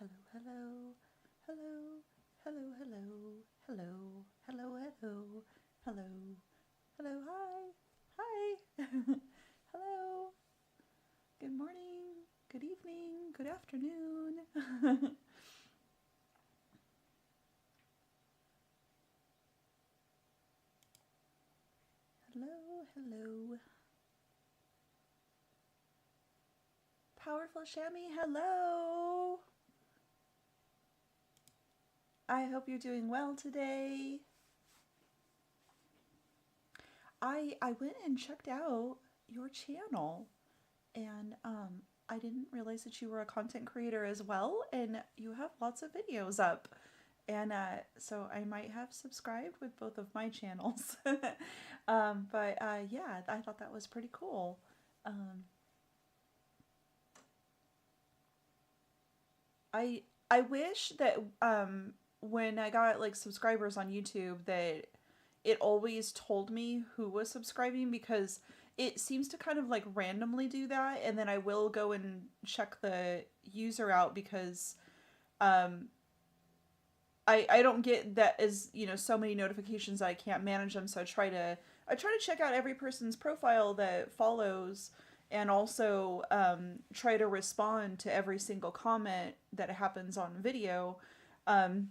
hello, hello, hello, hello, hello, hello, hello, hello, hello, hello, hi, hello, good morning, good evening, good afternoon. Hello, hello, powerful Shammy, hello. I hope you're doing well today. I went and checked out your channel and I didn't realize that you were a content creator as well, and you have lots of videos up. And so I might have subscribed with both of my channels. But yeah, I thought that was pretty cool. Um, I I wish that when I got like subscribers on YouTube that it always told me who was subscribing, because it seems to kind of like randomly do that, and then I will go and check the user out because um I don't get that as, so many notifications that I can't manage them, so I try to check out every person's profile that follows, and also try to respond to every single comment that happens on video, um,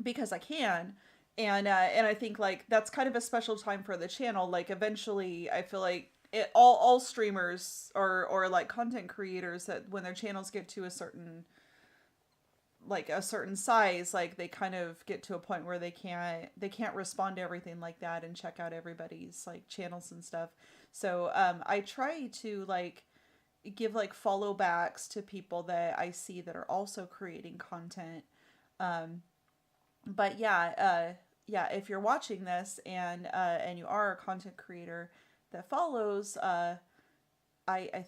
because I can. And I think like that's kind of a special time for the channel. Like eventually, I feel like all streamers or like content creators, that when their channels get to a certain size, like they kind of get to a point where they can't respond to everything like that and check out everybody's like channels and stuff. So I try to like give like follow backs to people that I see that are also creating content. um but yeah, if you're watching this and you are a content creator that follows, I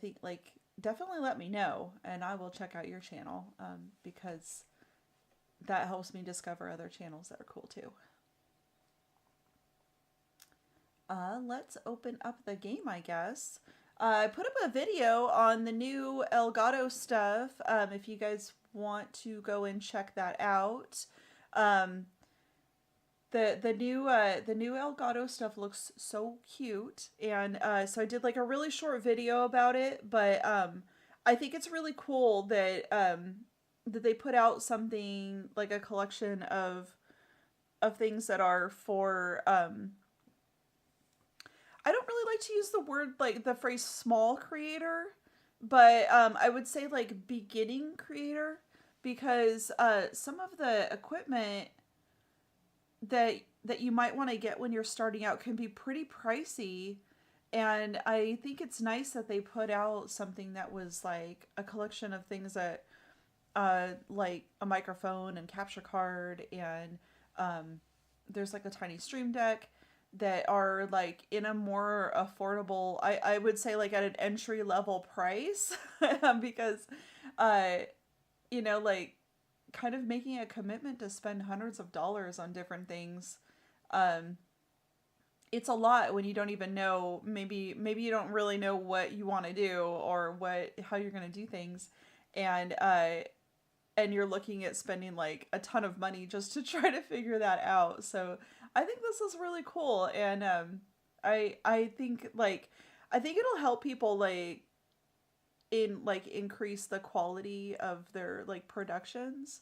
think like definitely let me know and I will check out your channel, because that helps me discover other channels that are cool too. Let's open up the game, I guess. I put up a video on the new Elgato stuff. If you guys want to go and check that out. Um, the new Elgato stuff looks so cute, and so I did like a really short video about it. But I think it's really cool that they put out something like a collection of things that are for I don't really like to use the word like the phrase small creator, but I would say like beginning creator, because some of the equipment that you might want to get when you're starting out can be pretty pricey. And I think it's nice that they put out something that was like a collection of things that like a microphone and capture card, and um, there's like a tiny stream deck that are like in a more affordable, I would say like at an entry level price, because uh like kind of making a commitment to spend hundreds of dollars on different things, um it's a lot when you don't even know, maybe you don't really know what you want to do or what how you're going to do things, and you're looking at spending like a ton of money just to try to figure that out. So I think this is really cool, and I think like I think it'll help people like increase the quality of their like productions.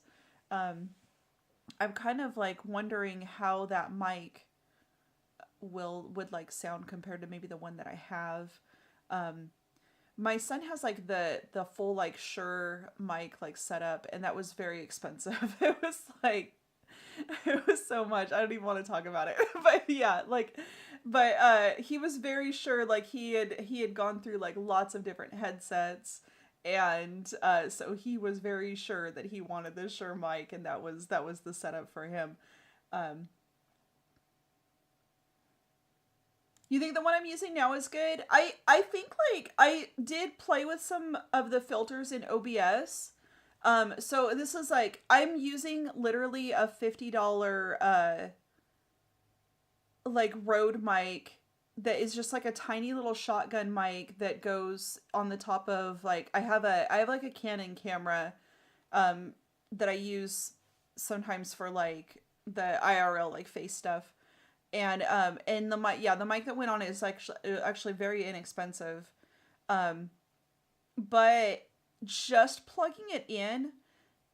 Um, I'm kind of like wondering how that mic would like sound compared to maybe the one that I have. Um, my son has like the full like Shure mic like setup, and that was very expensive. It was like it was so much. I don't even want to talk about it. But yeah, like but he was very sure, like he had gone through like lots of different headsets, and so he was very sure that he wanted the Shure mic, and that was the setup for him. Um you think the one I'm using now is good? I think like I did play with some of the filters in OBS. So this is like I'm using literally a $50 like Rode mic that is just like a tiny little shotgun mic that goes on the top of like I have like a Canon camera, um that I use sometimes for like the IRL like face stuff. And the mic, yeah, the mic that went on is actually very inexpensive. Um but just plugging it in,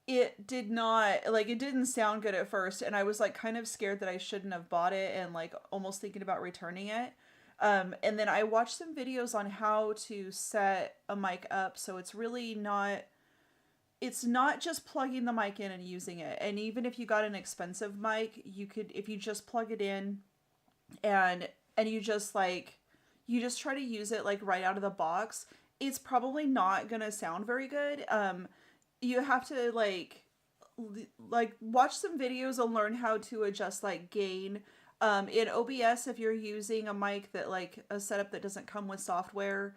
it did not, like, it didn't sound good at first, and I was like kind of scared that I shouldn't have bought it, and like almost thinking about returning it. And then I watched some videos on how to set a mic up so it's not just plugging the mic in and using it. And even if you got an expensive mic, you could, if you just plug it in and you just try to use it like right out of the box, it's probably not gonna sound very good. You have to like watch some videos and learn how to adjust like gain. In OBS, if you're using a mic that, like, a setup that doesn't come with software,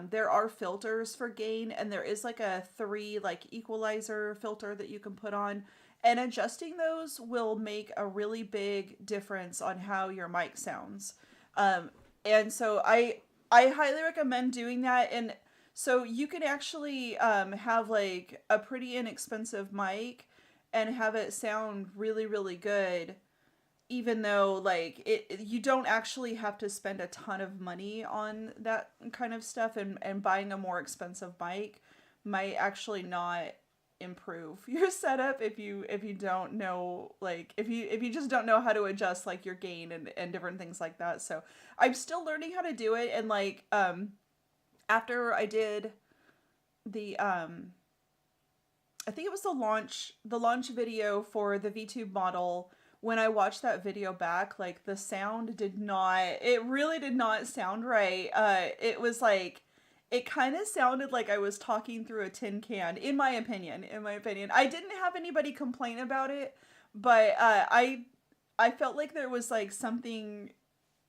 there are filters for gain, and there is like a 3 like equalizer filter that you can put on, and adjusting those will make a really big difference on how your mic sounds. And so I highly recommend doing that. And so you can actually have like a pretty inexpensive mic and have it sound really really good, even though like you don't actually have to spend a ton of money on that kind of stuff. And buying a more expensive mic might actually not improve your setup if you don't know, like, if you just don't know how to adjust like your gain and different things like that. So I'm still learning how to do it. And like after I did the I think it was the launch video for the VTube model. When I watched that video back, like, the sound did not, it really did not sound right. It was like, it kind of sounded like I was talking through a tin can, in my opinion. I didn't have anybody complain about it, but I felt like there was like something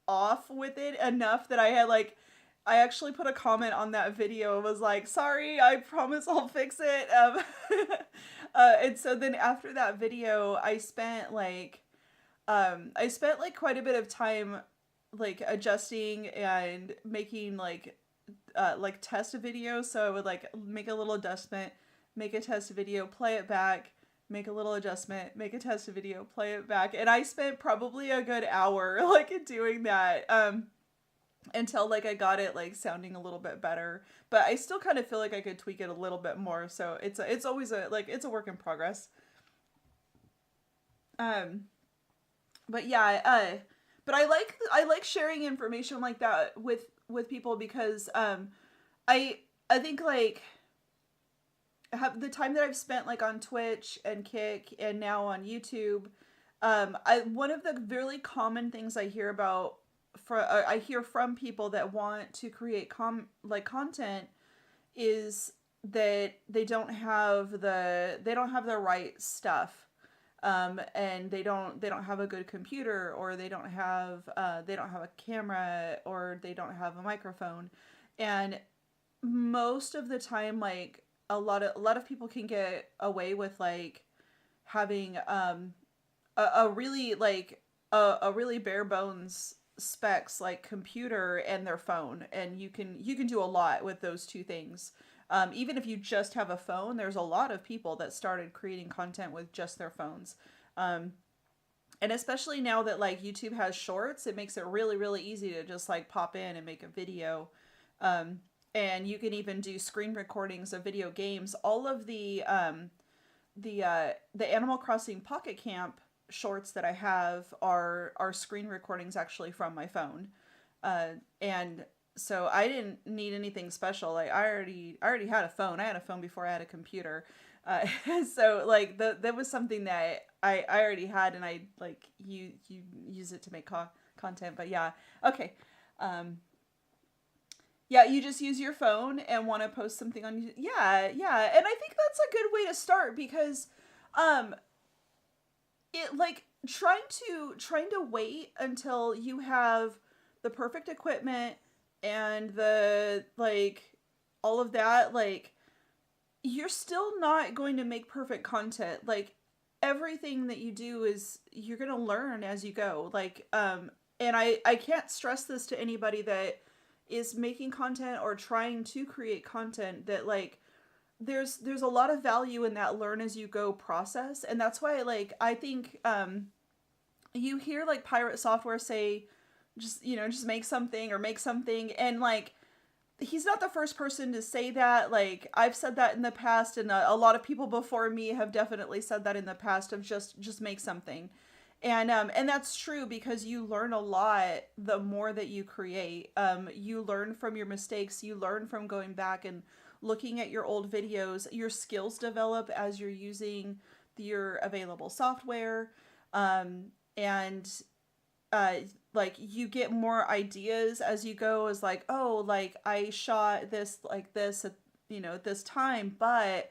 off with it enough that I actually put a comment on that video and was like, sorry, I promise I'll fix it. And so then after that video, I spent like quite a bit of time like adjusting and making like test videos. So I would like make a little adjustment, make a test video, play it back, make a little adjustment, make a test video, play it back. And I spent probably a good hour like doing that until like I got it like sounding a little bit better. But I still kind of feel like I could tweak it a little bit more. So it's always it's a work in progress. Um but yeah, but I like sharing information like that with people because I think like have the time that I've spent like on Twitch and Kick and now on YouTube. I one of the really common things I hear about I hear from people that want to create content is that they don't have the right stuff. And they don't have a good computer, or they don't have a camera, or they don't have a microphone. And most of the time, like, a lot of people can get away with like having a really a really bare bones specs like computer and their phone, and you can do a lot with those two things. Even if you just have a phone, there's a lot of people that started creating content with just their phones. And especially now that like YouTube has shorts, it makes it really, really easy to just like pop in and make a video. And you can even do screen recordings of video games. All of the Animal Crossing Pocket Camp shorts that I have are screen recordings actually from my phone. And so I didn't need anything special. Like I already had a phone. I had a phone before I had a computer. So like that was something that I already had, and I like you use it to make content. But yeah, okay. Yeah, you just use your phone and want to post something on YouTube. Yeah, yeah, and I think that's a good way to start because, it like trying to wait until you have the perfect equipment and the like all of that, like, you're still not going to make perfect content. Like, everything that you do is you're going to learn as you go. Like, and I can't stress this to anybody that is making content or trying to create content, that like there's a lot of value in that learn as you go process, and that's why like I think you hear like pirate software say just just make something or make something, and like he's not the first person to say that. Like I've said that in the past, and a lot of people before me have definitely said that in the past of just make something. And that's true because you learn a lot the more that you create. You learn from your mistakes, you learn from going back and looking at your old videos. Your skills develop as you're using your available software. And uh like you get more ideas as you go, as like, oh, like I shot this like this at at this time, but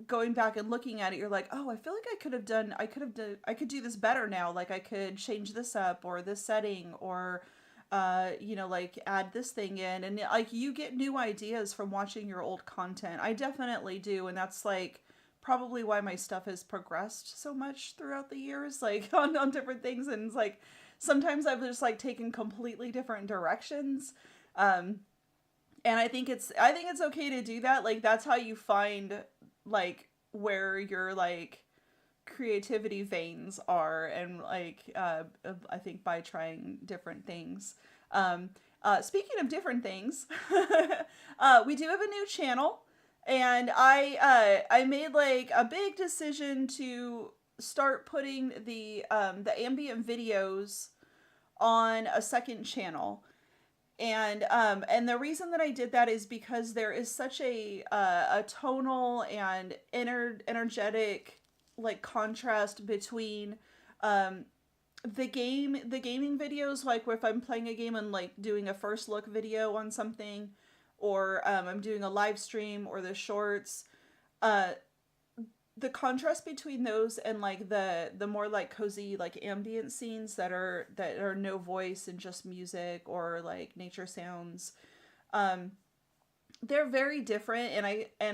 going back and looking at it, you're like, oh, I feel like I could do this better now. Like I could change this up or this setting, or like add this thing in, and like you get new ideas from watching your old content. I definitely do, and that's like probably why my stuff has progressed so much throughout the years, like on different things. And it's like sometimes I've just like taken completely different directions. Um, and I think it's okay to do that. Like that's how you find like where your like creativity veins are, and like I think by trying different things. Speaking of different things, we do have a new channel, and I made like a big decision to start putting the ambient videos on a second channel. And the reason that I did that is because there is such a tonal and energetic like contrast between um the gaming videos, like if I'm playing a game and like doing a first look video on something, or I'm doing a live stream, or the shorts. uh the contrast between those and like the more like cozy like ambient scenes that are no voice and just music or like nature sounds, um they're very different. And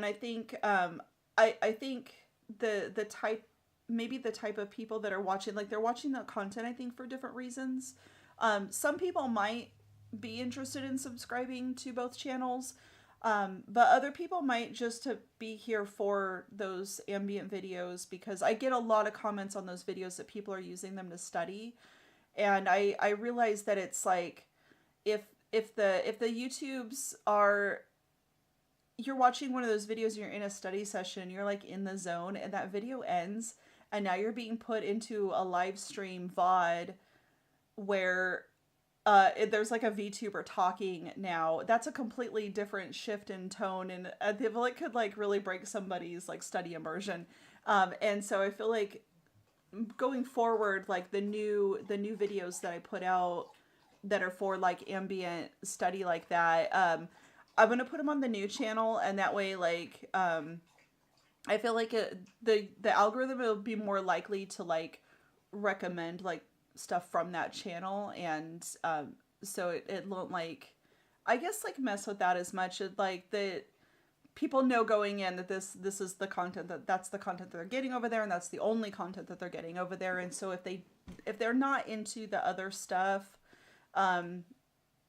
I think I think the type, maybe the type of people that are watching, like they're watching the content, I think, for different reasons. Some people might be interested in subscribing to both channels, but other people might just to be here for those ambient videos, because I get a lot of comments on those videos that people are using them to study. And I realize that it's like, if if the YouTubes are, you're watching one of those videos and you're in a study session, you're like in the zone, and that video ends, and now you're being put into a live stream VOD where there's like a VTuber talking now. That's a completely different shift in tone, and I feel like could like really break somebody's like study immersion. And so I feel like going forward, like the new videos that I put out that are for like ambient study like that, I'm gonna put them on the new channel, and that way like I feel like the algorithm will be more likely to like recommend like stuff from that channel. And so it won't like, I guess, like mess with that as much. It, like the people know going in that this is the content, that's the content that they're getting over there, and that's the only content that they're getting over there. And so if they're not into the other stuff, um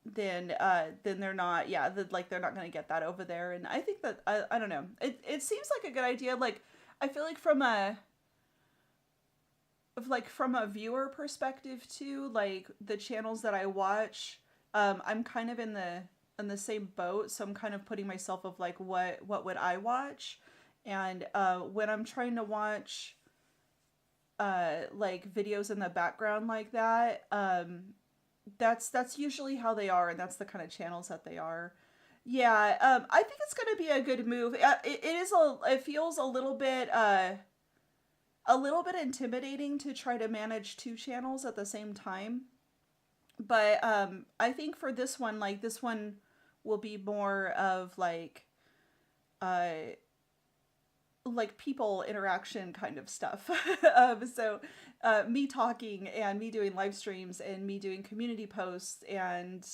then they're not, yeah, like they're not going to get that over there. And I think that I don't know, it seems like a good idea. Like I feel like from a viewer perspective too, like the channels that I watch, I'm kind of in the same boat. So I'm kind of putting myself of like, what would I watch? And when I'm trying to watch like videos in the background like that, that's usually how they are, and that's the kind of channels that they are. Yeah, I think it's gonna be a good move. It feels a little bit intimidating to try to manage two channels at the same time. But I think for this one, like this one will be more of uh like people interaction kind of stuff. So me talking, and me doing live streams, and me doing community posts, and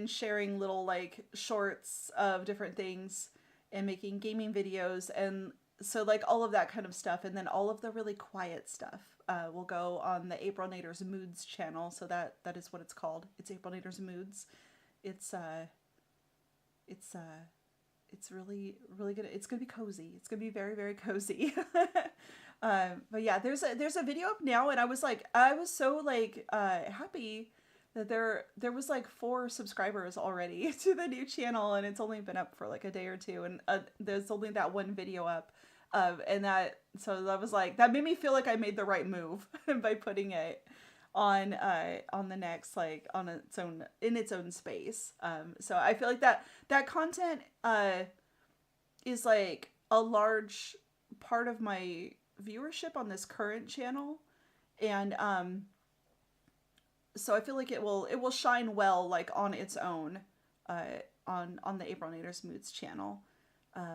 sharing little like shorts of different things, and making gaming videos. And so like all of that kind of stuff, and then all of the really quiet stuff will go on the April Nader's Moods channel. So that is what it's called. It's April Nader's Moods. It's it's it's really really good. It's gonna be cozy. It's gonna be very very cozy. But yeah, there's a video up now, and I was so like happy that there was like 4 subscribers already to the new channel, and it's only been up for like a day or two, and there's only that one video up, and that was like, that made me feel like I made the right move by putting it on the next, like on its own, in its own space. So I feel like that content is like a large part of my viewership on this current channel, and so I feel like it will shine well like on its own on the April Naders Moods channel.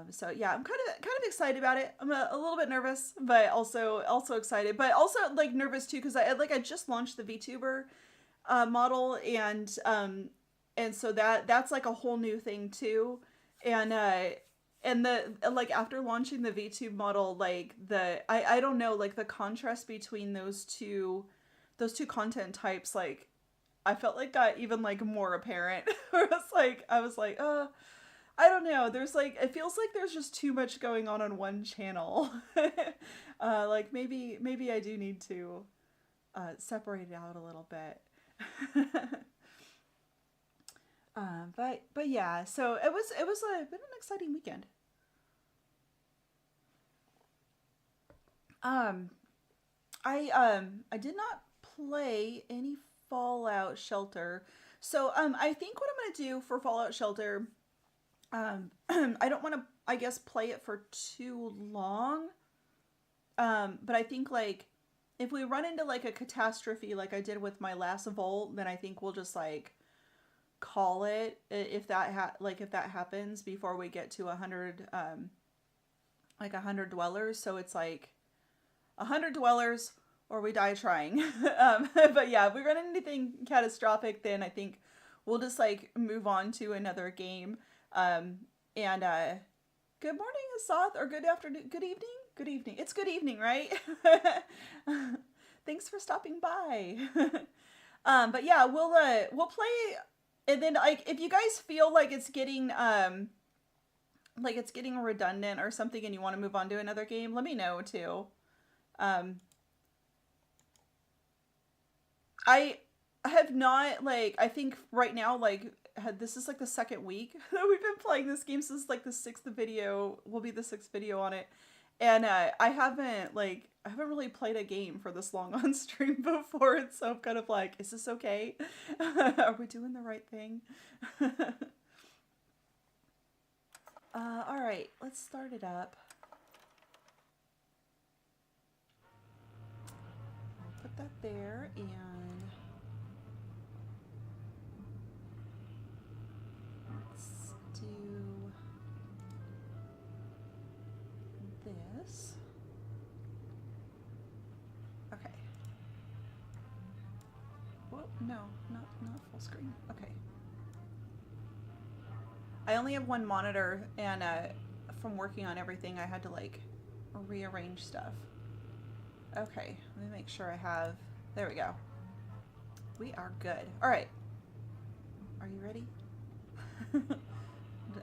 So yeah, I'm kind of excited about it. I'm a little bit nervous, but also excited, but also like nervous too, because I just launched the VTuber model, and so that's like a whole new thing too, and the like after launching the VTube model, like I don't know, like the contrast between those two content types, like I felt like got even like more apparent. I was like, I don't know. There's like, it feels like there's just too much going on one channel. Like maybe I do need to separate it out a little bit. But yeah, so it was been an exciting weekend. I did not play any Fallout Shelter. So I think what I'm gonna do for Fallout Shelter, I don't want to, I guess, play it for too long. But I think like if we run into like a catastrophe like I did with my last Vault, then I think we'll just like call it if if that happens before we get to 100 like 100 dwellers. So it's like 100 dwellers or we die trying. But yeah, if we run into anything catastrophic, then I think we'll just like move on to another game. And good morning, Asath, or good afternoon, good evening. Good evening. It's good evening, right? Thanks for stopping by. But yeah, we'll play, and then like if you guys feel like it's getting redundant or something and you want to move on to another game, let me know too. I have not, like, I think right now, like, this is like the second week that we've been playing this game. So this is like the 6th video, will be the 6th video on it. And I haven't really played a game for this long on stream before. And so I'm kind of like, is this okay? Are we doing the right thing? All right, let's start it up. Put that there, and let's do this. Okay. Whoa, no, not full screen. Okay. I only have one monitor, and from working on everything, I had to like rearrange stuff. Okay, let me make sure I have, there we go. We are good. All right. Are you ready?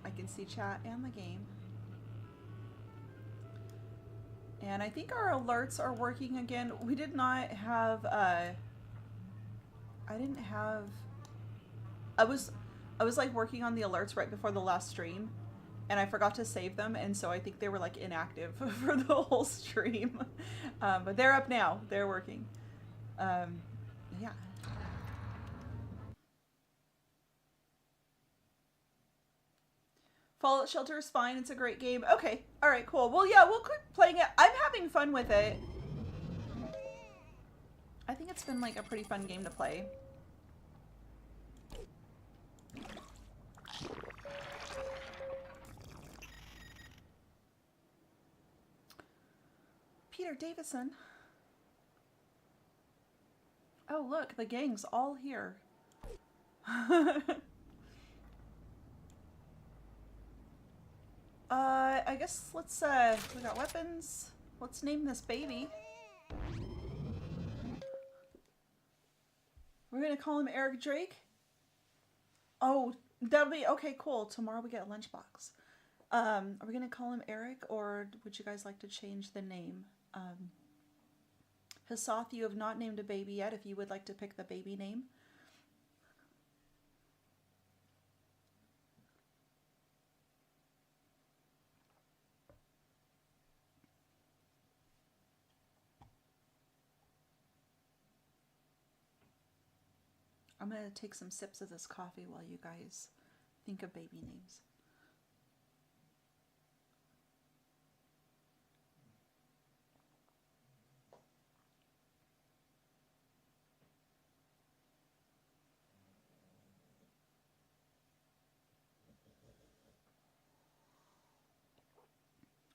I can see chat and the game. And I think our alerts are working again. We did not have, I was like working on the alerts right before the last stream, and I forgot to save them, and so I think they were like inactive for the whole stream. But they're up now. They're working. Yeah. Fallout Shelter is fine. It's a great game. Okay. All right, cool. Well, yeah, we'll keep playing it. I'm having fun with it. I think it's been like a pretty fun game to play. Peter Davison. Oh, look, the gang's all here. I guess let's, we got weapons. Let's name this baby. We're gonna call him Eric Drake. Oh, that'll be, okay, cool. Tomorrow we get a lunchbox. Are we gonna call him Eric, or would you guys like to change the name? Hasath, you have not named a baby yet. If you would like to pick the baby name. I'm gonna take some sips of this coffee while you guys think of baby names.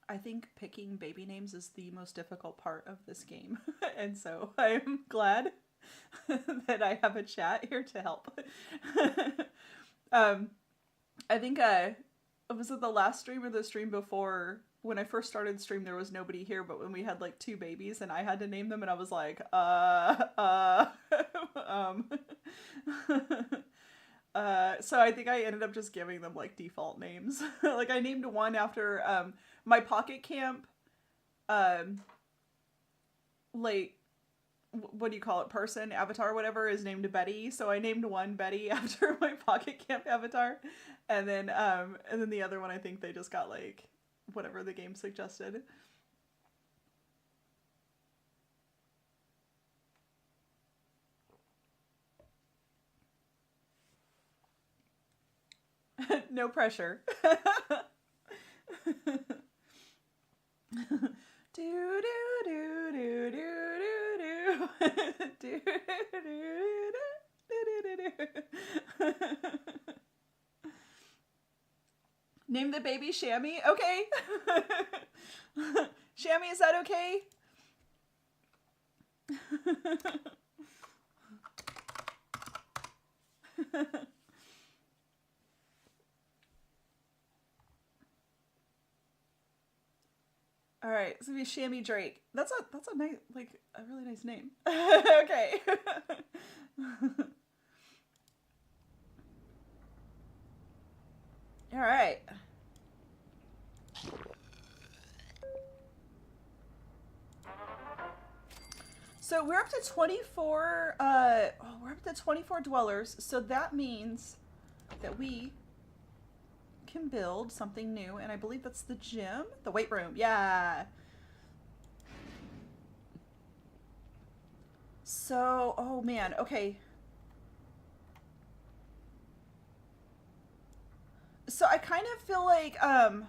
I think picking baby names is the most difficult part of this game. And so I'm glad that I have a chat here to help. I think was it the last stream or the stream before, when I first started stream, there was nobody here, but when we had like 2 babies and I had to name them, and I was like, so I think I ended up just giving them like default names. Like I named one after my Pocket Camp, like, what do you call it, person, avatar, whatever, is named Betty. So I named one Betty after my Pocket Camp avatar, and then the other one, I think they just got like whatever the game suggested. No pressure. Do do do do do do do do. Name the baby Shammy. Okay. Shammy, is that okay? All right, it's gonna be Shammy Drake. That's a nice, like, a really nice name. Okay. All right. So we're up to 24. We're up to 24 dwellers. So that means that we can build something new, and I believe that's the gym, the weight room. Yeah. So, oh man, okay. So I kind of feel like I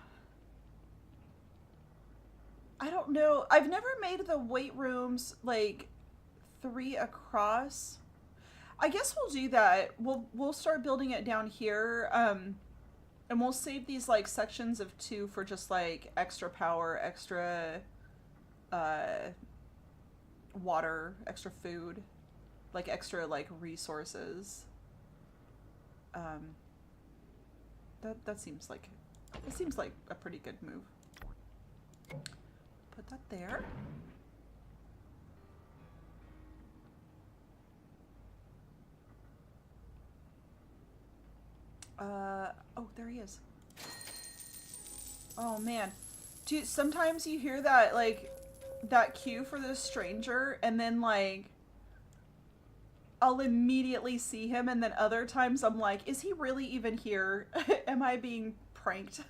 don't know. I've never made the weight rooms like 3 across. I guess we'll do that. We'll start building it down here. And we'll save these like sections of 2 for just like extra power, extra water, extra food, like extra like resources. That seems like a pretty good move. Put that there. Oh, there he is. Oh man. Dude, sometimes you hear that, like, that cue for this stranger, and then, like, I'll immediately see him, and then other times I'm like, is he really even here? Am I being pranked?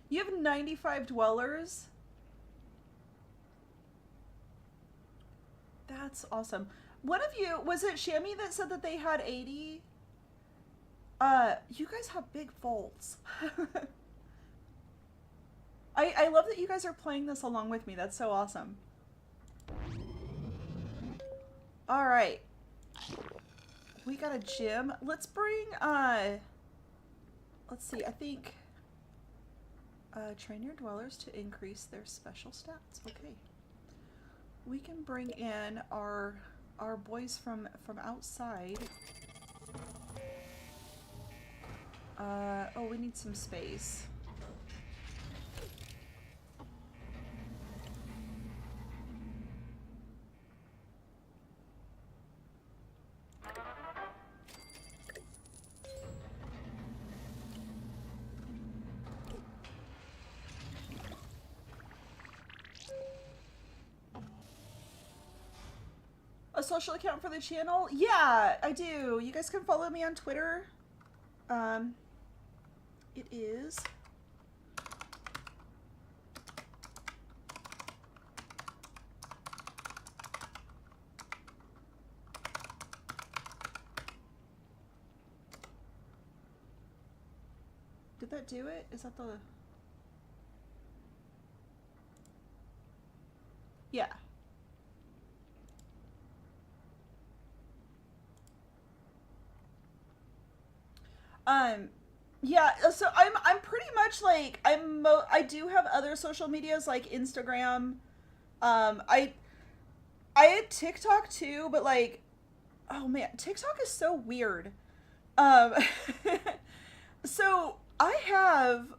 You have 95 dwellers? That's awesome. One of you, was it Shammy that said that they had 80? You guys have big vaults. I love that you guys are playing this along with me. That's so awesome. All right. We got a gym. Let's bring, let's see, I think, train your dwellers to increase their special stats. Okay. We can bring in our boys from outside. Oh, we need some space. social account for the channel? Yeah, I do. You guys can follow me on Twitter. It is... Did that do it? Is that the... Yeah. Yeah, so I'm pretty much like, I do have other social medias like Instagram. I had TikTok too, but like, oh man, TikTok is so weird. Um, so I have,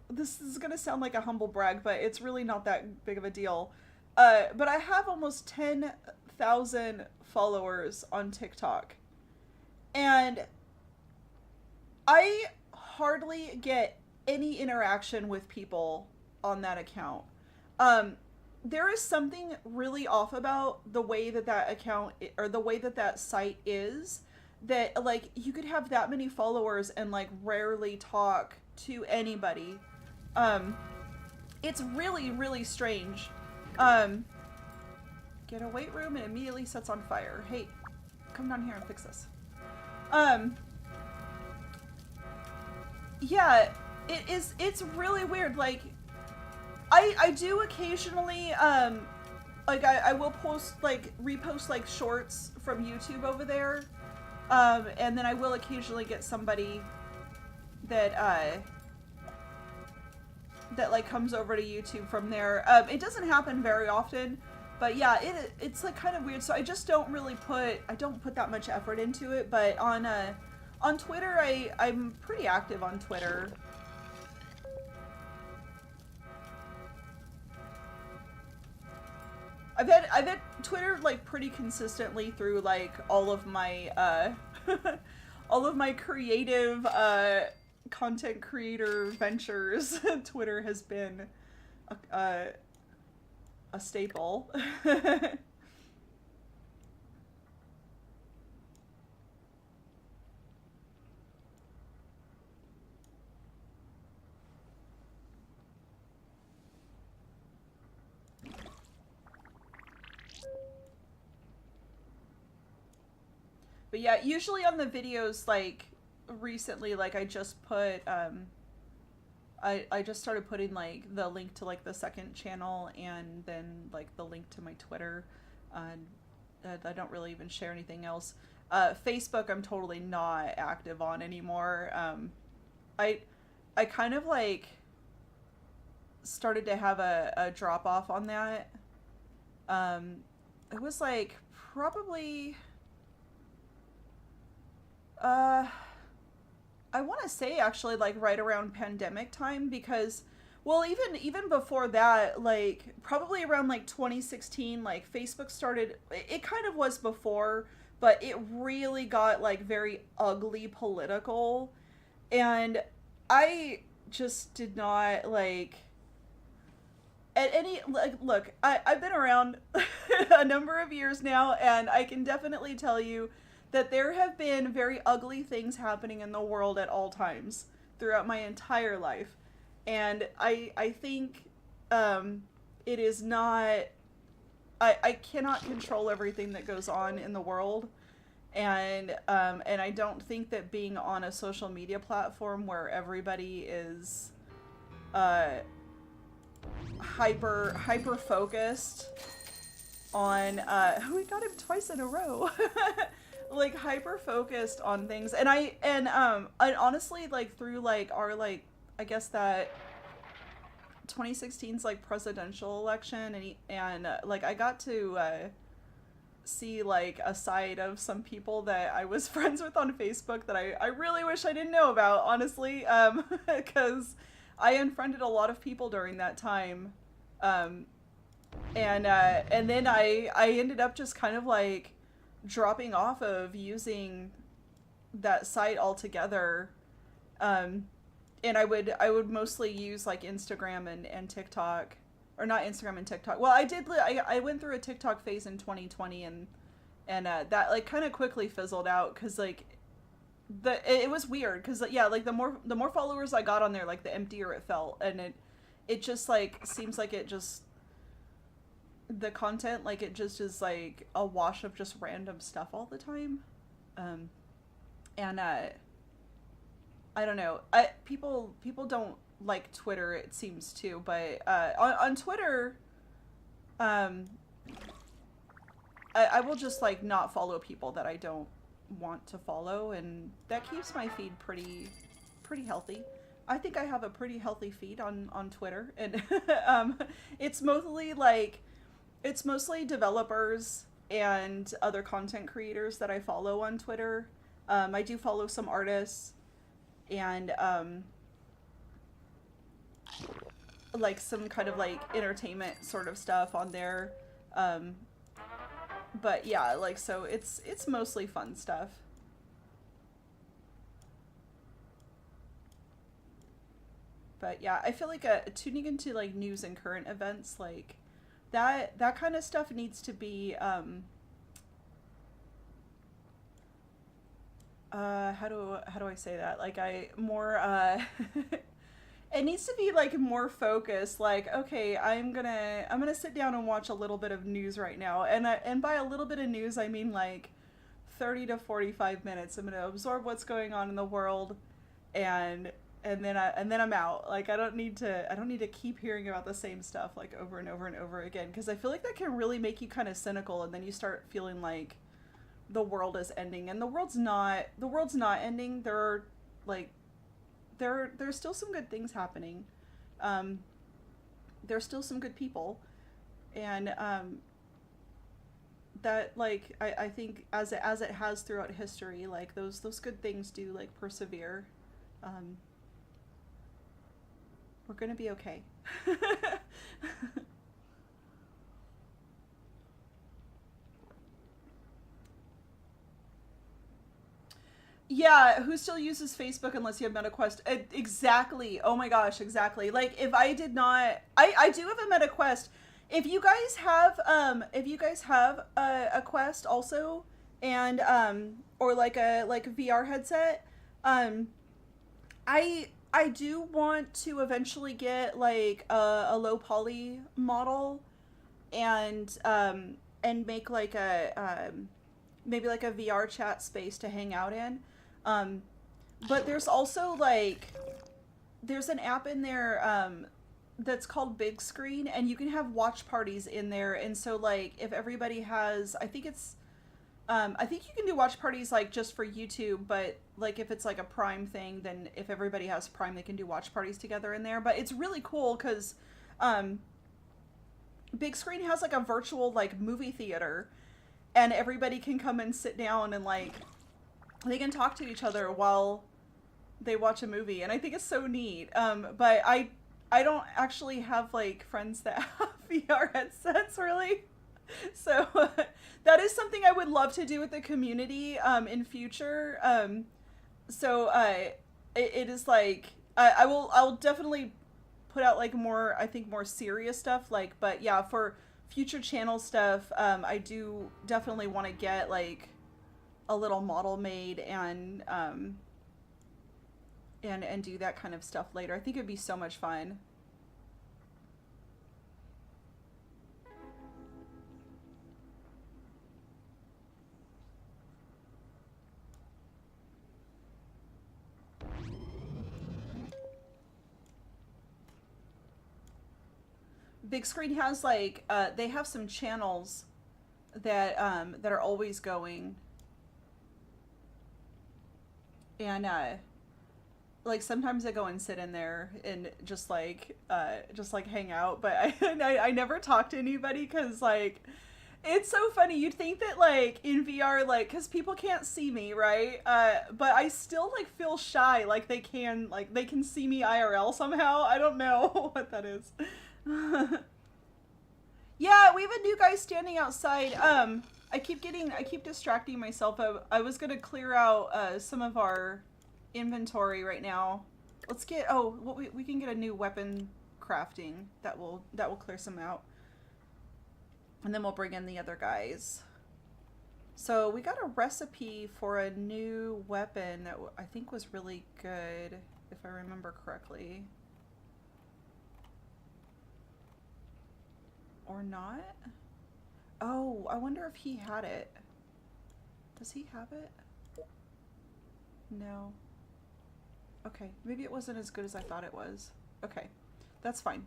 this is gonna sound like a humble brag, but it's really not that big of a deal. But I have almost 10,000 followers on TikTok. And I hardly get any interaction with people on that account. Um, there is something really off about the way that that account, or the way that that site is, that like you could have that many followers and like rarely talk to anybody. Um, it's really, really strange. Um, get a weight room and immediately sets on fire. Hey, come down here and fix this. Um, yeah, it's really weird. Like, I do occasionally, like I will post, like, repost, like, shorts from YouTube over there. And then I will occasionally get somebody that, that, like, comes over to YouTube from there. It doesn't happen very often, but yeah, it's, like, kind of weird. So I just don't really I don't put that much effort into it, but on Twitter, I'm pretty active on Twitter. I've had Twitter like pretty consistently through like all of my all of my creative content creator ventures. Twitter has been a staple. But yeah, usually on the videos, like, recently, like, I just put, I just started putting, like, the link to, like, the second channel and then, like, the link to my Twitter. I don't really even share anything else. Facebook, I'm totally not active on anymore. I kind of, like, started to have a drop-off on that. It was, like, probably... I want to say actually like right around pandemic time because, well, even before that, like probably around like 2016, like Facebook started, it kind of was before, but it really got like very ugly political. And I just did not like, at any, like, look, I've been around a number of years now, and I can definitely tell you that there have been very ugly things happening in the world at all times throughout my entire life. And I think it is not... I cannot control everything that goes on in the world. And I don't think that being on a social media platform where everybody is hyper focused on... we got him twice in a row. Like hyper focused on things, and I honestly like through like our like I guess that 2016's like presidential election, and like I got to see like a side of some people that I was friends with on Facebook that I really wish I didn't know about, honestly, because I unfriended a lot of people during that time, and then I ended up just kind of like dropping off of using that site altogether. And I would mostly use like Instagram and TikTok, or not Instagram and TikTok. Well, I went through a TikTok phase in 2020, and and that like kind of quickly fizzled out because like it was weird because yeah, like the more followers I got on there, like the emptier it felt, and it just like seems like it just the content like it just is like a wash of just random stuff all the time, um, and I don't know, people don't like Twitter it seems too, but on Twitter, um, I will just like not follow people that I don't want to follow, and that keeps my feed pretty healthy. I think I have a pretty healthy feed on Twitter, and um, it's mostly like it's mostly developers and other content creators that I follow on Twitter. I do follow some artists and like some kind of like entertainment sort of stuff on there. Um, but yeah, like so it's mostly fun stuff. But yeah, I feel like tuning into like news and current events like that kind of stuff needs to be how do I say that? Like I more it needs to be like more focused, like okay, I'm gonna sit down and watch a little bit of news right now, and by a little bit of news I mean like 30 to 45 minutes. I'm gonna absorb what's going on in the world, and and then I'm out. Like I don't need to keep hearing about the same stuff like over and over and over again, because I feel like that can really make you kind of cynical, and then you start feeling like the world is ending, and the world's not ending. There are like there's still some good things happening. Um, there's still some good people, and that like I think as it has throughout history, like those good things do like persevere. Um, we're gonna be okay. Yeah, who still uses Facebook unless you have MetaQuest? Exactly. Oh my gosh, exactly. Like if I did not, I do have a MetaQuest. If you guys have a Quest also, and or like a VR headset, um, I do want to eventually get like a low poly model, and make like a maybe like a VR chat space to hang out in. Um, but there's also like there's an app in there that's called Big Screen, and you can have watch parties in there. And so like if everybody has, I think you can do watch parties like just for YouTube, but like if it's like a Prime thing, then if everybody has Prime, they can do watch parties together in there. But it's really cool because um, Big Screen has like a virtual like movie theater, and everybody can come and sit down and like they can talk to each other while they watch a movie, and I think it's so neat. But I don't actually have like friends that have VR headsets really, so that is something I would love to do with the community in future. So it is like I will definitely put out like more, I think, more serious stuff, like, but yeah, for future channel stuff, I do definitely want to get like a little model made, and do that kind of stuff later. I think it'd be so much fun. Big Screen has like they have some channels that are always going, and like sometimes I go and sit in there and just like hang out, but I never talk to anybody because like it's so funny. You'd think that like in VR, like because people can't see me, right? But I still like feel shy, like they can see me IRL somehow. I don't know what that is. Yeah, we have a new guy standing outside. I keep distracting myself. I was gonna clear out some of our inventory right now. Let's get, oh, well, we can get a new weapon crafting that will clear some out, and then we'll bring in the other guys. So we got a recipe for a new weapon that I think was really good, if I remember correctly. Or not? Oh, I wonder if he had it. Does he have it? No. Okay, maybe it wasn't as good as I thought it was. Okay, that's fine.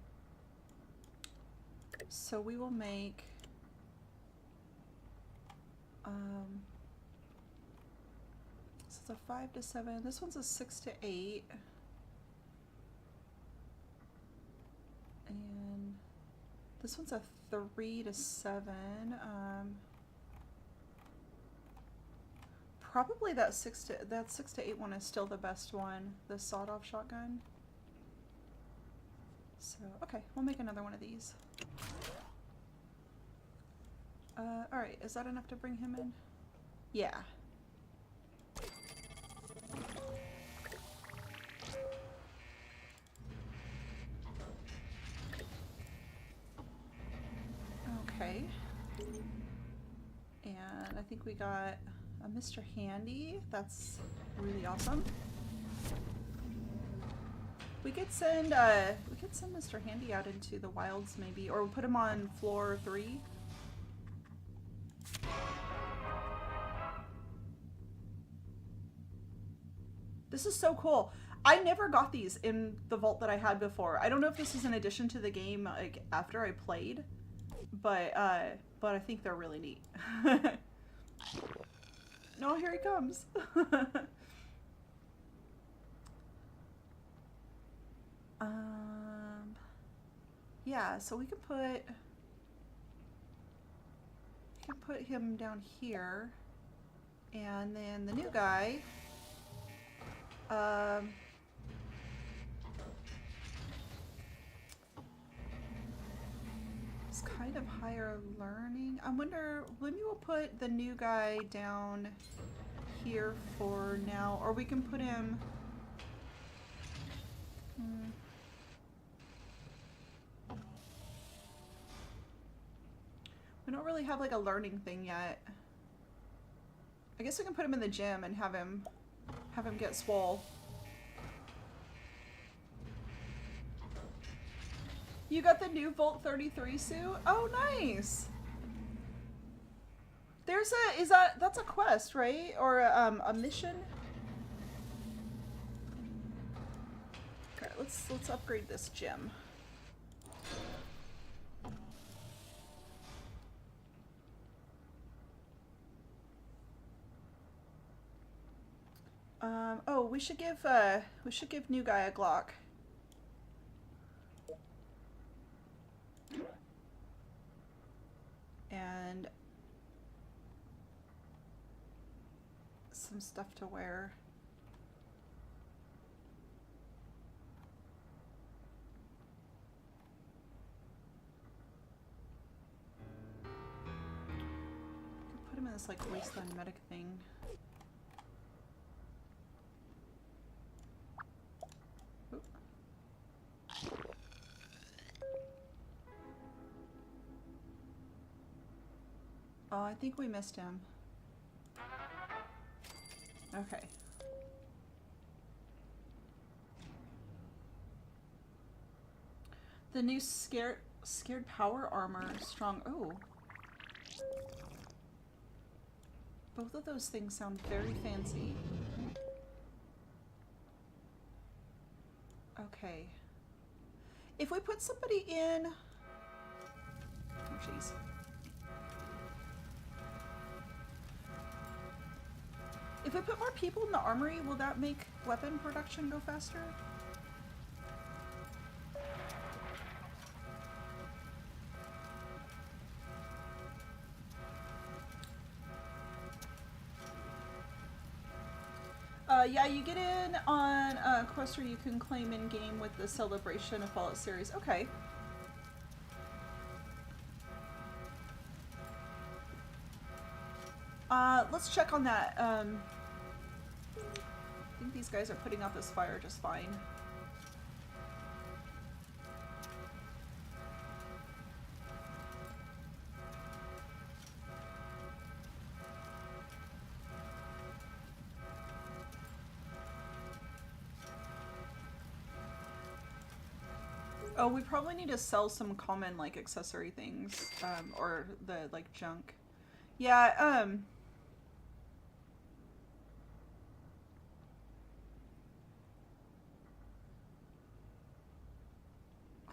So we will make... so it's a 5 to 7. This one's a 6 to 8. And this one's a 3 to 7. Probably that 6 to 8 one is still the best one, the sawed-off shotgun. So, okay, we'll make another one of these. Alright, is that enough to bring him in? Yeah. Okay. And I think we got a Mr. Handy. That's really awesome. We could send Mr. Handy out into the wilds maybe, or we'll put him on floor 3. This is so cool. I never got these in the vault that I had before. I don't know if this is an addition to the game, like, after I played, but I think they're really neat. No, here he comes. Yeah, so we can put him down here, and then the new guy. It's kind of higher learning. I wonder, maybe we'll put the new guy down here for now, or we can put him... We don't really have like a learning thing yet. I guess we can put him in the gym and have him get swole. You got the new Volt 33 suit? Oh, nice. There's a, that's a quest, right? Or a mission? Okay, let's upgrade this gym. Oh, we should give new guy a Glock. And some stuff to wear. Put him in this like wasteland medic thing. Oh, I think we missed him. Okay. The new scared power armor, strong. Oh. Both of those things sound very fancy. Okay. If we put somebody in... Oh, jeez. If we put more people in the armory, will that make weapon production go faster? Yeah, you get in on a quest where you can claim in-game with the Celebration of Fallout series. Okay. Let's check on that. I think these guys are putting out this fire just fine. Oh, we probably need to sell some common, like, accessory things, or the, like, junk. Yeah, I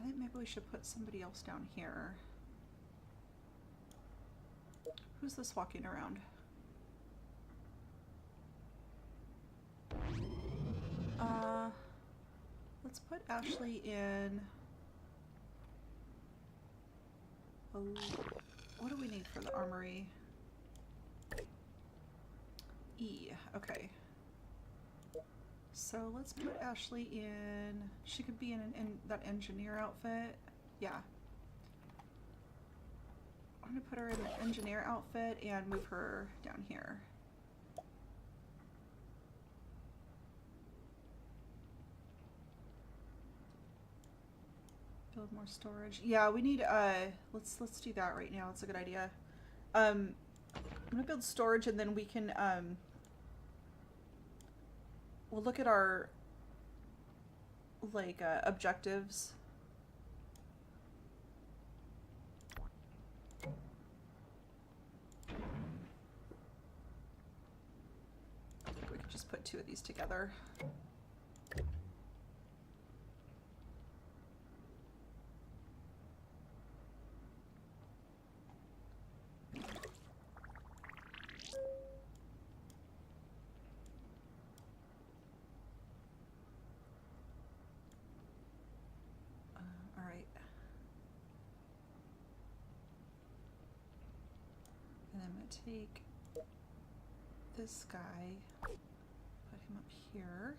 think maybe we should put somebody else down here. Who's this walking around? Let's put Ashley in... Oh, what do we need for the armory? E, okay. So let's put Ashley in... She could be in that engineer outfit. Yeah. I'm gonna put her in the engineer outfit and move her down here. Build more storage. Yeah, we need let's do that right now. It's a good idea. I'm gonna build storage and then we can we'll look at our like objectives. I think we could just put 2 of these together. Take this guy, put him up here.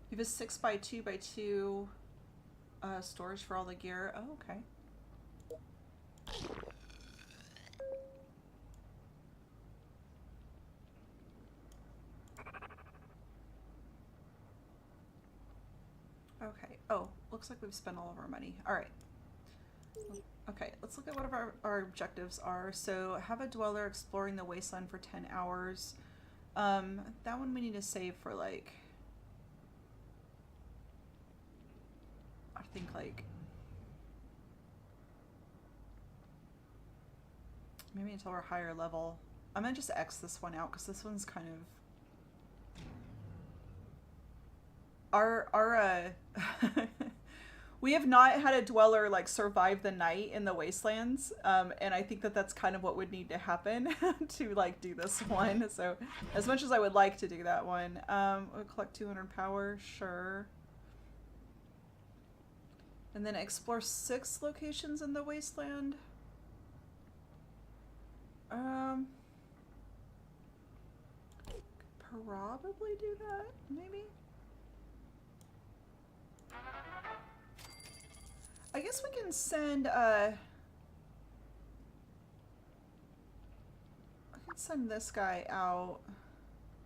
You have a 6x2x2 storage for all the gear. Oh, okay. Okay. Oh, looks like we've spent all of our money. All right. Okay, let's look at what our objectives are. So, have a dweller exploring the wasteland for 10 hours. That one we need to save for like... I think like maybe until we're higher level. I'm gonna just X this one out because this one's kind of our we have not had a dweller like survive the night in the wastelands, and I think that that's kind of what would need to happen to like do this one. So as much as I would like to do that one, we'll collect 200 power, sure. And then explore 6 locations in the wasteland. Probably do that, maybe. I guess we can send, I can send this guy out.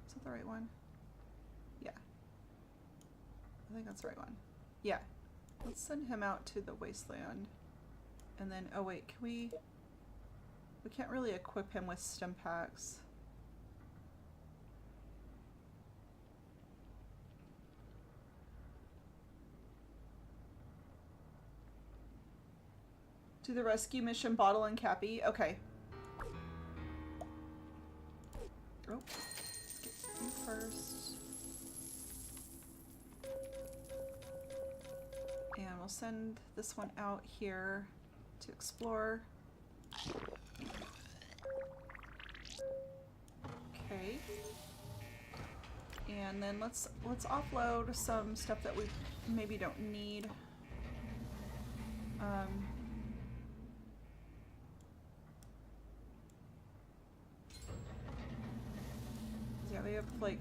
Is that the right one? Yeah. I think that's the right one. Yeah. Let's send him out to the wasteland. And then, oh wait, can we can't really equip him with stim packs. Do the rescue mission, Bottle and Cappy. Okay. Oh, let's get you first. And we'll send this one out here to explore. Okay. And then let's offload some stuff that we maybe don't need. Yeah, we have like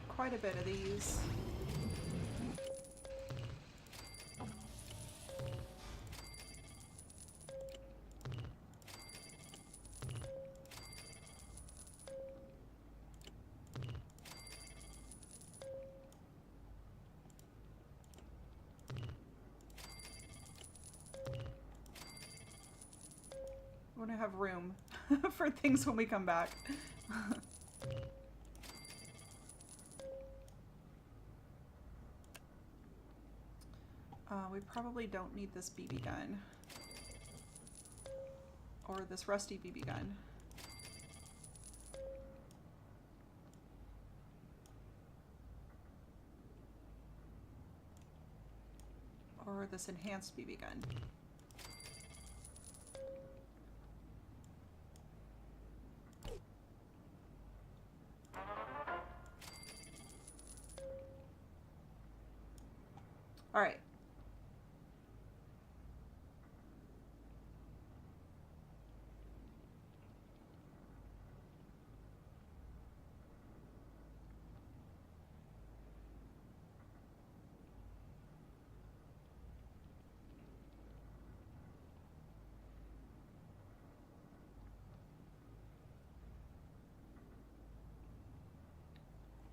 quite a bit of these. gonna have room for things when we come back. We probably don't need this BB gun. Or this rusty BB gun. Or this enhanced BB gun. All right.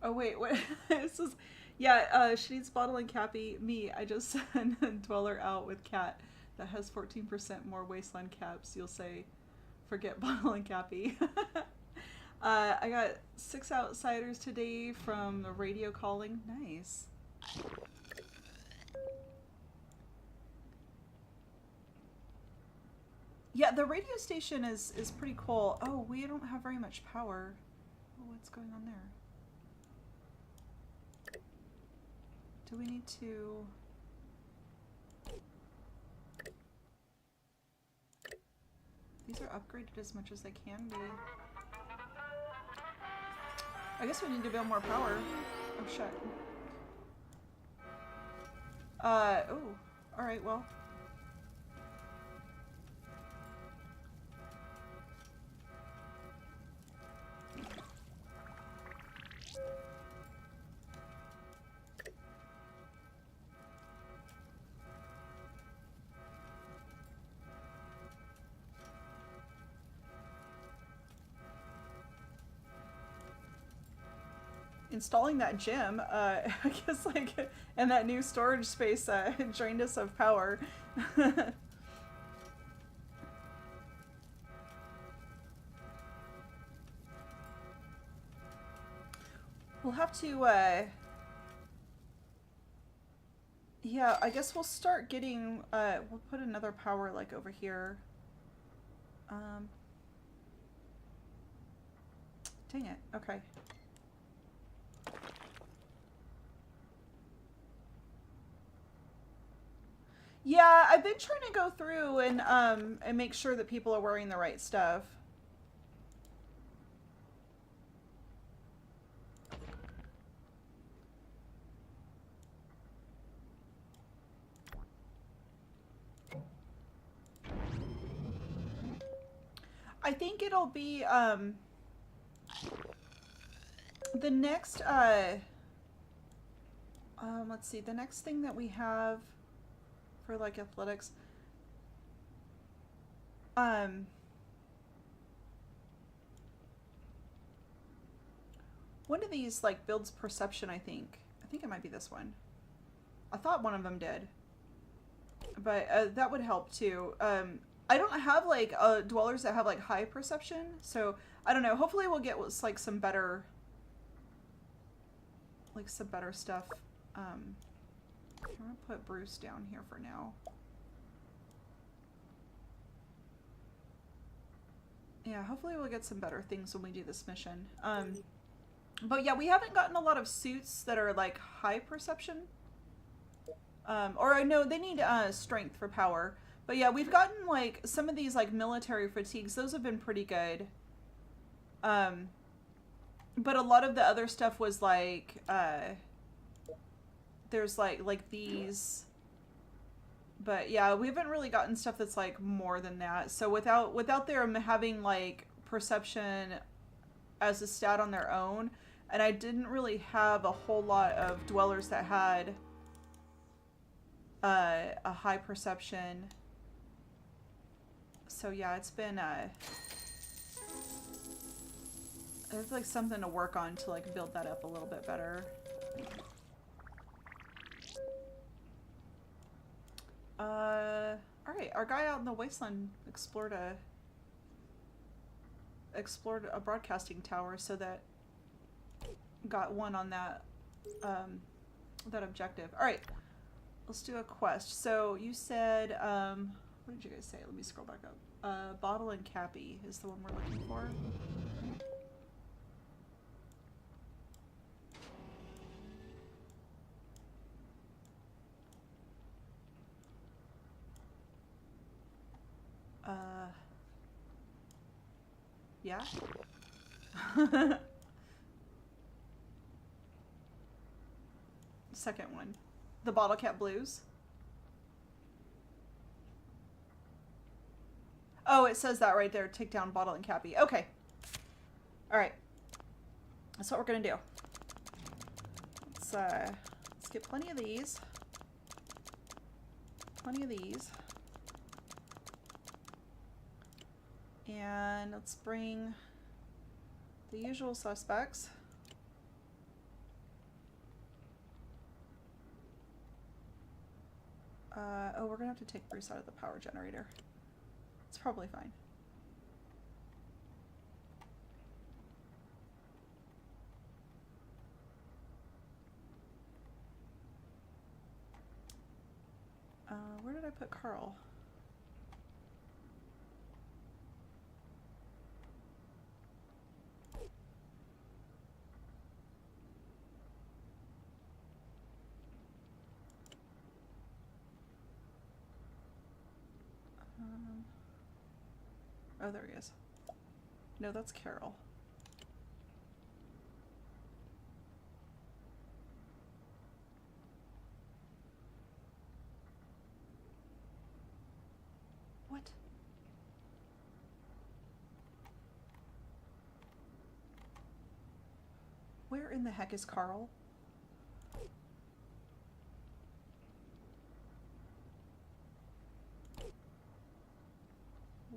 Oh wait, what? This is, yeah. She needs bottle and Cappy. Me, I just sent a dweller out with cat that has 14% more wasteland caps. You'll say, forget bottle and Cappy. I got 6 outsiders today from the radio calling. Nice. Yeah, the radio station is pretty cool. Oh, we don't have very much power. Oh, what's going on there? Do we need to... These are upgraded as much as they can be. I guess we need to build more power. Oh, shit. Oh. Alright, well. Installing that gym, I guess, like, and that new storage space drained us of power. We'll have to, yeah, I guess we'll start getting, we'll put another power, like, over here. Dang it, okay. Yeah, I've been trying to go through and make sure that people are wearing the right stuff. I think it'll be the next let's see, the next thing that we have for like athletics. One of these like builds perception, I think. I think it might be this one. I thought one of them did. But that would help too. I don't have like dwellers that have like high perception, so I don't know. Hopefully we'll get like some better stuff. I'm gonna put Bruce down here for now. Yeah, hopefully we'll get some better things when we do this mission. But yeah, we haven't gotten a lot of suits that are like high perception. Or I know they need strength for power. But yeah, we've gotten like some of these like military fatigues. Those have been pretty good. But a lot of the other stuff was like there's like these. But yeah, we haven't really gotten stuff that's like more than that. So without them having like perception as a stat on their own, and I didn't really have a whole lot of dwellers that had a high perception. So yeah, it's been it's like something to work on to like build that up a little bit better. Alright, our guy out in the wasteland explored a explored a broadcasting tower, so that got one on that that objective. All right, let's do a quest. So you said, what did you guys say? Let me scroll back up. Bottle and Cappy is the one we're looking for. Yeah? Second one. The Bottle Cap Blues. Oh, it says that right there. Take down Bottle and Cappy. Okay. Alright. That's what we're gonna do. Let's get plenty of these. Plenty of these. And let's bring the usual suspects. Oh, we're gonna have to take Bruce out of the power generator. It's probably fine. Where did I put Carl? Oh, there he is. No, that's Carol. What? Where in the heck is Carl?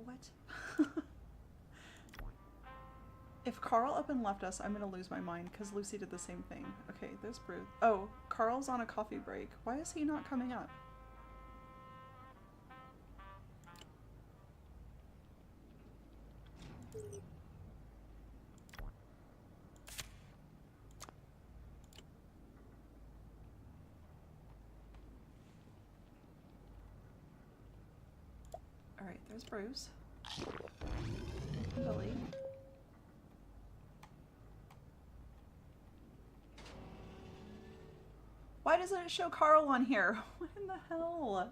What? If Carl up and left us, I'm gonna lose my mind, because Lucy did the same thing. Okay, there's Bruce. Oh, Carl's on a coffee break. Why is he not coming up? Alright, there's Bruce. Billy. Why doesn't it show Carl on here? What in the hell?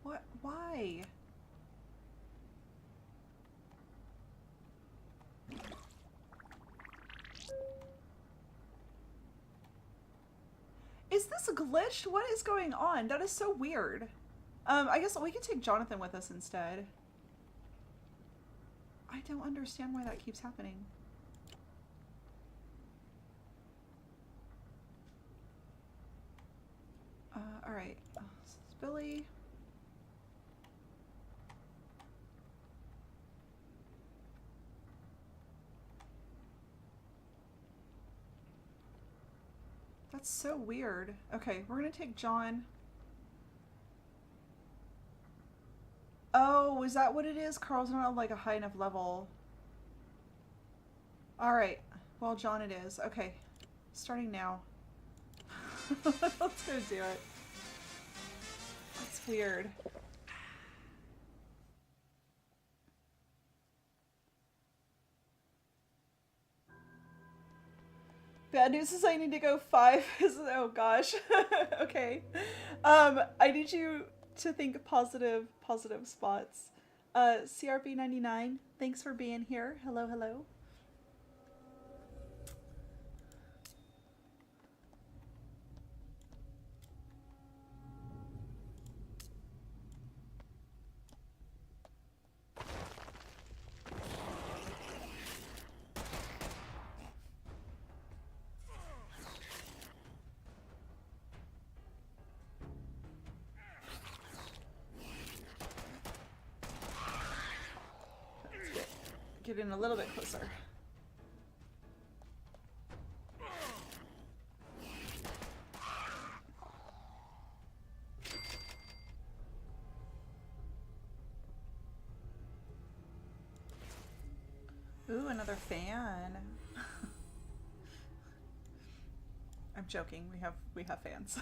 What? Why? Is this glitched? What is going on? That is so weird. I guess we could take Jonathan with us instead. I don't understand why that keeps happening. Alright. This is Billy. That's so weird. Okay, we're gonna take John. Oh, is that what it is? Carl's not on like a high enough level. Alright. Well, John it is. Okay. Starting now. Let's go do it. That's weird. Bad news is I need to go 5. Oh gosh. Okay. I need you to think positive spots. CRP99, thanks for being here. Hello, hello. Get in a little bit closer. another fan. I'm joking. We have fans.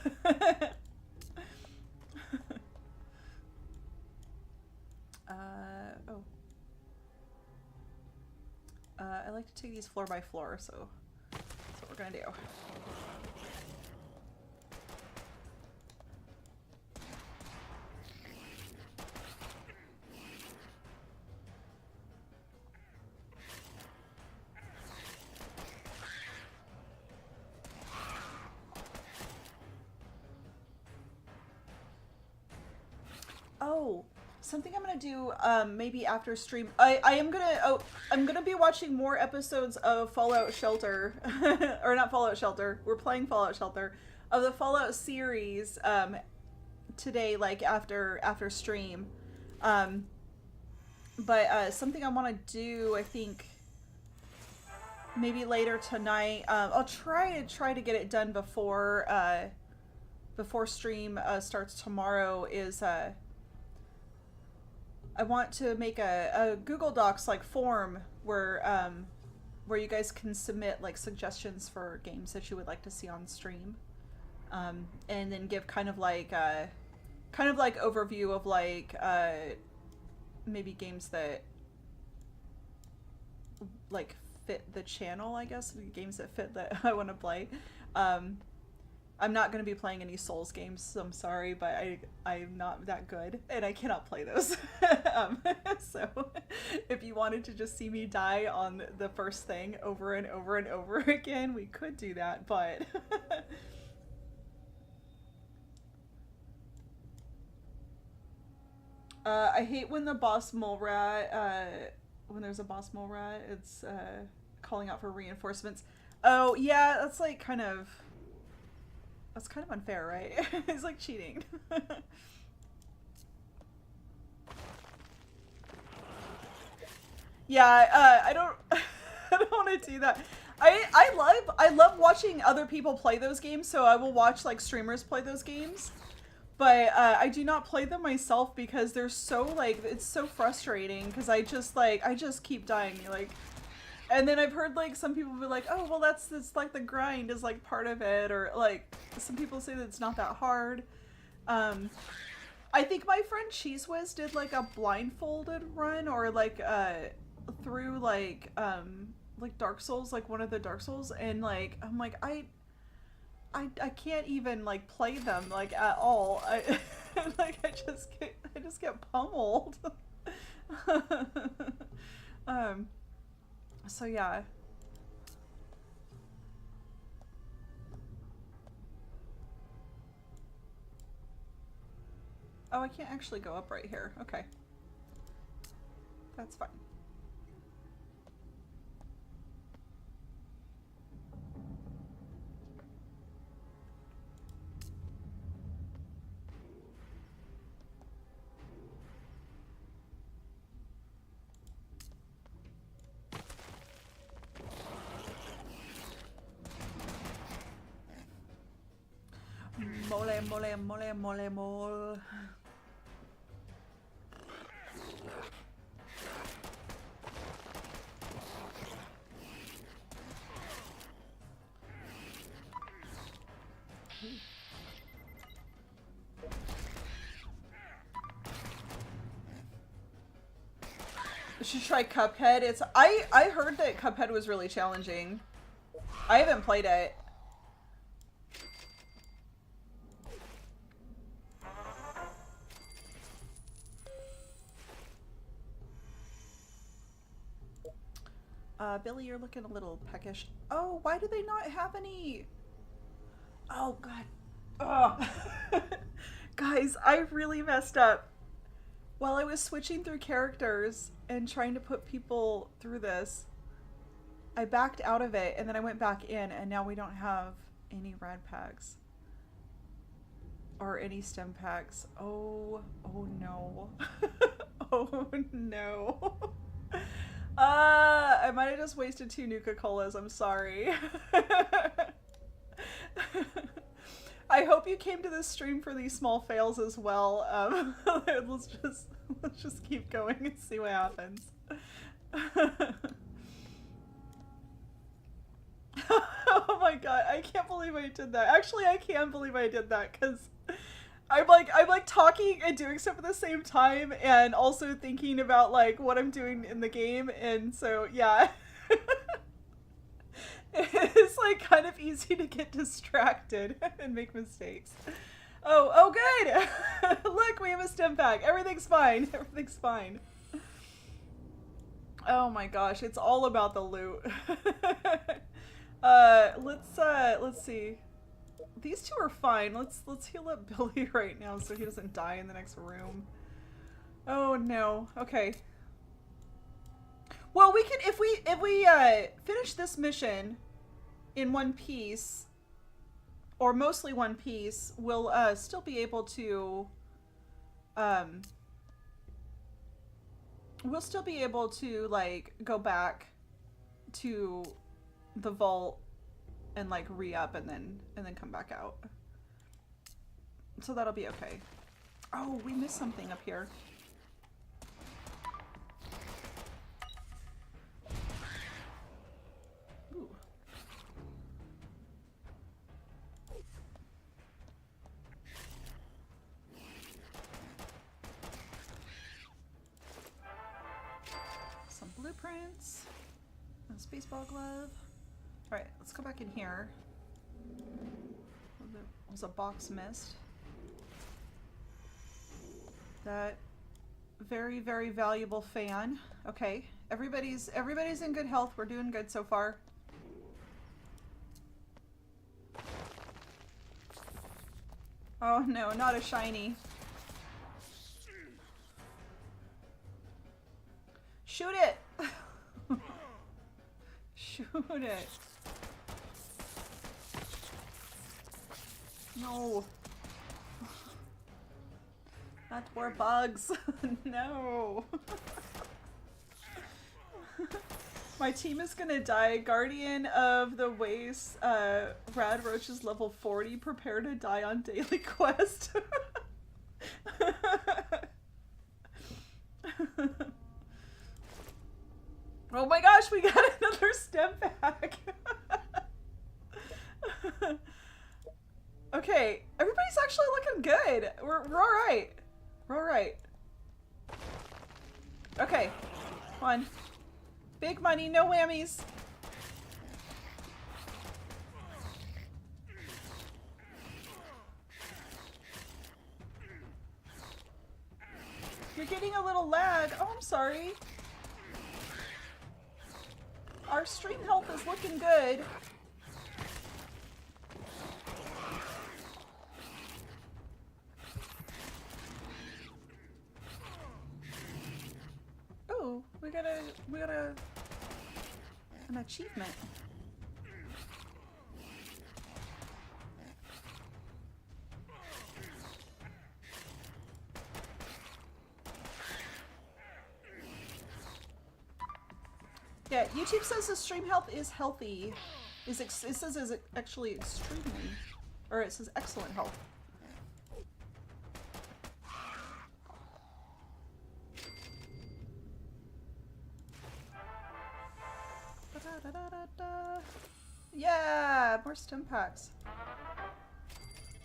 Oh. I like to take these floor by floor, so that's what we're gonna do. Oh, something I'm gonna do maybe after stream. I'm gonna be watching more episodes of Fallout Shelter, or not Fallout Shelter. We're playing Fallout Shelter, of the Fallout series today, like after stream. But something I want to do, I think maybe later tonight. I'll try to get it done before stream starts tomorrow. Is I want to make a Google Docs like form where you guys can submit like suggestions for games that you would like to see on stream, and then give kind of like overview of like maybe games that like fit the channel, I guess, games that fit that I want to play. I'm not going to be playing any Souls games, so I'm sorry, but I'm not that good, and I cannot play those. So if you wanted to just see me die on the first thing over and over and over again, we could do that, but... I hate when the boss mole rat, when there's a boss mole rat, it's calling out for reinforcements. Oh, yeah, that's like kind of... That's kind of unfair, right? It's like cheating. Yeah, I don't I don't want to do that. I love watching other people play those games, so I will watch like streamers play those games. But I do not play them myself because they're so like it's so frustrating because I just keep dying like. And then I've heard like some people be like, oh well that's like the grind is like part of it, or like some people say that it's not that hard. I think my friend Cheese Whiz did like a blindfolded run or like through like Dark Souls, like one of the Dark Souls, and like I'm like I can't even like play them like at all. I like I just get pummeled. So yeah. Oh, I can't actually go up right here. Okay. That's fine. Mole, mole, mole, mole, mole. You should try Cuphead. I heard that Cuphead was really challenging. I haven't played it. Billy, you're looking a little peckish. Oh, why do they not have any? Oh, God. Oh. Guys, I really messed up. While I was switching through characters and trying to put people through this, I backed out of it and then I went back in, and now we don't have any rad packs. Or any stem packs. Oh no. Oh no. I might have just wasted 2 Nuka Colas. I'm sorry. I hope you came to this stream for these small fails as well. Let's just keep going and see what happens. Oh my god, I can't believe I did that. Actually, I can believe I did that because I'm like talking and doing stuff at the same time and also thinking about like what I'm doing in the game, and so yeah. It's like kind of easy to get distracted and make mistakes. Oh good. Look, we have a stim pack. Everything's fine. Everything's fine. Oh my gosh, it's all about the loot. Let's see. These two are fine. Let's heal up Billy right now so he doesn't die in the next room. Oh no. Okay. Well, we can if we finish this mission in one piece, or mostly one piece, we'll still be able to like go back to the vault and like re-up and then come back out. So that'll be okay. Oh, we missed something up here. Ooh. Some blueprints. A baseball glove. Alright, let's go back in here. There was a box missed. That very, very valuable fan. Okay, everybody's in good health. We're doing good so far. Oh no, not a shiny. Shoot it! Shoot it. No. Not more bugs. No. My team is gonna die. Guardian of the Waste, Rad Roach is level 40. Prepare to die on daily quest. Oh my gosh, we got another stem pack. Okay, everybody's actually looking good. We're alright. We're alright. Okay, come on. Big money, no whammies. You're getting a little lag. Oh, I'm sorry. Our stream health is looking good. Oh, we got an achievement. Yeah, YouTube says the stream health is healthy. It says is actually extremely, or it says excellent health. Yeah, more stim packs.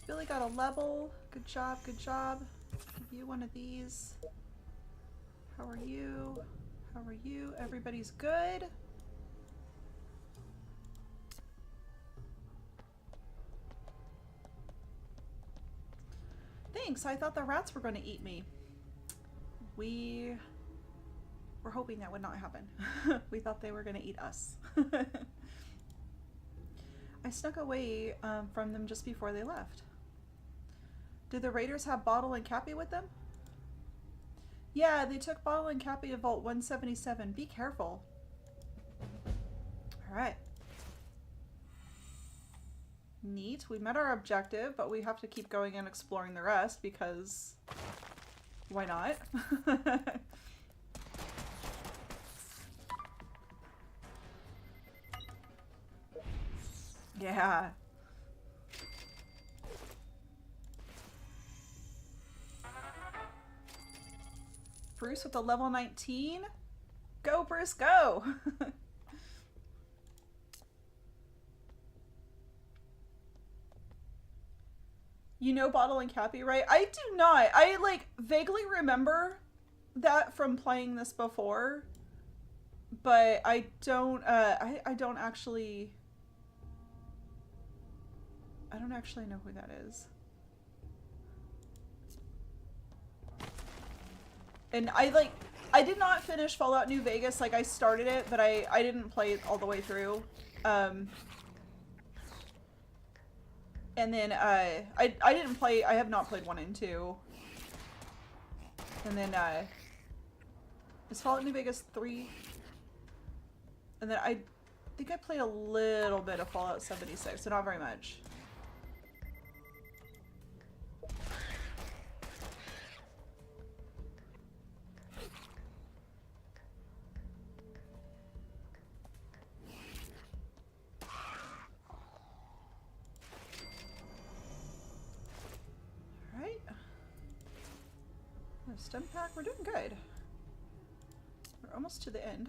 Billy got a level. Good job, good job. Give you one of these. How are you? How are you? Everybody's good. Thanks. I thought the rats were going to eat me. We were hoping that would not happen. We thought they were going to eat us. I snuck away from them just before they left. Did the raiders have Bottle and Cappy with them? Yeah, they took Bottle and Cappy to Vault 177. Be careful. Alright. Neat. We met our objective, but we have to keep going and exploring the rest because... why not? Yeah. Bruce with a level 19? Go, Bruce, go! You know Bottle and Cappy, right? I do not. I, like, vaguely remember that from playing this before, but I don't, I don't actually... I don't actually know who that is. And I did not finish Fallout New Vegas. Like, I started it, but I didn't play it all the way through. And then, I didn't play, I have not played 1 and 2. And then, is Fallout New Vegas 3? And then I think I played a little bit of Fallout 76, so not very much. Stem pack, we're doing good. We're almost to the end.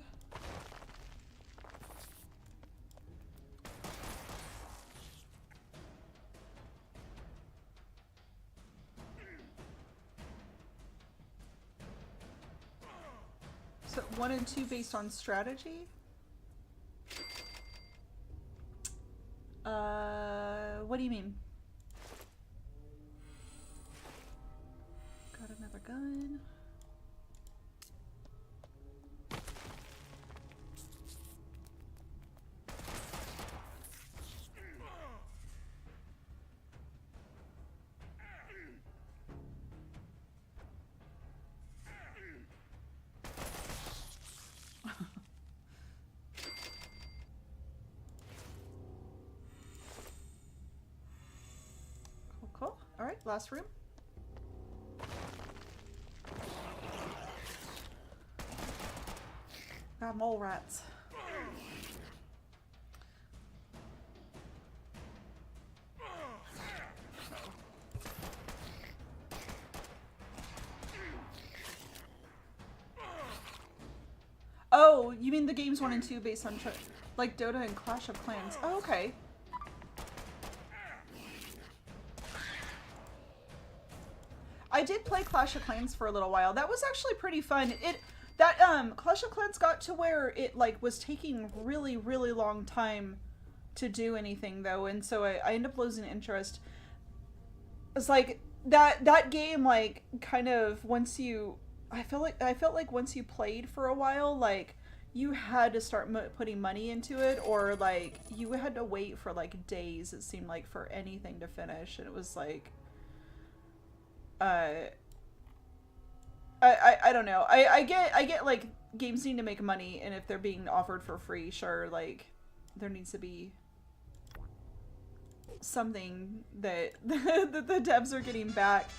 So 1 and 2 based on strategy? What do you mean? Got another gun. Cool. All right, last room. Got mole rats. Oh, you mean the games 1 and 2 based on like Dota and Clash of Clans? Oh, okay. I did play Clash of Clans for a little while. That was actually pretty fun. Clash of Clans got to where it like was taking really, really long time to do anything though, and so I ended up losing interest. It's like that game, like, kind of once you, I felt like once you played for a while, like you had to start putting money into it, or like you had to wait for like days, it seemed like, for anything to finish, and it was like I don't know. I get like games need to make money, and if they're being offered for free, sure, like there needs to be something that the devs are getting back.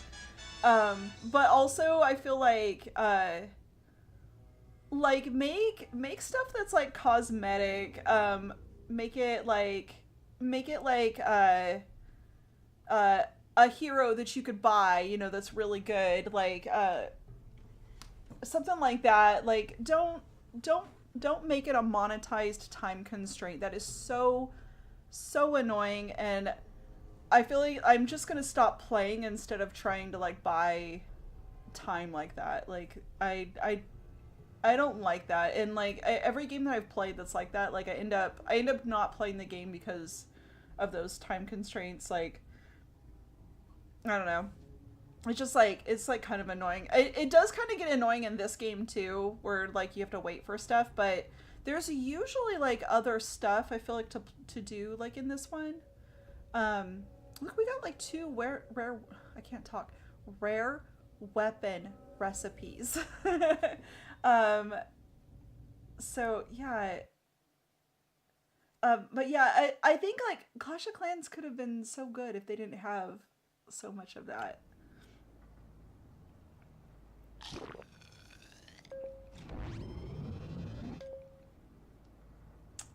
But also I feel like make stuff that's like cosmetic, make it like a hero that you could buy, you know, that's really good, like something like that. Like don't make it a monetized time constraint. That is so annoying, and I feel like I'm just gonna stop playing instead of trying to like buy time like that. Like I don't like that, and like every game that I've played that's like that, like I end up not playing the game because of those time constraints. Like I don't know. It's just like, it's like kind of annoying. It does kind of get annoying in this game too, where like you have to wait for stuff, but there's usually like other stuff I feel like to do, like in this one. Look, we got like 2 rare I can't talk, rare weapon recipes. So yeah. But yeah, I think like Clash of Clans could have been so good if they didn't have so much of that.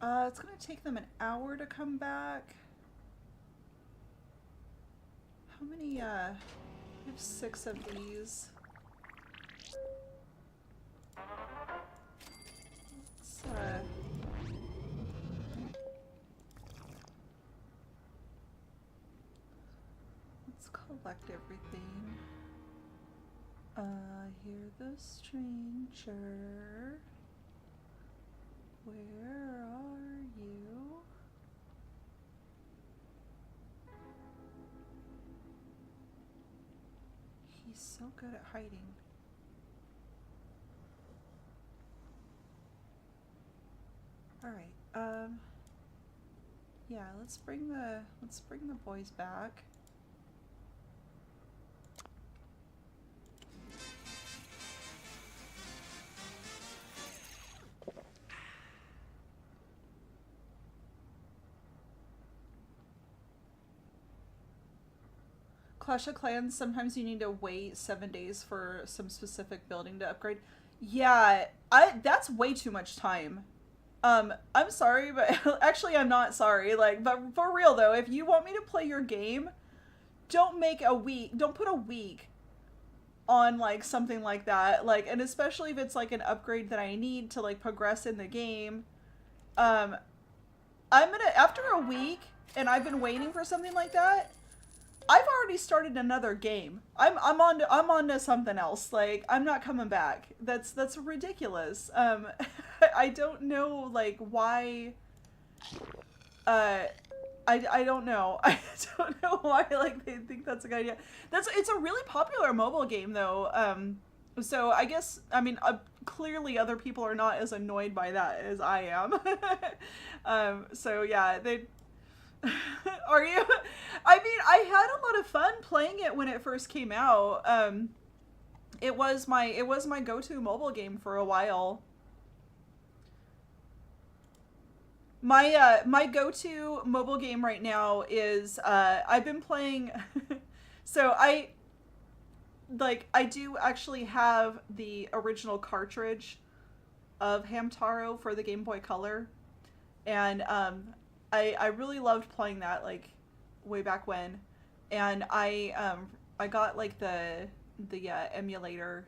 It's gonna take them an hour to come back. How many, we have 6 of these. Let's collect everything. Hear the stranger. Where are you? He's so good at hiding. Alright, yeah, let's bring the boys back. Clash of Clans, sometimes you need to wait 7 days for some specific building to upgrade. Yeah, that's way too much time. I'm sorry, but actually I'm not sorry. Like, but for real though, if you want me to play your game, don't put a week on like something like that. Like, and especially if it's like an upgrade that I need to like progress in the game. I'm gonna, after a week and I've been waiting for something like that, I've already started another game. I'm on to something else. Like, I'm not coming back. That's ridiculous. I don't know like why. I don't know. I don't know why like they think that's a good idea. It's a really popular mobile game though. So I guess, I mean, clearly other people are not as annoyed by that as I am. So yeah, they. Are you? I mean, I had a lot of fun playing it when it first came out. It was my go-to mobile game for a while. My go-to mobile game right now is I've been playing. So I do actually have the original cartridge of Hamtaro for the Game Boy Color, and I really loved playing that like way back when, and I got like the emulator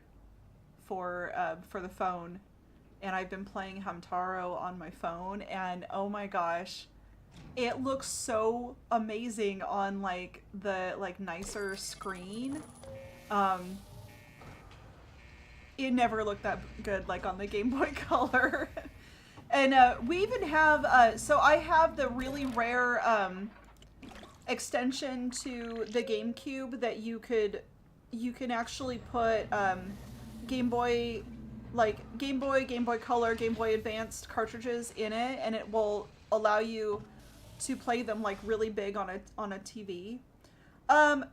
for the phone, and I've been playing Hamtaro on my phone, and oh my gosh, it looks so amazing on like the like nicer screen. It never looked that good like on the Game Boy Color. And we even have, so I have the really rare extension to the GameCube that you can actually put Game Boy Color, Game Boy Advanced cartridges in it, and it will allow you to play them like really big on a TV. Yeah,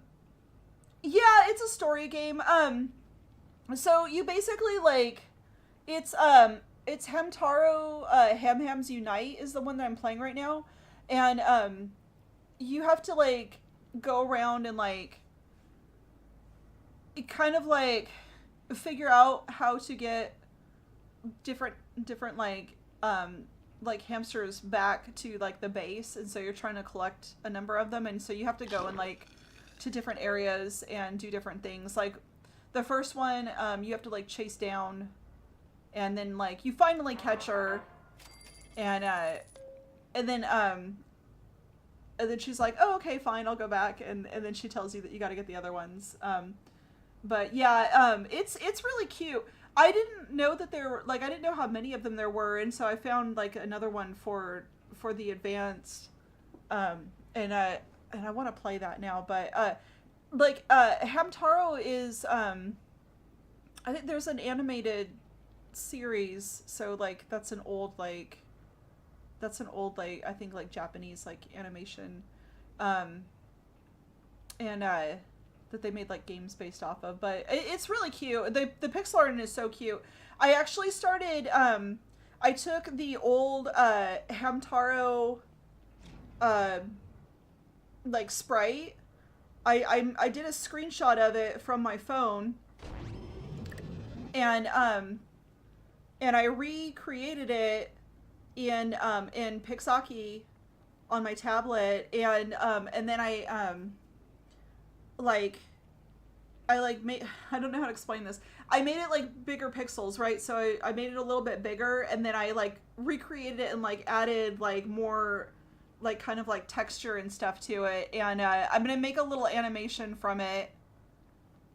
it's a story game. So you basically like, it's Hamtaro, Ham Hams Unite is the one that I'm playing right now. And, you have to, like, go around and, like, kind of, like, figure out how to get different, like, hamsters back to, like, the base. And so you're trying to collect a number of them. And so you have to go and, like, to different areas and do different things. Like, the first one, you have to, like, chase down. And then, like, you finally catch her, and then she's like, oh, okay, fine, I'll go back, and then she tells you that you gotta get the other ones. But yeah, it's really cute. I didn't know that there were, like, I didn't know how many of them there were, and so I found, like, another one for the advanced, and I want to play that now, but, Hamtaro is, I think there's an animated series, so like that's an old I think like Japanese like animation, and that they made like games based off of, but it's really cute. The pixel art is so cute. I actually started I took the old Hamtaro like sprite. I did a screenshot of it from my phone, and I recreated it in Pixaki on my tablet, and then I made, I don't know how to explain this. I made it like bigger pixels, right? So I made it a little bit bigger, and then I like recreated it and like added like more like kind of like texture and stuff to it, and I'm gonna make a little animation from it,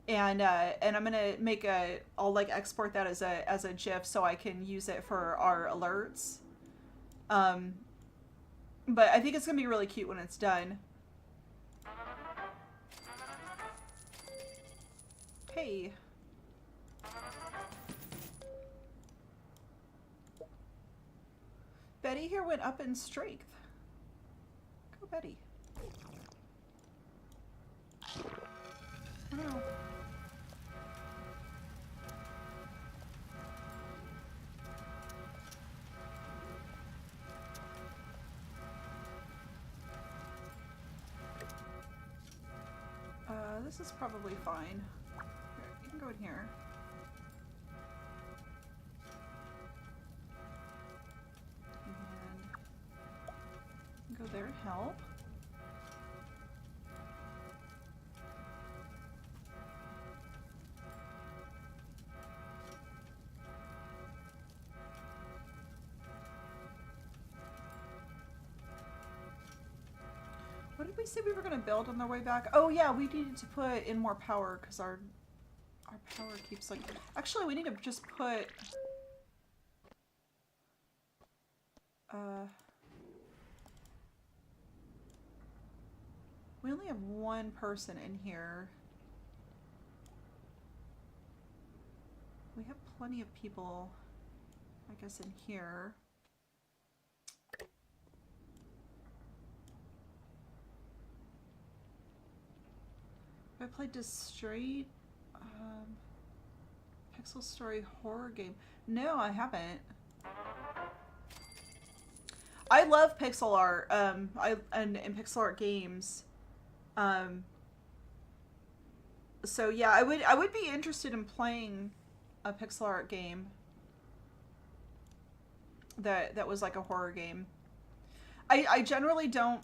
and I'm gonna make I'll like export that as a GIF so I can use it for our alerts. Um, but I think it's gonna be really cute when it's done. Hey. Betty here went up in strength. Go Betty. Oh. This is probably fine. Here, you can go in here. And go there and help. What did we say we were going to build on the way back? Oh yeah, we needed to put in more power because our power keeps like... Actually, we need to just put... We only have one person in here. We have plenty of people, I guess, in here. I played this straight Pixel Story horror game. No, I haven't. I love pixel art. And pixel art games. So yeah, I would be interested in playing a pixel art game that was like a horror game. I generally don't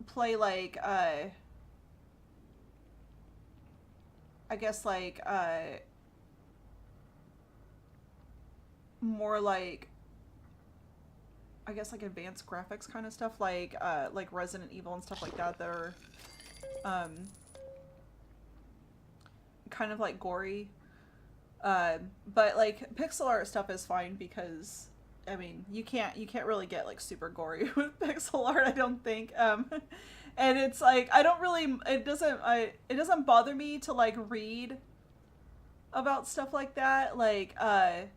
play like I guess like more like I guess like advanced graphics kind of stuff like Resident Evil and stuff like that are kind of like gory. But like pixel art stuff is fine because I mean you can't really get like super gory with pixel art, I don't think. And it's like I don't really it doesn't bother me to like read about stuff like that. Like I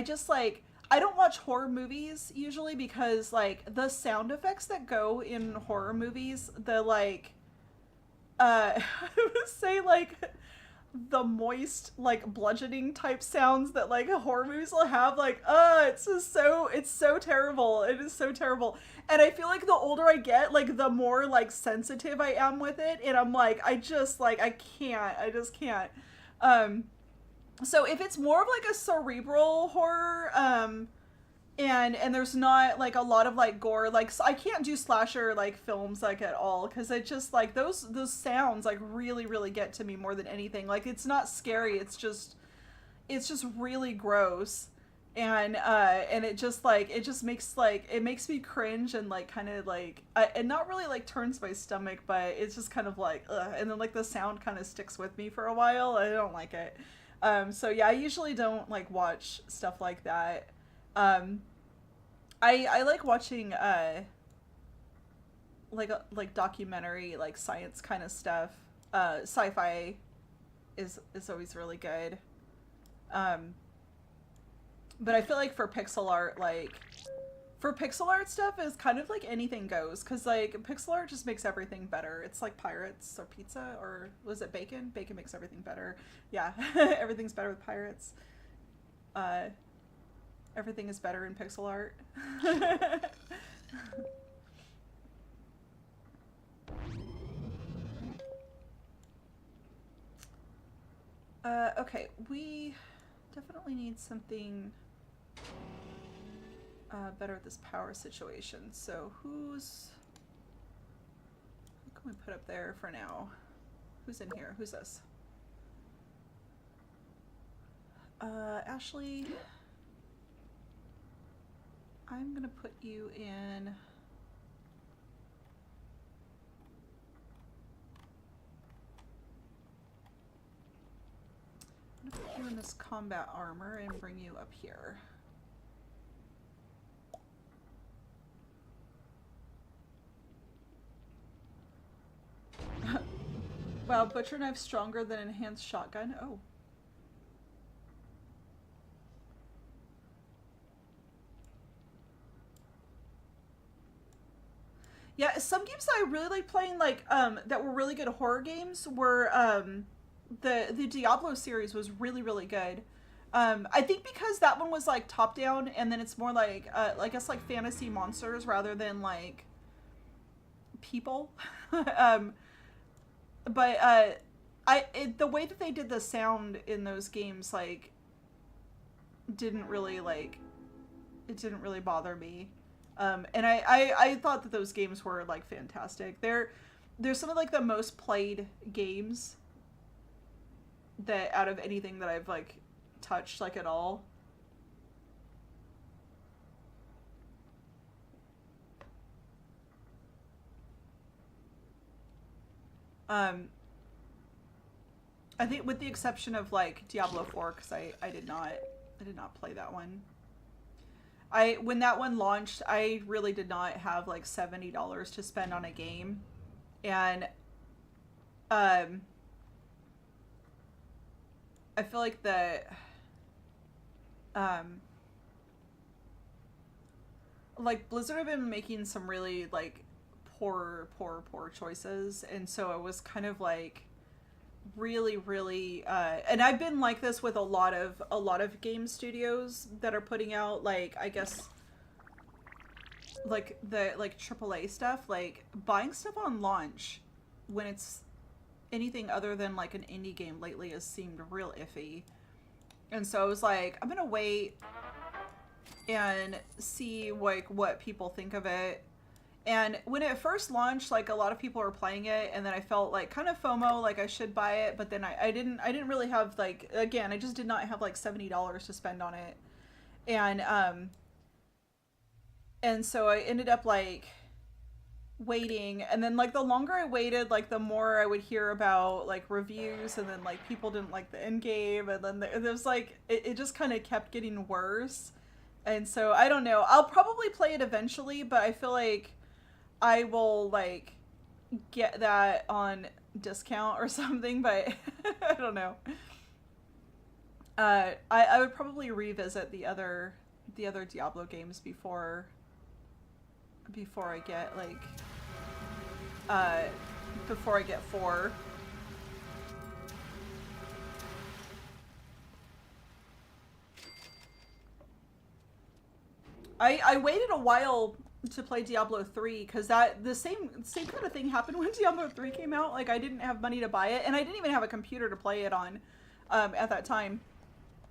just like I don't watch horror movies usually because like the sound effects that go in horror movies, the like I would say like the moist like bludgeoning type sounds that like horror movies will have, like it's just it's so terrible. It is so terrible. And I feel like the older I get, like the more like sensitive I am with it, and I'm like I just can't. So if it's more of like a cerebral horror and there's not like a lot of like gore, like I can't do slasher like films like at all because it just like those sounds like really get to me more than anything. Like it's not scary, it's just really gross, and it just makes me cringe and like kind of like and not really like turns my stomach, but it's just kind of like ugh. And then like the sound kind of sticks with me for a while. I don't like it. So yeah, I usually don't like watch stuff like that. I like watching like documentary like science kind of stuff. Sci-fi is always really good. But I feel like for pixel art stuff is kind of like anything goes, because like pixel art just makes everything better. It's like pirates or pizza, or was it bacon? Bacon makes everything better. Yeah. Everything's better with pirates. Everything is better in pixel art. Okay, we definitely need something better at this power situation. So who can we put up there for now? Who's in here? Who's this? Ashley, I'm gonna put you in you in this combat armor and bring you up here. Wow, butcher knife stronger than enhanced shotgun. Oh. Yeah, some games that I really like playing, like, that were really good horror games were, the Diablo series was really, really good. I think because that one was, like, top-down, and then it's more like, I guess, like, fantasy monsters rather than, like, people. But, the way that they did the sound in those games, like, didn't really, like, it didn't really bother me. And I thought that those games were, like, fantastic. They're some of, like, the most played games that out of anything that I've, like, touched, like, at all. I think with the exception of, like, Diablo 4, because I did not play that one. When that one launched, I really did not have like $70 to spend on a game. And I feel like like Blizzard have been making some really like poor choices, and so it was kind of like really and I've been like this with a lot of game studios that are putting out, like, I guess, like the like AAA stuff, like buying stuff on launch when it's anything other than like an indie game lately has seemed real iffy. And so I was like, I'm gonna wait and see like what people think of it. And when it first launched, like, a lot of people were playing it, and then I felt like kind of FOMO, like I should buy it, but then I didn't really have, like, again, I just did not have like $70 to spend on it. And so I ended up like waiting, and then like the longer I waited, like the more I would hear about like reviews, and then like people didn't like the end game, and then there was like it just kind of kept getting worse. And so I don't know, I'll probably play it eventually, but I feel like I will like get that on discount or something, but I don't know. I would probably revisit the other Diablo games before I get like before I get 4. I waited a while to play Diablo 3 because the same kind of thing happened when Diablo 3 came out. Like, I didn't have money to buy it, and I didn't even have a computer to play it on at that time.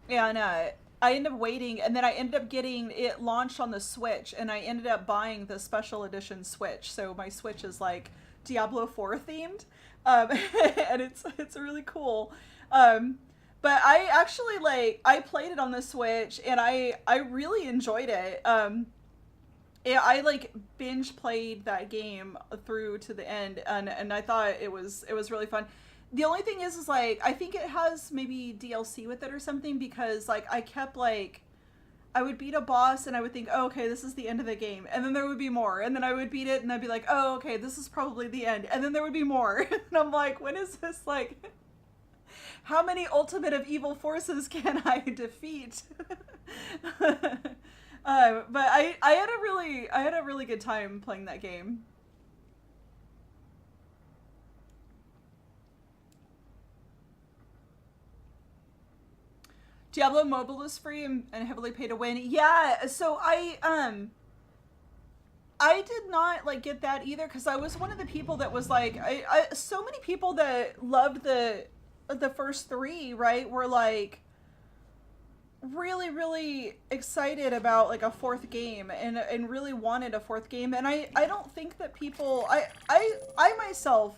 And I ended up waiting, and then I ended up getting it launched on the Switch, and I ended up buying the special edition Switch. So my Switch is like Diablo 4 themed, and it's really cool. But I actually like I played it on the Switch, and I really enjoyed it. I like binge played that game through to the end, and I thought it was really fun. The only thing is like I think it has maybe DLC with it or something, because like I kept like I would beat a boss and I would think, oh, okay, this is the end of the game, and then there would be more, and then I would beat it and I'd be like, oh, okay, this is probably the end, and then there would be more. And I'm like, when is this, like, how many ultimate of evil forces can I defeat? But I had a really good time playing that game. Diablo Mobile is free and heavily pay to win. Yeah, so I did not like get that either, because I was one of the people that was like, so many people that loved the first 3, right, were like really excited about like a 4th game, and really wanted a 4th game. And I don't think that people, I myself,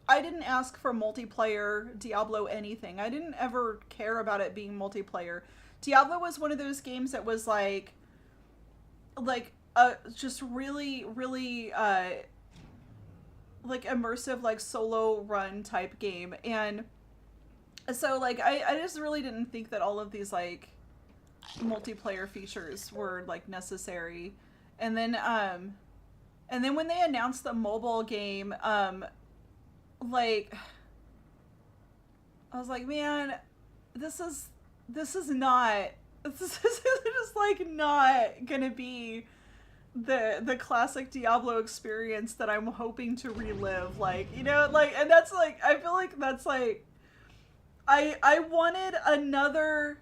I didn't ask for multiplayer Diablo anything. I didn't ever care about it being multiplayer. Diablo was one of those games that was like just really like immersive, like solo run type game. And So like I just really didn't think that all of these like multiplayer features were like necessary. And then when they announced the mobile game, like I was like, man, this is not this is just like not gonna be the classic Diablo experience that I'm hoping to relive. Like, you know, like, and that's like, I feel like that's like, I wanted another,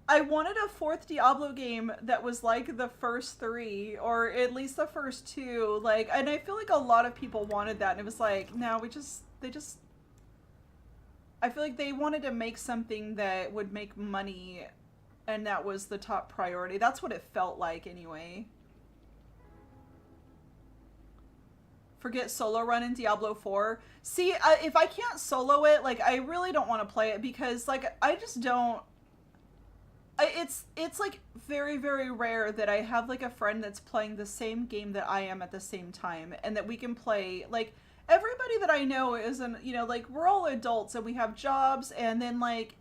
I wanted a fourth Diablo game that was like the first three, or at least the first two. Like, and I feel like a lot of people wanted that, and it was like, no, they just, I feel like they wanted to make something that would make money, and that was the top priority. That's what it felt like, anyway. Forget solo run in Diablo 4. See, if I can't solo it, like, I really don't want to play it because, like, I just don't. It's like very, very rare that I have like a friend that's playing the same game that I am at the same time, and that we can play. Like, everybody that I know isn't, you know, like, we're all adults and we have jobs, and then like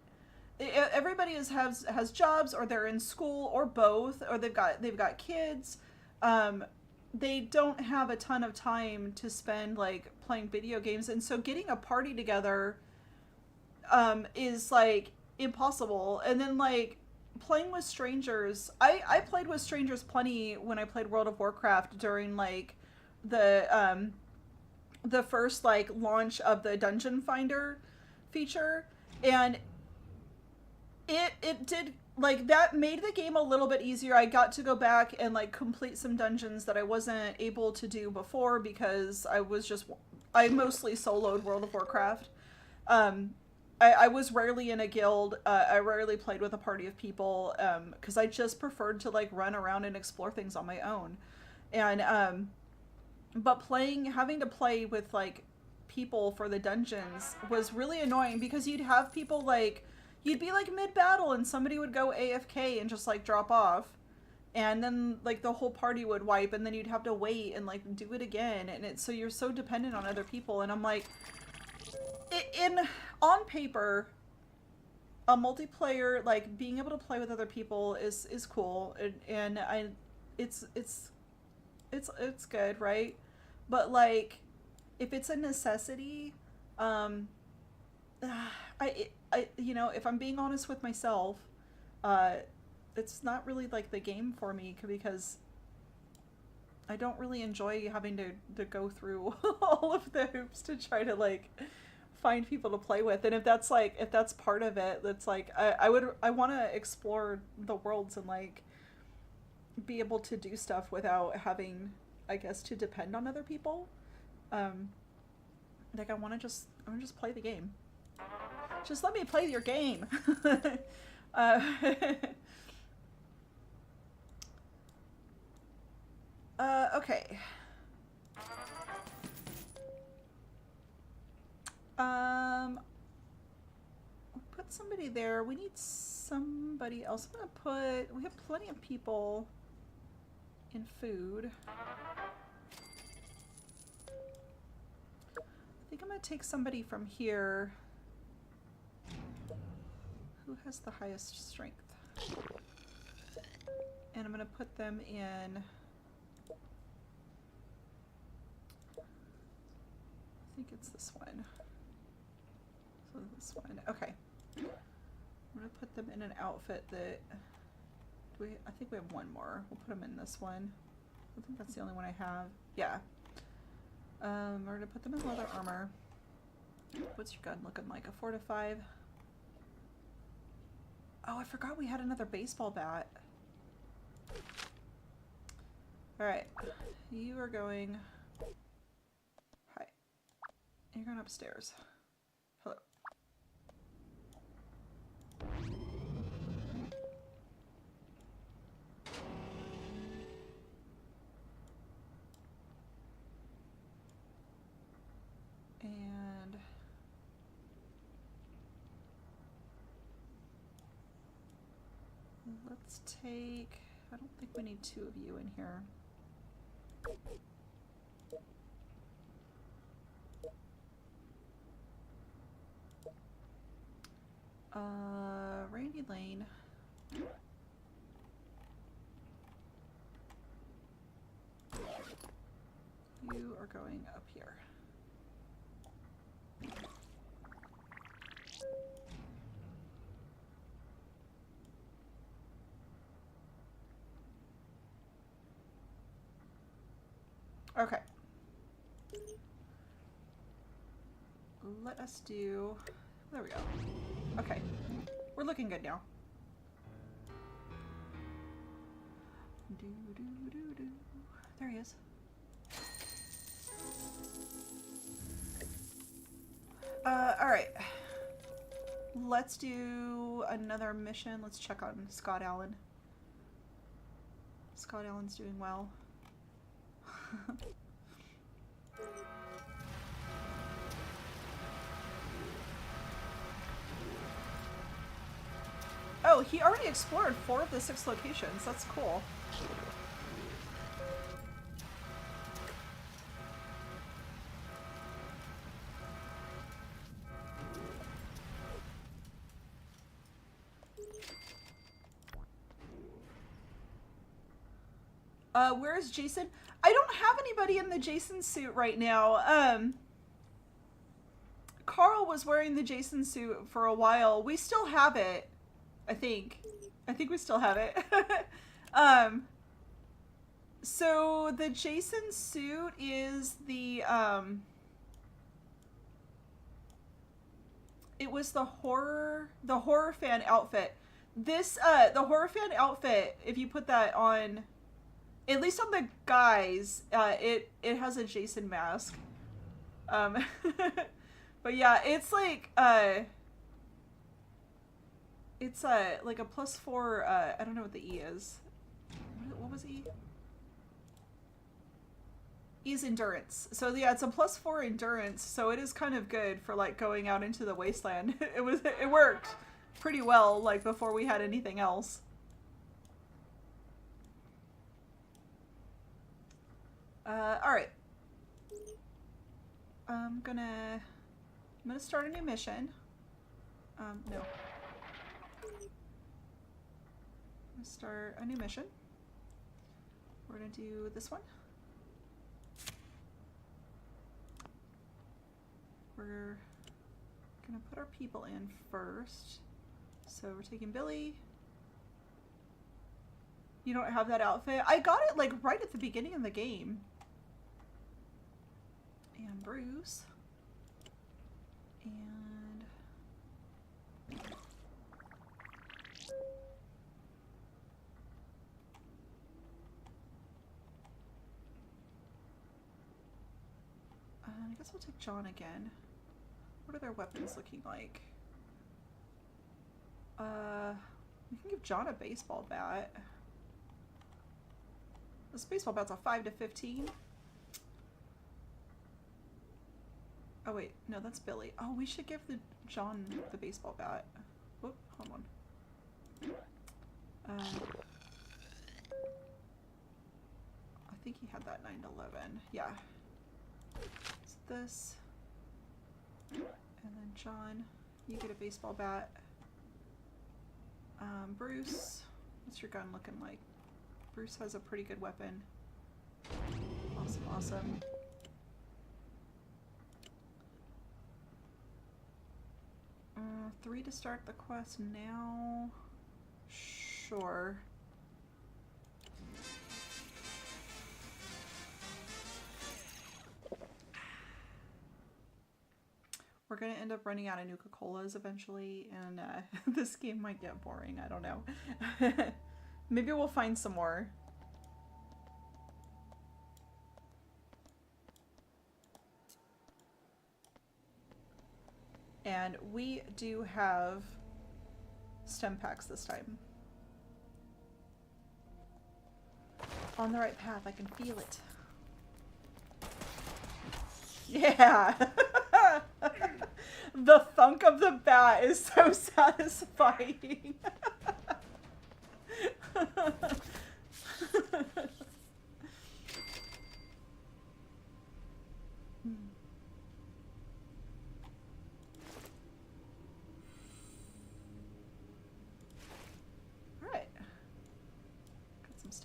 everybody has jobs, or they're in school, or both, or they've got kids. Um, they don't have a ton of time to spend like playing video games, and so getting a party together is like impossible. And then like playing with strangers, I played with strangers plenty when I played World of Warcraft during like the first like launch of the Dungeon Finder feature, and it did, like, that made the game a little bit easier. I got to go back and like complete some dungeons that I wasn't able to do before because I mostly soloed World of Warcraft. um I was rarely in a guild. I rarely played with a party of people because I just preferred to like run around and explore things on my own. And but having to play with like people for the dungeons was really annoying because you'd be like mid battle and somebody would go AFK and just like drop off, and then like the whole party would wipe, and then you'd have to wait and like do it again, and so you're so dependent on other people. And I'm like, in on paper, a multiplayer, like being able to play with other people is cool, and it's good, right? But like, if it's a necessity, um, you know, if I'm being honest with myself, uh, it's not really like the game for me because I don't really enjoy having to go through all of the hoops to try to like find people to play with. And if that's part of it, that's like I want to explore the worlds and like be able to do stuff without having, I guess, to depend on other people. Um, like I want to just play the game. Just let me play your game. uh, okay. Put somebody there. We need somebody else. We have plenty of people in food. I think I'm gonna take somebody from here. Who has the highest strength? And I'm gonna put them in. I think it's this one. So this one. Okay. I'm gonna put them in an outfit that. I think we have one more. We'll put them in this one. I think that's the only one I have. Yeah. We're gonna put them in leather armor. What's your gun looking like? A 4 to 5? Oh, I forgot we had another baseball bat. Alright. You are going... Hi. You're going upstairs. Hello. And... let's take... I don't think we need 2 of you in here. Randy Lane. You are going up here. Okay. Let us do... There we go. Okay. We're looking good now. There he is. Alright. Let's do another mission. Let's check on Scott Allen. Scott Allen's doing well. Oh, he already explored 4 of the 6 locations. That's cool. Where is Jason? I don't have anybody in the Jason suit right now. Carl was wearing the Jason suit for a while. We still have it, I think. I think we still have it. So the Jason suit is the, it was the horror fan outfit. This, the horror fan outfit, if you put that on, at least on the guys, it has a Jason mask. But yeah, it's like, it's like a +4, I don't know what the E is. What was E? E is endurance. So yeah, it's a +4 endurance, so it is kind of good for like going out into the wasteland. It worked pretty well, like before we had anything else. Alright. I'm gonna start a new mission. No. I'm gonna start a new mission. We're gonna do this one. We're gonna put our people in first. So we're taking Billy. You don't have that outfit? I got it like right at the beginning of the game. And Bruce. And I guess we'll take John again. What are their weapons looking like? We can give John a baseball bat. This baseball bat's a 5 to 15. Oh wait, no, that's Billy. Oh, we should give John the baseball bat. Whoop, hold on. I think he had that 9 to 11. Yeah. It's this. And then John, you get a baseball bat. Bruce, what's your gun looking like? Bruce has a pretty good weapon. Awesome, awesome. Three to start the quest now. Sure. We're gonna end up running out of Nuka Colas eventually, and this game might get boring. I don't know. Maybe we'll find some more. And we do have stem packs this time. On the right path, I can feel it. Yeah! The thunk of the bat is so satisfying.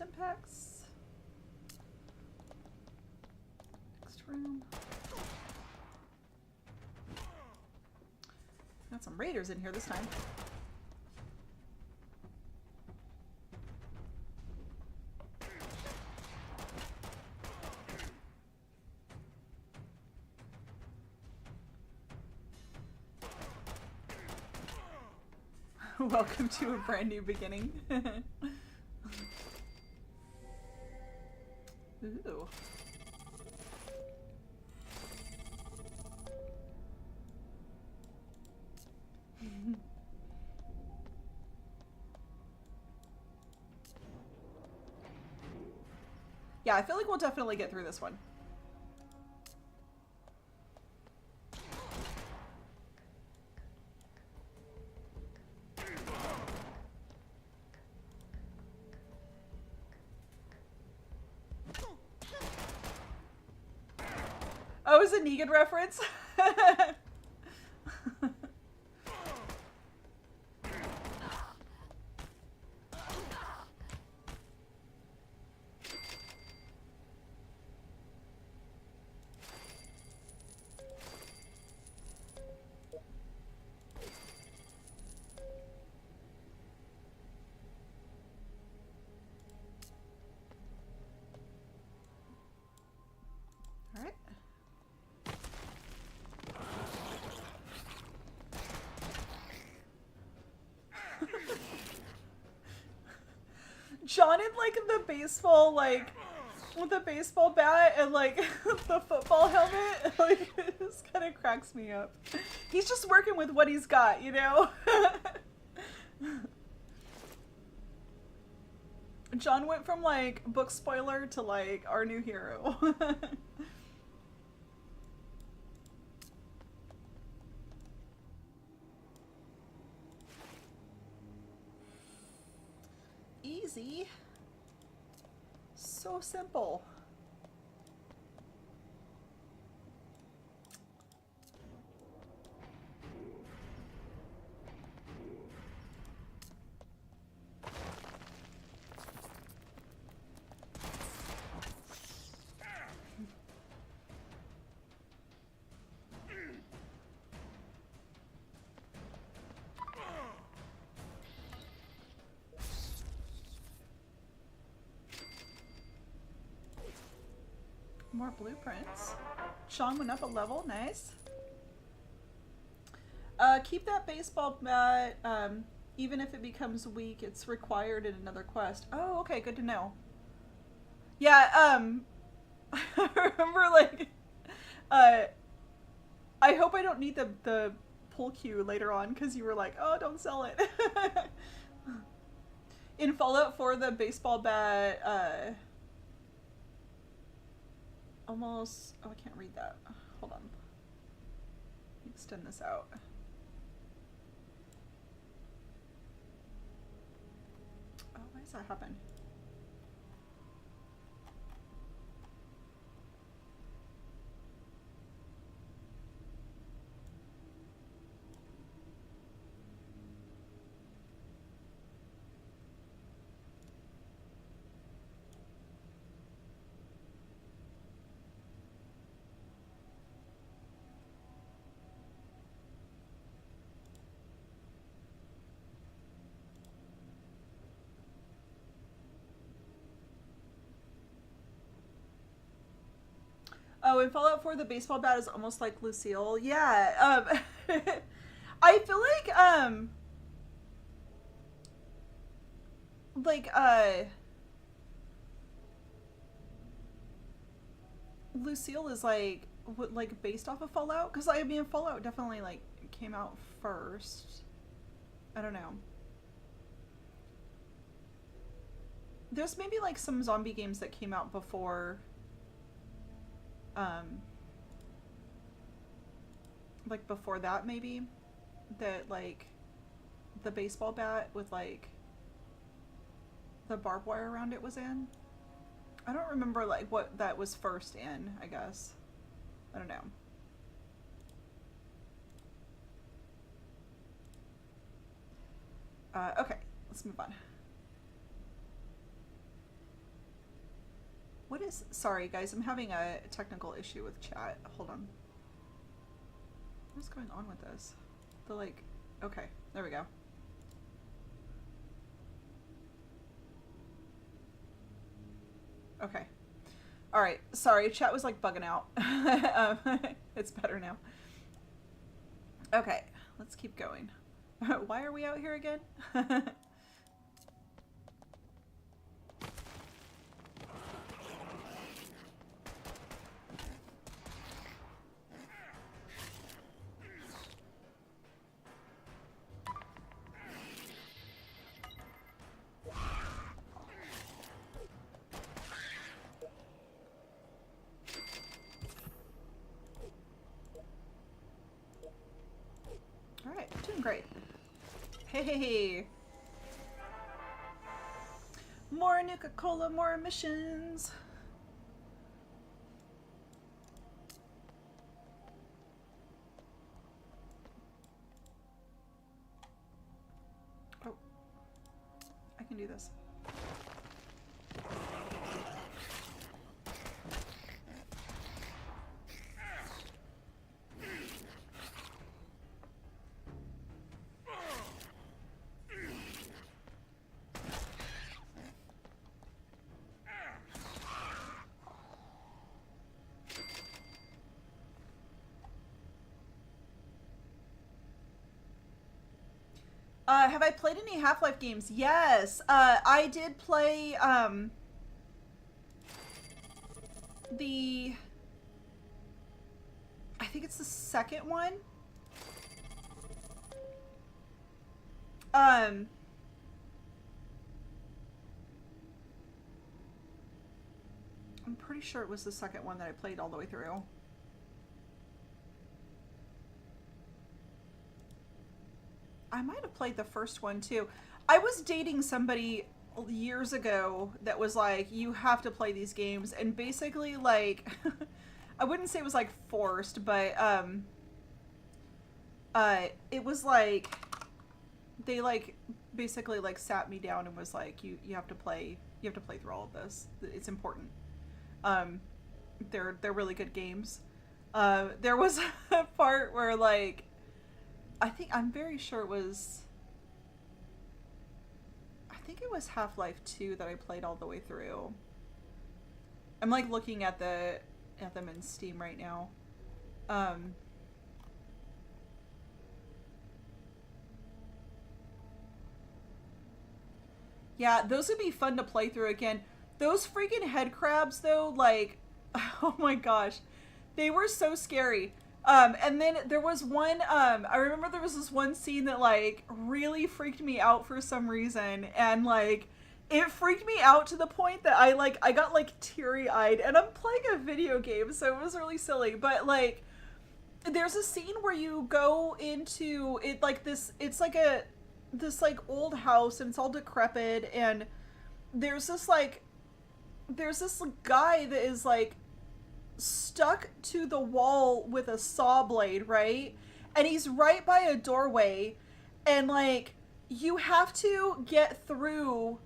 stim packs. Next room. Got some raiders in here this time. Welcome to a brand new beginning. Ooh. Yeah, I feel like we'll definitely get through this one. Oh, is it a Negan reference? All right. John in like the baseball, like with the baseball bat and like the football helmet, like it just kind of cracks me up. He's just working with what he's got, you know? John went from like book spoiler to like our new hero. Easy. So simple. More blueprints. Sean went up a level, nice. Keep that baseball bat, even if it becomes weak, it's required in another quest. Oh, okay, good to know. Yeah, I remember like, I hope I don't need the pull queue later on, because you were like, oh, don't sell it. In Fallout 4, the baseball bat, almost, oh, I can't read that. Hold on. Extend this out. Oh, why does that happen? Oh, in Fallout 4, the baseball bat is almost like Lucille. Yeah, I feel like, Lucille is like, what, like based off of Fallout? Because I mean, Fallout definitely like came out first. I don't know. There's maybe like some zombie games that came out before, like before that maybe, that like the baseball bat with like the barbed wire around it was in. I don't remember like what that was first in, I guess. I don't know. Okay, let's move on. What is... Sorry, guys. I'm having a technical issue with chat. Hold on. What's going on with this? The, like... Okay. There we go. Okay. Alright. Sorry. Chat was, like, bugging out. It's better now. Okay. Let's keep going. Why are we out here again? Alright, doing great. Hey! More Nuka Cola, more missions! Oh. I can do this. Have I played any Half-Life games? Yes. I did play, I think it's the second one. I'm pretty sure it was the second one that I played all the way through. I might have played the first one too. I was dating somebody years ago that was like, you have to play these games, and basically like I wouldn't say it was like forced, but it was like they like basically like sat me down and was like, you have to play through all of this. It's important. They're really good games. There was a part where like I'm very sure it was, I think it was Half-Life 2 that I played all the way through. I'm like looking at them in Steam right now. Yeah, those would be fun to play through again. Those freaking head crabs though, like, oh my gosh, they were so scary. And then there was one, I remember there was this one scene that, like, really freaked me out for some reason, and, like, it freaked me out to the point that I got, like, teary-eyed, and I'm playing a video game, so it was really silly, but, like, there's a scene where you go into, it, like, it's like this, like, old house, and it's all decrepit, and there's this guy that is, like, stuck to the wall with a saw blade, right? And he's right by a doorway, and like you have to get through,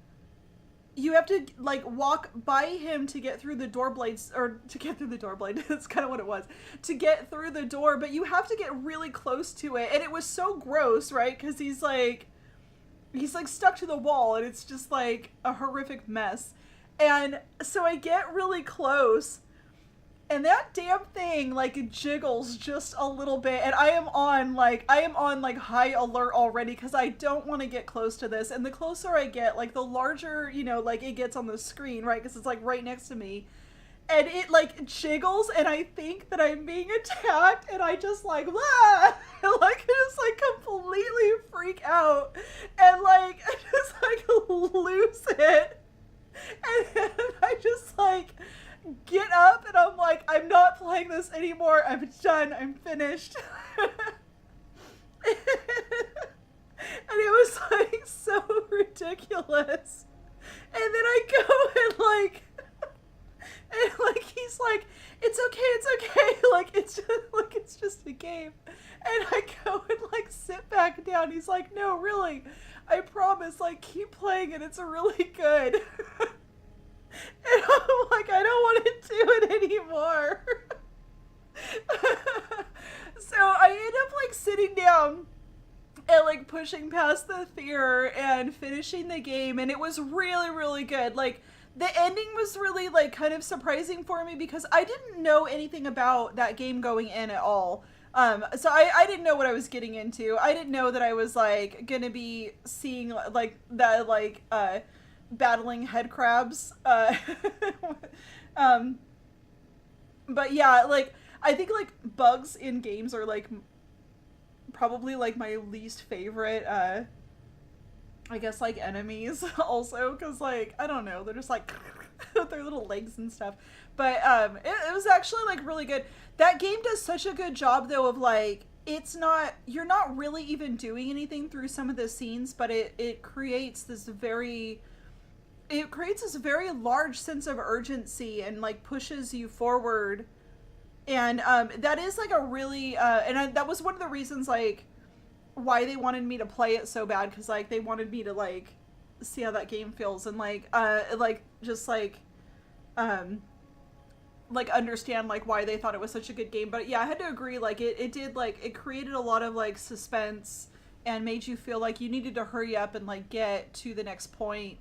you have to like walk by him to get through the door blades, or to get through the door blade. That's kind of what it was, to get through the door, but you have to get really close to it, and it was so gross, right? Because he's like stuck to the wall, and it's just like a horrific mess. And so I get really close, and that damn thing, like, jiggles just a little bit, and I am on, like, high alert already, because I don't want to get close to this, and the closer I get, like, the larger, you know, like, it gets on the screen, right, because it's, like, right next to me, and it, like, jiggles, and I think that I'm being attacked, and I just, like, ah! Like, I just, like, completely freak out, and, like, I just, like, lose it, and then I just, like, get up, and I'm like, I'm not playing this anymore. I'm done. I'm finished. And it was like so ridiculous. And then I go and like he's like, it's okay. Like it's just a game. And I go and like sit back down. He's like, no, really, I promise. Like, keep playing it. It's really good. And I'm like, I don't want to do it anymore. So I end up like sitting down and like pushing past the fear and finishing the game, and it was really, really good. Like the ending was really like kind of surprising for me because I didn't know anything about that game going in at all. So I didn't know what I was getting into. I didn't know that I was like gonna be seeing like that like battling head crabs. But yeah, like I think like bugs in games are like probably like my least favorite I guess like enemies also, because like I don't know, they're just like with their little legs and stuff. But it was actually like really good. That game does such a good job though of like you're not really even doing anything through some of the scenes, but it creates this very large sense of urgency and like pushes you forward. And that is like a really that was one of the reasons like why they wanted me to play it so bad, because like they wanted me to like see how that game feels and like just like understand like why they thought it was such a good game. But yeah, I had to agree, like it did like it created a lot of like suspense and made you feel like you needed to hurry up and like get to the next point,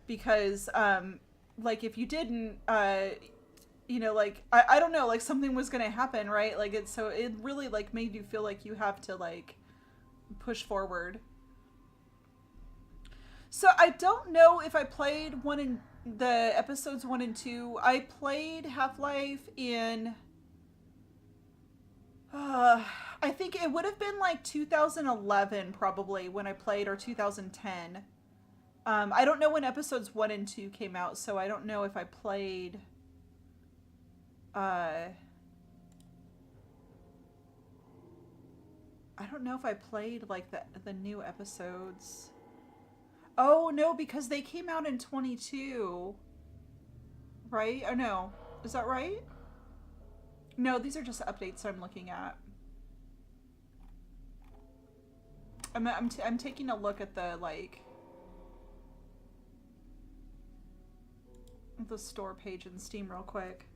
because like if you didn't you know, like I don't know, like something was gonna happen, right? Like it really like made you feel like you have to like push forward. So I don't know if I played the episodes 1 and 2. I played Half-Life in I think it would have been like 2011 probably when I played, or 2010. I don't know when episodes 1 and 2 came out, so I don't know if I played I don't know if I played like the new episodes. Oh no, because they came out in 22, right? Oh no, is that right? No, these are just updates I'm looking at. I'm taking a look at the like the store page in Steam real quick.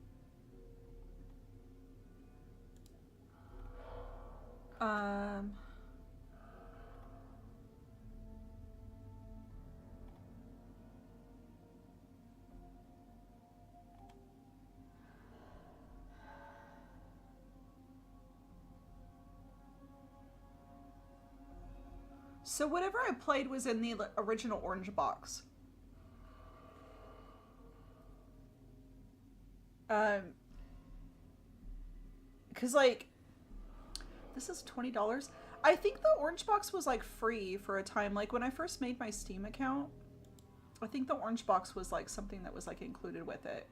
So whatever I played was in the original orange box. Cause like, this is $20. I think the orange box was like free for a time. Like when I first made my Steam account, I think the orange box was like something that was like included with it.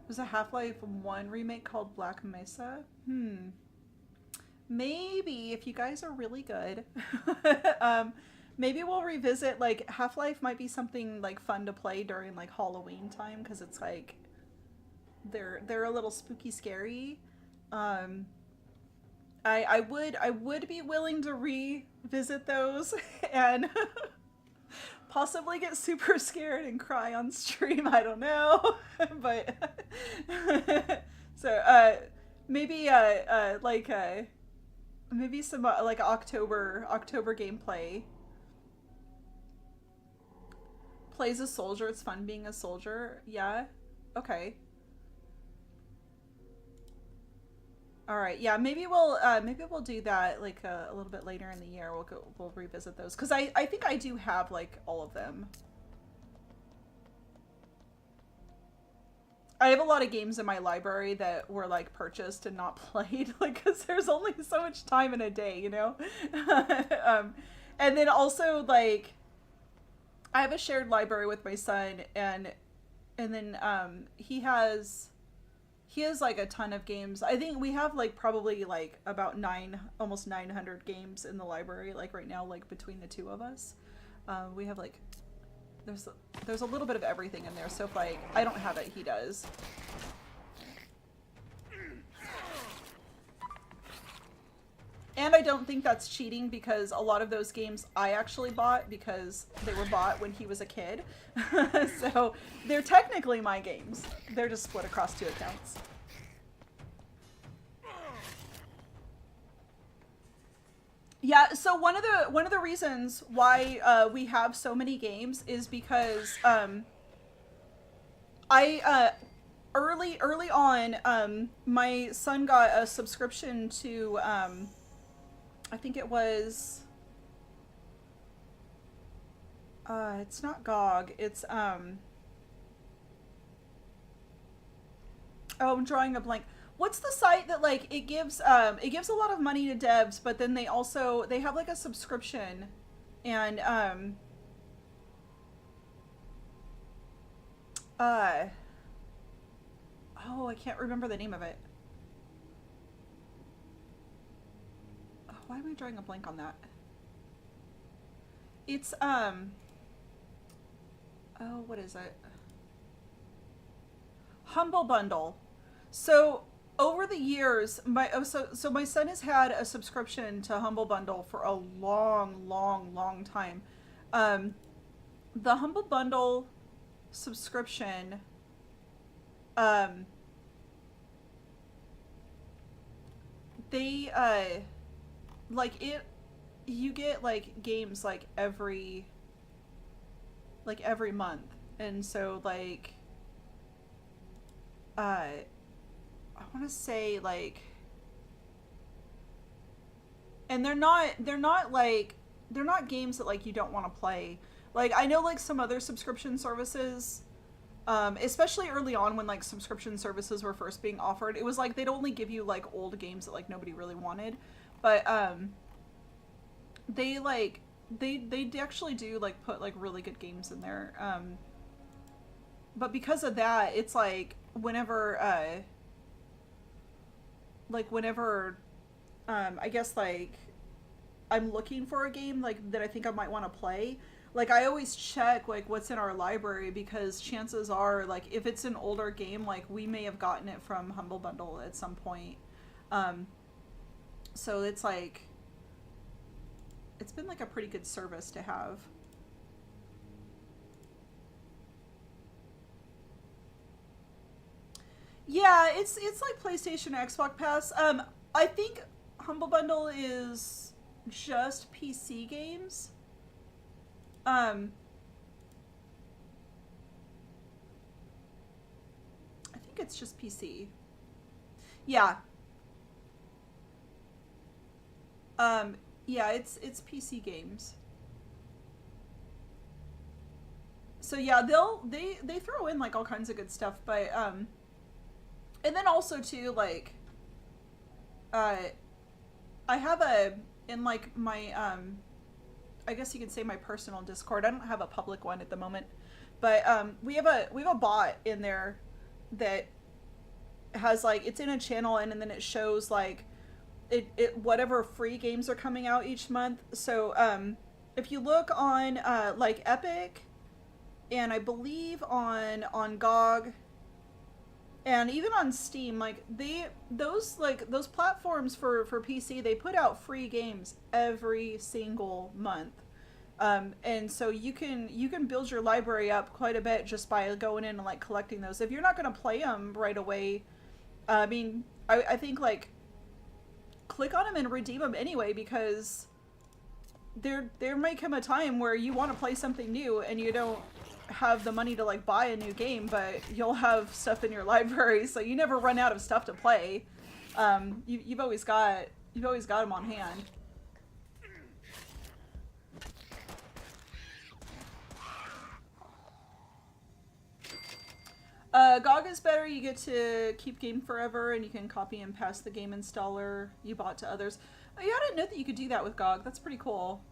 There's a Half-Life 1 remake called Black Mesa. Maybe if you guys are really good, maybe we'll revisit, like Half-Life might be something like fun to play during like Halloween time, because it's like they're a little spooky scary. I would be willing to revisit those and possibly get super scared and cry on stream. I don't know, but so maybe maybe some like October gameplay. Plays a soldier. It's fun being a soldier. Yeah. Okay. All right, yeah, maybe we'll do that like a little bit later in the year. We'll revisit those, because I think I do have like all of them. I have a lot of games in my library that were like purchased and not played, like because there's only so much time in a day, you know. And then also like I have a shared library with my son, and then he has like a ton of games. I think we have like probably like about almost 900 games in the library, like right now, like between the two of us. We have like, there's a little bit of everything in there. So if like I don't have it, he does. And I don't think that's cheating because a lot of those games I actually bought because they were bought when he was a kid. So they're technically my games. They're just split across 2 accounts. Yeah, so one of the reasons why we have so many games is because I early on my son got a subscription to I think it was it's not GOG, it's oh, I'm drawing a blank. What's the site that like it gives a lot of money to devs, but then they have like a subscription and uh oh, I can't remember the name of it. Oh, why am I drawing a blank on that? It's oh, what is it? Humble Bundle. So over the years, so my son has had a subscription to Humble Bundle for a long time. Um, the Humble Bundle subscription, um, they like it. You get like games like every month, and so like I want to say like, and they're not games that like you don't want to play. Like I know like some other subscription services, especially early on when like subscription services were first being offered, it was like they'd only give you like old games that like nobody really wanted, but they like they actually do like put like really good games in there. But because of that, it's whenever I guess like I'm looking for a game like that I think I might want to play, like I always check like what's in our library, because chances are like if it's an older game, like we may have gotten it from Humble Bundle at some point. um so it's like it's been like a pretty good service to have. Yeah, it's like PlayStation, Xbox Pass. I think Humble Bundle is just PC games. Um, I think it's just PC. Yeah. Yeah, it's PC games. So yeah, they throw in like all kinds of good stuff, but and then also too like uh I have a in like my I guess you could say my personal Discord. I don't have a public one at the moment, but we have a bot in there that has like it's in a channel, and then it shows like it whatever free games are coming out each month. So if you look on like Epic, and I believe on GOG, and even on Steam, like those platforms for PC, they put out free games every single month. And so you can build your library up quite a bit just by going in and like collecting those. If you're not going to play them right away, I mean, I think like click on them and redeem them anyway, because there may come a time where you want to play something new and you don't have the money to like buy a new game, but you'll have stuff in your library, so you never run out of stuff to play. You've always got them on hand. GOG is better. You get to keep game forever, and you can copy and pass the game installer you bought to others. Oh, yeah, I didn't know that you could do that with GOG. That's pretty cool.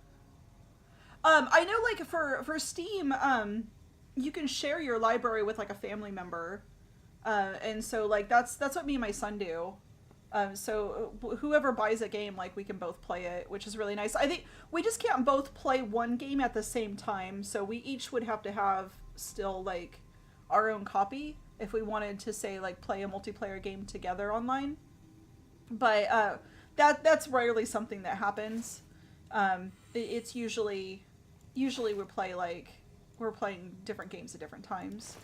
I know, like for Steam, you can share your library with like a family member, and so like that's what me and my son do. So whoever buys a game, like we can both play it, which is really nice. I think we just can't both play one game at the same time, so we each would have to have still like our own copy if we wanted to say like play a multiplayer game together online. But That's rarely something that happens. It's usually we play like we're playing different games at different times.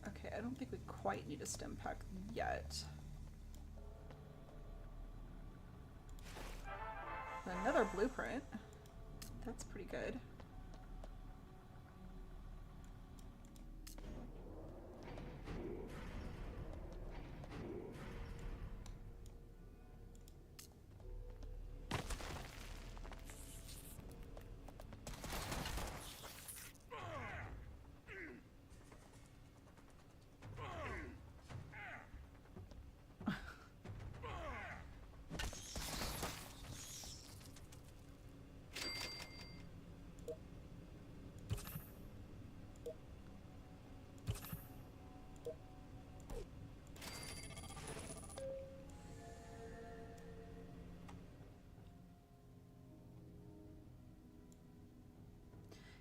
Okay, I don't think we quite need a stim pack yet. Another blueprint. That's pretty good.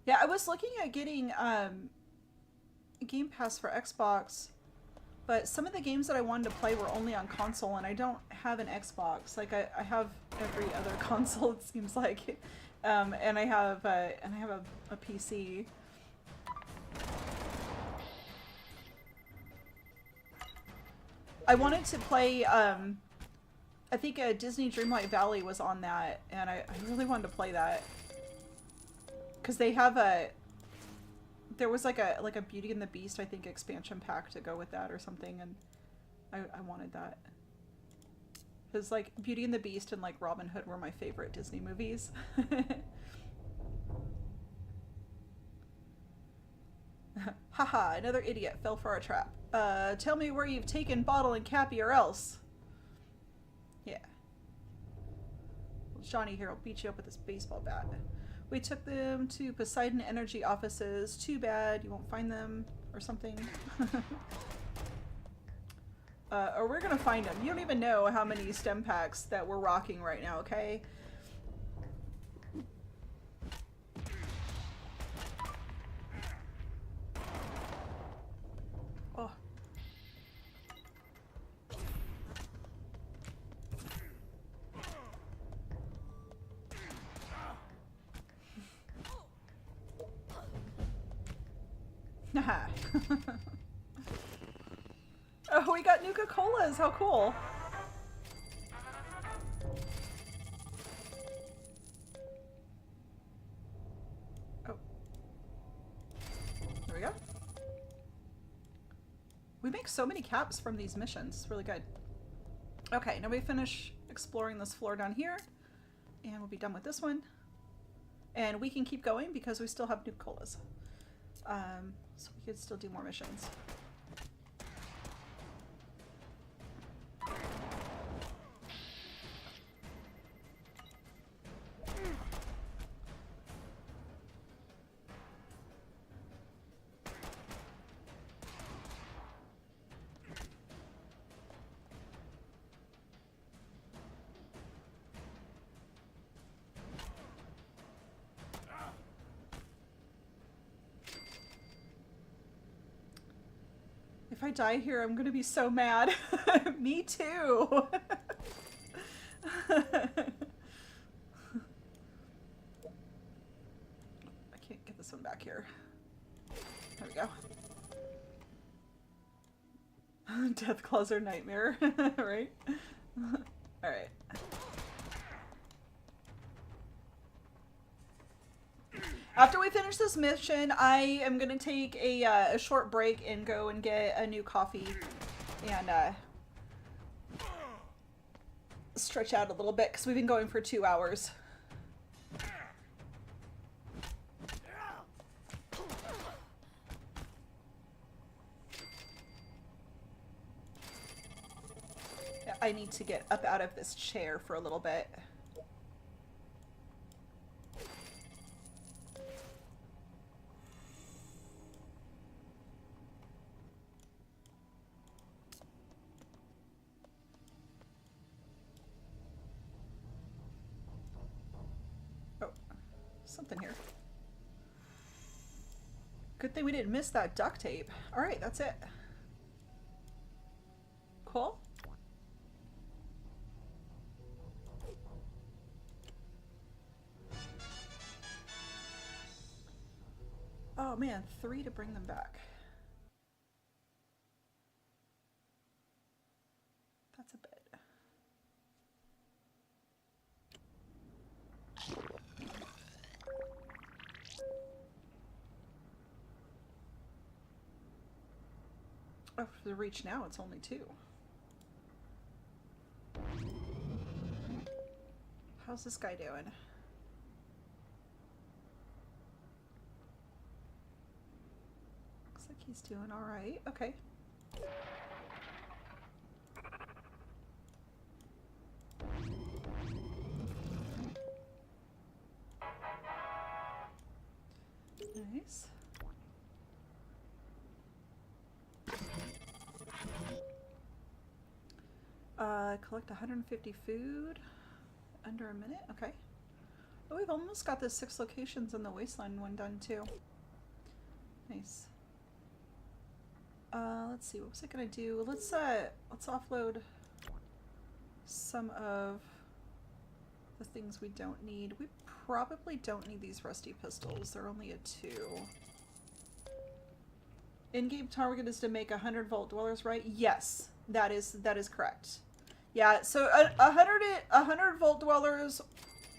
Yeah, I was looking at getting Game Pass for Xbox, but some of the games that I wanted to play were only on console, and I don't have an Xbox. Like I have every other console, it seems like, and I have a PC. I wanted to play. I think Disney Dreamlight Valley was on that, and I really wanted to play that because they have a. There was like a Beauty and the Beast, I think, expansion pack to go with that or something, and I wanted that. Because like Beauty and the Beast and like Robin Hood were my favorite Disney movies. Haha, another idiot fell for our trap. Tell me where you've taken Bottle and Cappy or else. Yeah. Well, Johnny here will beat you up with this baseball bat. We took them to Poseidon Energy offices. Too bad you won't find them or something. Or we're gonna find them. You don't even know how many stem packs that we're rocking right now, okay? Oh. Oh, we got Nuka Colas. How cool. Oh. There we go. We make so many caps from these missions. It's really good. Okay, now we finish exploring this floor down here, and we'll be done with this one. And we can keep going because we still have Nuka Colas. So we could still do more missions. If I die here, I'm gonna be so mad. Me too. I can't get this one back here. There we go. Death claws are nightmare, right? Alright. After we finish this mission, I am going to take a short break and go and get a new coffee and stretch out a little bit because we've been going for 2 hours. I need to get up out of this chair for a little bit. Good thing we didn't miss that duct tape. Alright, that's it. Cool. Oh man, 3 to bring them back. That's a bit. Oh, for the reach now, it's only 2. How's this guy doing? Looks like he's doing alright. Okay. Nice. Collect 150 food. Under a minute? Okay. Oh, we've almost got the 6 locations in the wasteland one done too. Nice. Let's see, what was I gonna do? Let's offload some of the things we don't need. We probably don't need these rusty pistols. They're only a 2. In-game target is to make 100-volt dwellers, right? Yes, that is correct. Yeah, so 100-volt dwellers,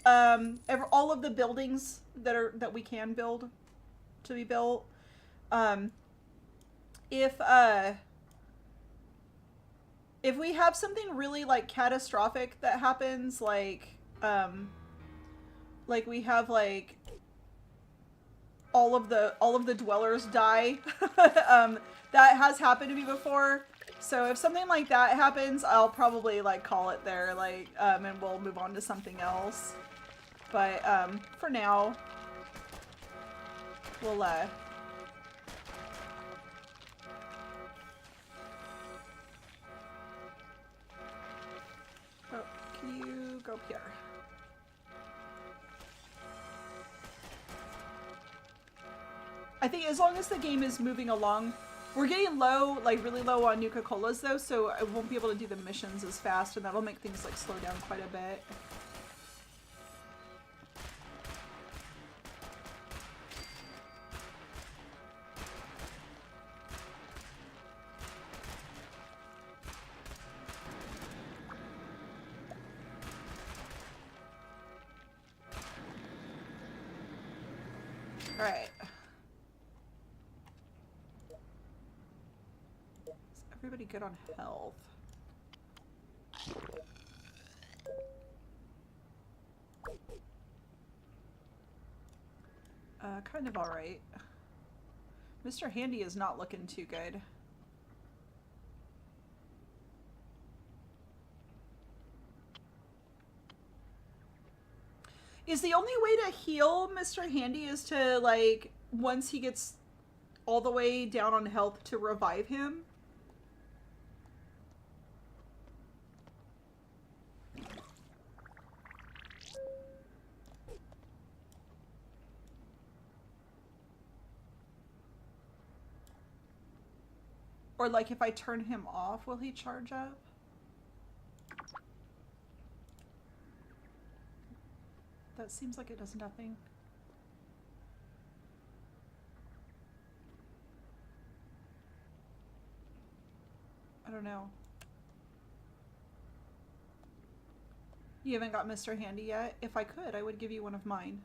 all of the buildings that we can build to be built. If we have something really like catastrophic that happens, like we have like all of the dwellers die, that has happened to me before. So if something like that happens, I'll probably like call it there, like, and we'll move on to something else. But for now, we'll oh, can you go up here? I think as long as the game is moving along, we're getting low, like really low on Nuka Colas though, so I won't be able to do the missions as fast, and that'll make things like slow down quite a bit. Alright. Is everybody good on health? Kind of alright. Mr. Handy is not looking too good. Is the only way to heal Mr. Handy is to, like, once he gets all the way down on health, to revive him? Or, like, if I turn him off, will he charge up? That seems like it does nothing. I don't know. You haven't got Mr. Handy yet? If I could, I would give you one of mine.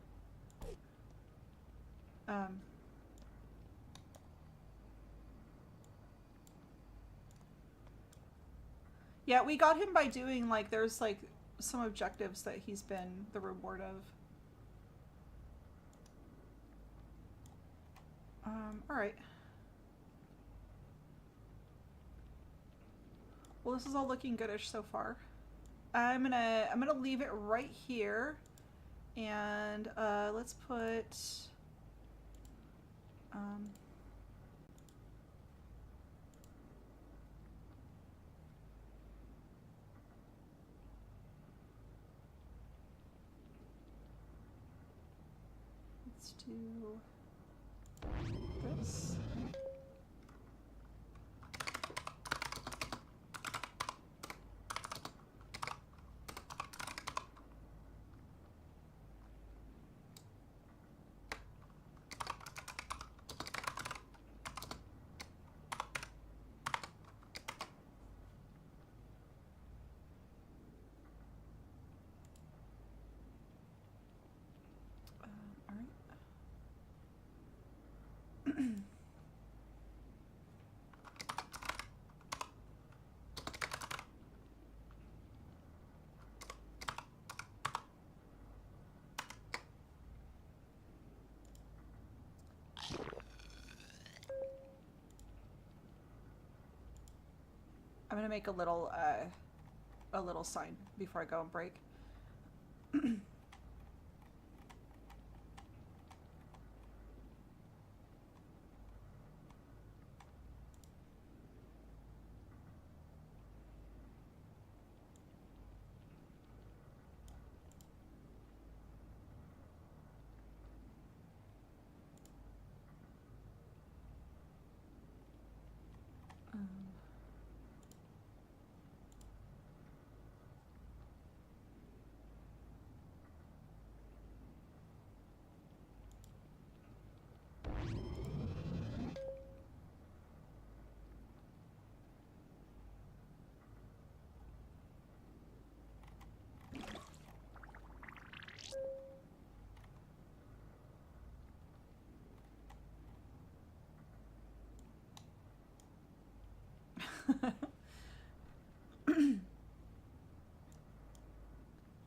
Yeah, we got him by doing, like, there's, like, some objectives that he's been the reward of. Alright. Well, this is all looking goodish so far. I'm gonna leave it right here, and let's put let's do this. is. All right. I'm gonna make a little sign before I go and break.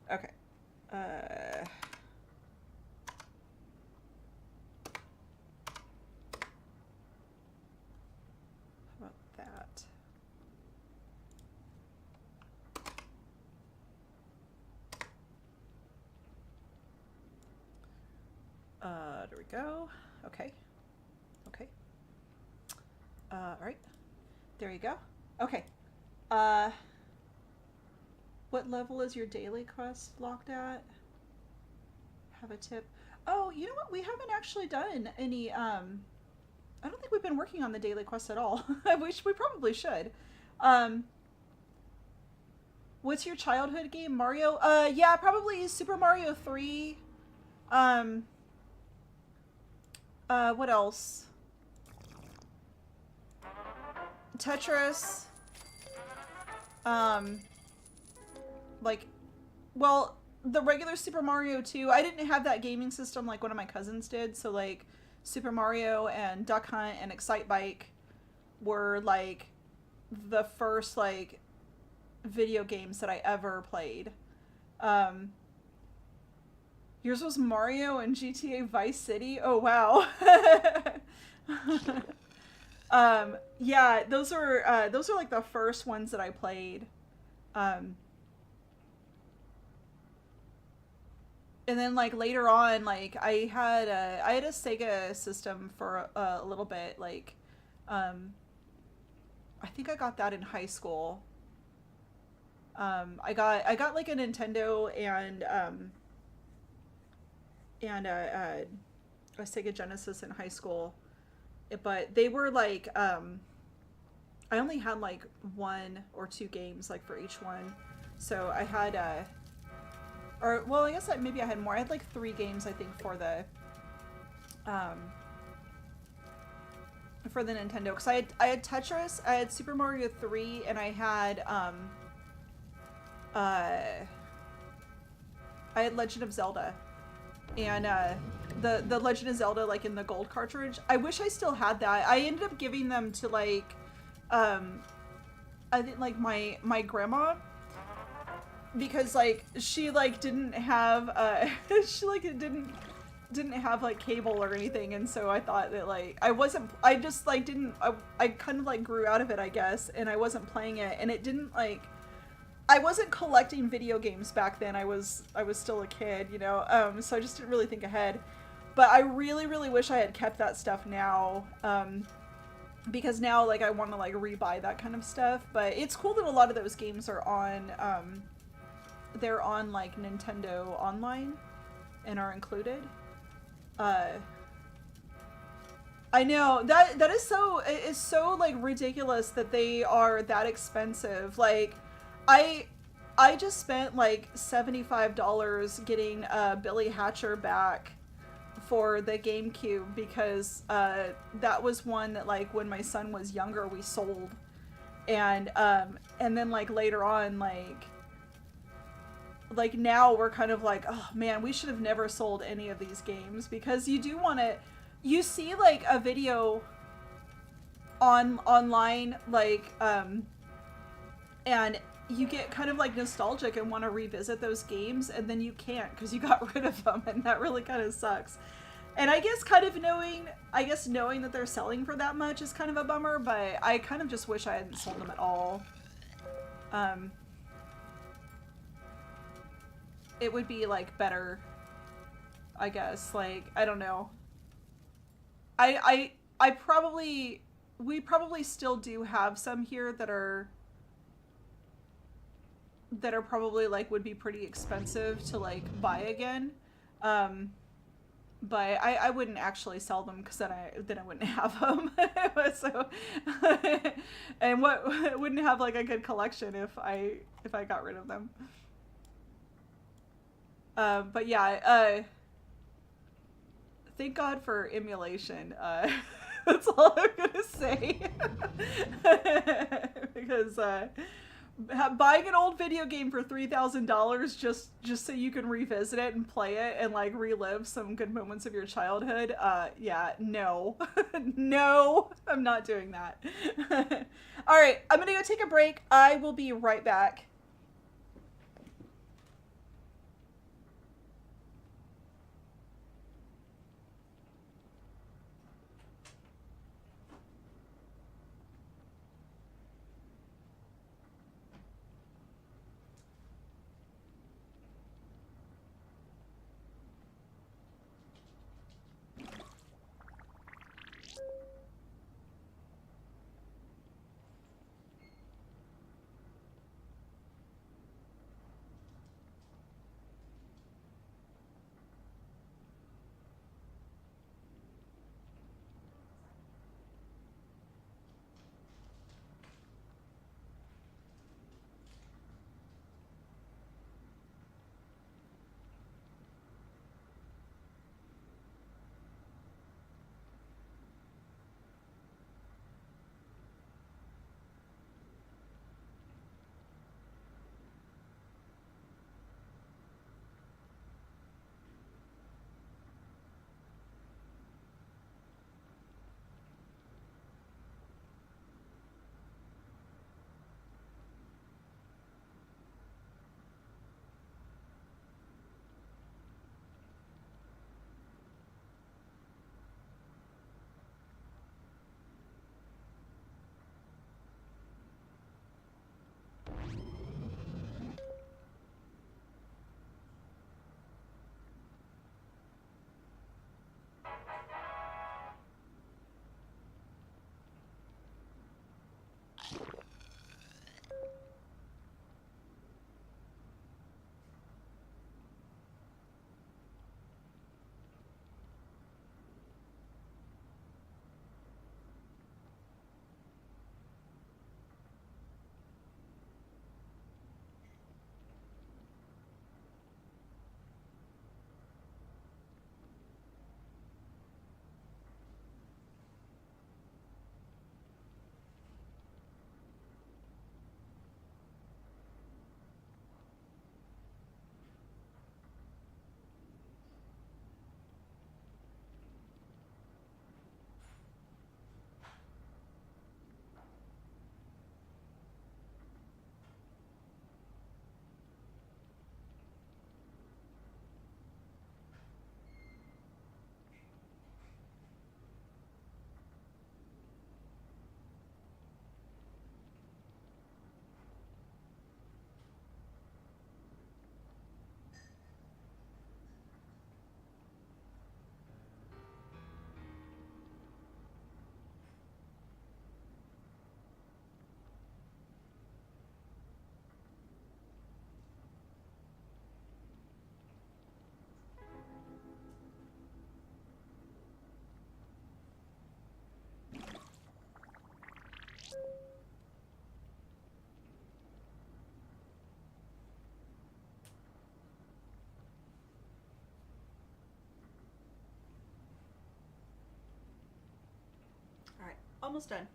Okay. How about that? There we go. Okay. Okay. All right. There you go. Okay. What level is your daily quest locked at? Have a tip. Oh, you know what? We haven't actually done any, I don't think we've been working on the daily quest at all. I wish we probably should. What's your childhood game? Mario? Yeah, probably Super Mario 3. What else? Tetris. Like, well, the regular Super Mario 2, I didn't have that gaming system like one of my cousins did, so like Super Mario and Duck Hunt and Excite Bike were like the first like video games that I ever played. Yours was Mario and GTA Vice City? Oh wow. Yeah, those are like the first ones that I played. And then like later on, like I had a Sega system for a little bit. Like, I think I got that in high school. I got like a Nintendo and a Sega Genesis in high school, but they were like I only had like 1 or 2 games like for each one, so I had or well, I guess maybe I had more. I had like 3 games I think for the Nintendo, because I had Tetris, I had Super Mario 3, and I had Legend of Zelda, and the Legend of Zelda like in the gold cartridge. I wish I still had that. I ended up giving them to like I think like my grandma, because like she like didn't have she like didn't have like cable or anything, and so I thought that like I just like didn't I kind of like grew out of it, I guess, and I wasn't playing it, and it didn't like I wasn't collecting video games back then. I was still a kid, you know, so I just didn't really think ahead. But I really wish I had kept that stuff now, because now like I want to like rebuy that kind of stuff. But it's cool that a lot of those games are on they're on like Nintendo Online and are included. I know that is so, it's so like ridiculous that they are that expensive. Like, I I just spent like $75 getting Billy Hatcher back for the GameCube because that was one that like when my son was younger we sold, and then like later on like now we're kind of like, oh man, we should have never sold any of these games because you do want to, you see like a video online like and you get kind of like nostalgic and want to revisit those games and then you can't because you got rid of them, and that really kind of sucks. And I guess kind of knowing that they're selling for that much is kind of a bummer, but I kind of just wish I hadn't sold them at all. um it would be like better, I guess. Like, I don't know. I probably, we probably still do have some here that are probably like would be pretty expensive to like buy again. Um but I wouldn't actually sell them because then I wouldn't have them. So and what wouldn't have like a good collection if I got rid of them. But yeah, thank God for emulation. That's all I'm gonna say. Because buying an old video game for $3,000 just so you can revisit it and play it and like relive some good moments of your childhood, yeah, no. No, I'm not doing that. All right, I'm gonna go take a break. I will be right back. Almost done.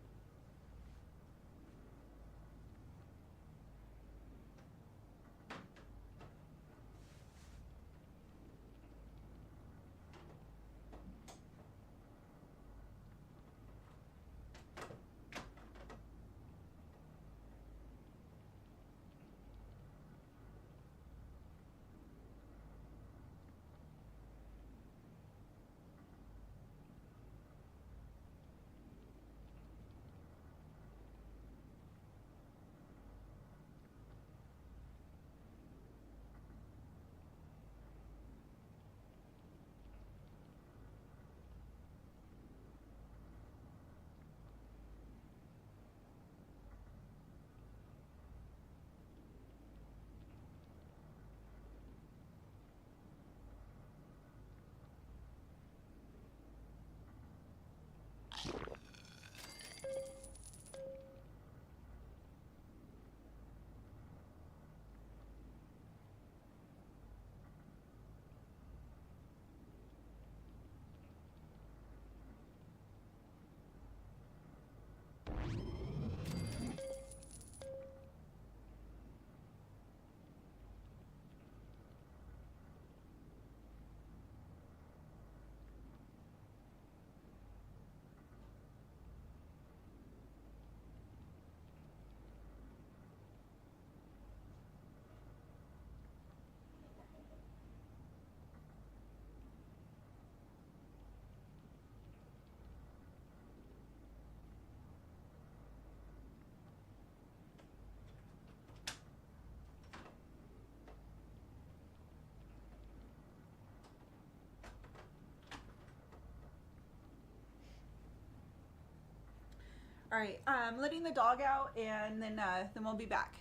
All right, I'm letting the dog out, and then we'll be back.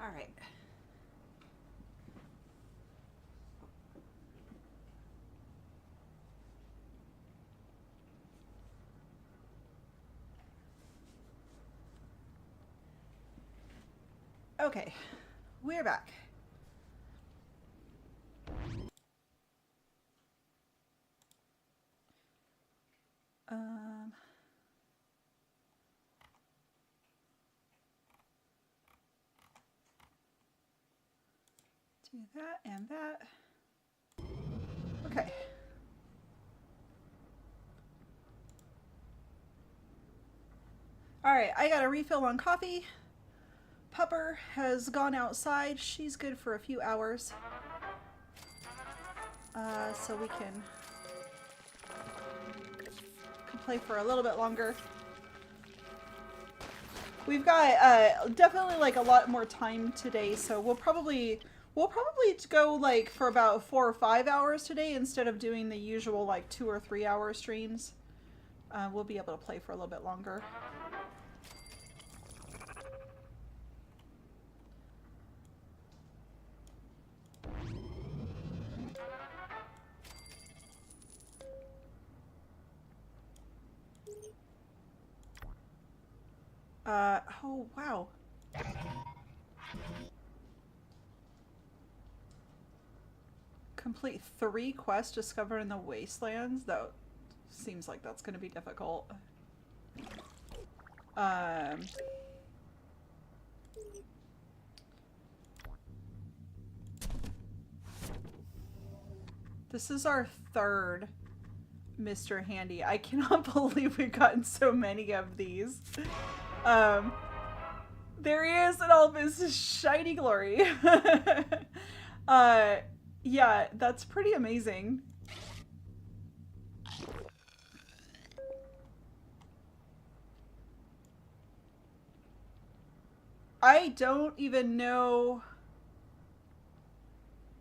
All right. Okay, we're back. Um, do that and that. Okay. All right, I got a refill on coffee. Pupper has gone outside. She's good for a few hours. So we can play for a little bit longer. We've got definitely like a lot more time today, so we'll probably go like for about 4 or 5 hours today instead of doing the usual like 2 or 3 hour streams. We'll be able to play for a little bit longer. Oh wow. Complete 3 quests discovered in the wastelands. That seems like that's going to be difficult. This is our 3rd Mr. Handy. I cannot believe we've gotten so many of these. There he is in all of his shiny glory. Yeah, that's pretty amazing. I don't even know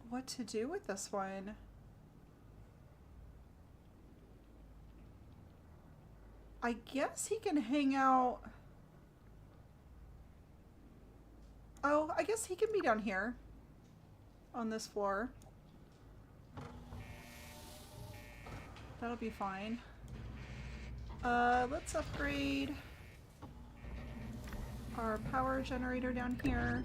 what to do with this one. I guess he can hang out. Oh, I guess he can be down here on this floor. That'll be fine. Let's upgrade our power generator down here.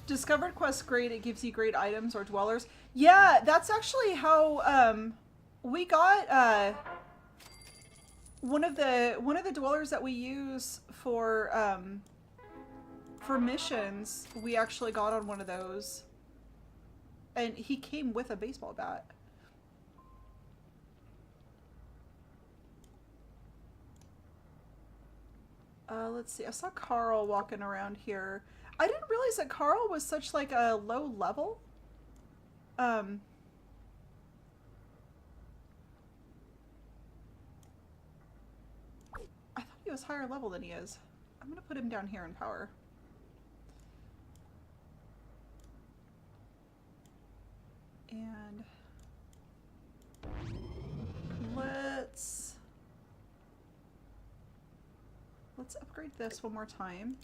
Discovered quest great, it gives you great items or dwellers. Yeah, that's actually how we got one of the dwellers that we use for missions. We actually got on one of those. And he came with a baseball bat. Let's see. I saw Carl walking around here. I didn't realize that Carl was such like a low level. I thought he was higher level than he is. I'm gonna put him down here in power. And let's upgrade this one more time.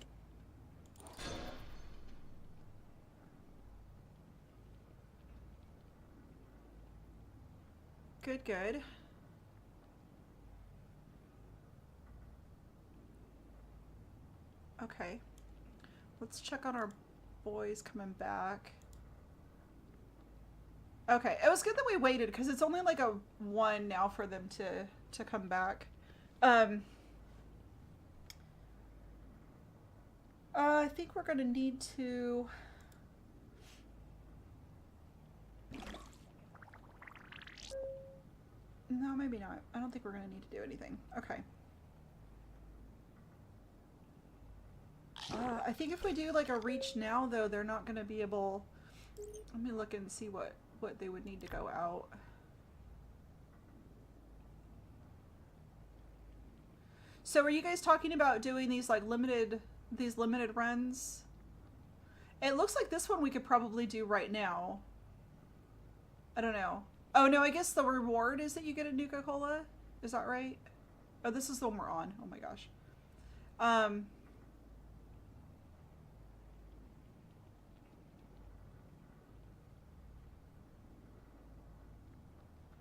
Good, good. Okay. Let's check on our boys coming back. Okay, it was good that we waited because it's only like a 1 now for them to come back. I think we're gonna need to. No, maybe not. I don't think we're gonna need to do anything. Okay. I think if we do like a reach now, though, they're not gonna be able. Let me look and see what they would need to go out. So are you guys talking about doing these like limited runs? It looks like this one we could probably do right now. I don't know. Oh no, I guess the reward is that you get a Nuka Cola. Is that right? Oh, this is the one we're on. Oh my gosh. Um,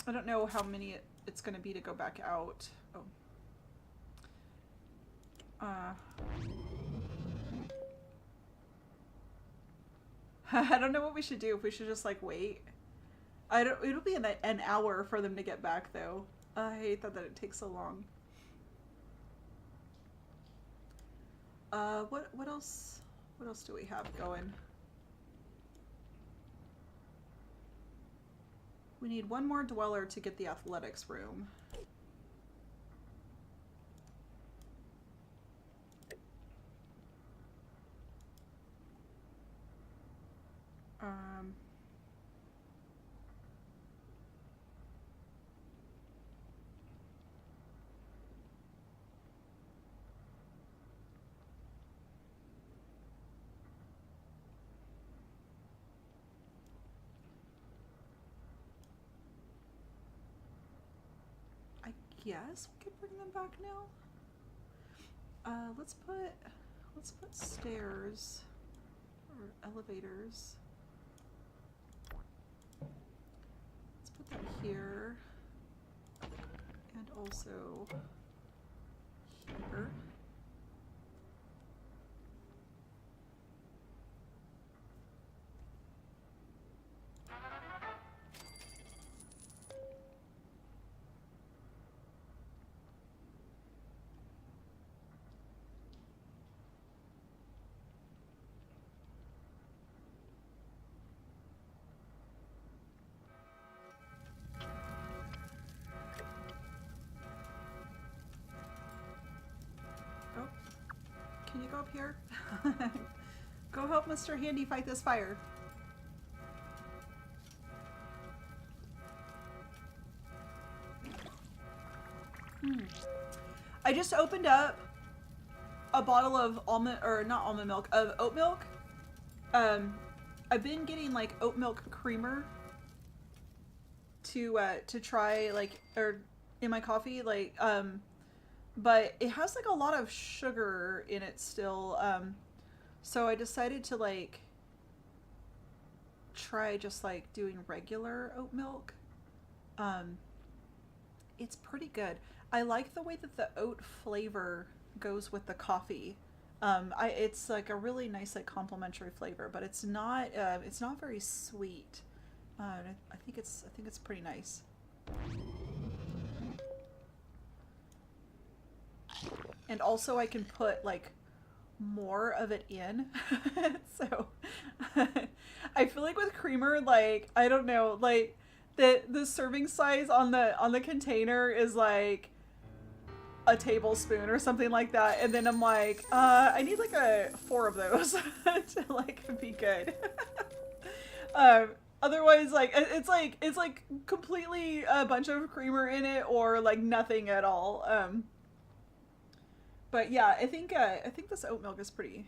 I don't know how many it's going to be to go back out. Oh. Uh, I don't know what we should do. If we should just like wait. I don't. It'll be an hour for them to get back though. I hate that it takes so long. What else? What else do we have going? We need one more dweller to get the athletics room. Um, I guess we could bring them back now. Let's put stairs or elevators. Let's put that here and also here. Oh, can you go up here? Go help Mr. Handy fight this fire. I just opened up a bottle of almond, or not almond milk, of oat milk. I've been getting like oat milk creamer to try like, or in my coffee, like, but it has like a lot of sugar in it still. So I decided to like try just like doing regular oat milk. It's pretty good. I like the way that the oat flavor goes with the coffee. It's like a really nice like complementary flavor, but it's not very sweet. I think it's pretty nice. And also I can put like more of it in. So I feel like with creamer, like I don't know, like the serving size on the container is like a tablespoon or something like that, and then I'm like, I need like four of those to like be good. Otherwise, like it's like completely a bunch of creamer in it or like nothing at all. But yeah, I think this oat milk is pretty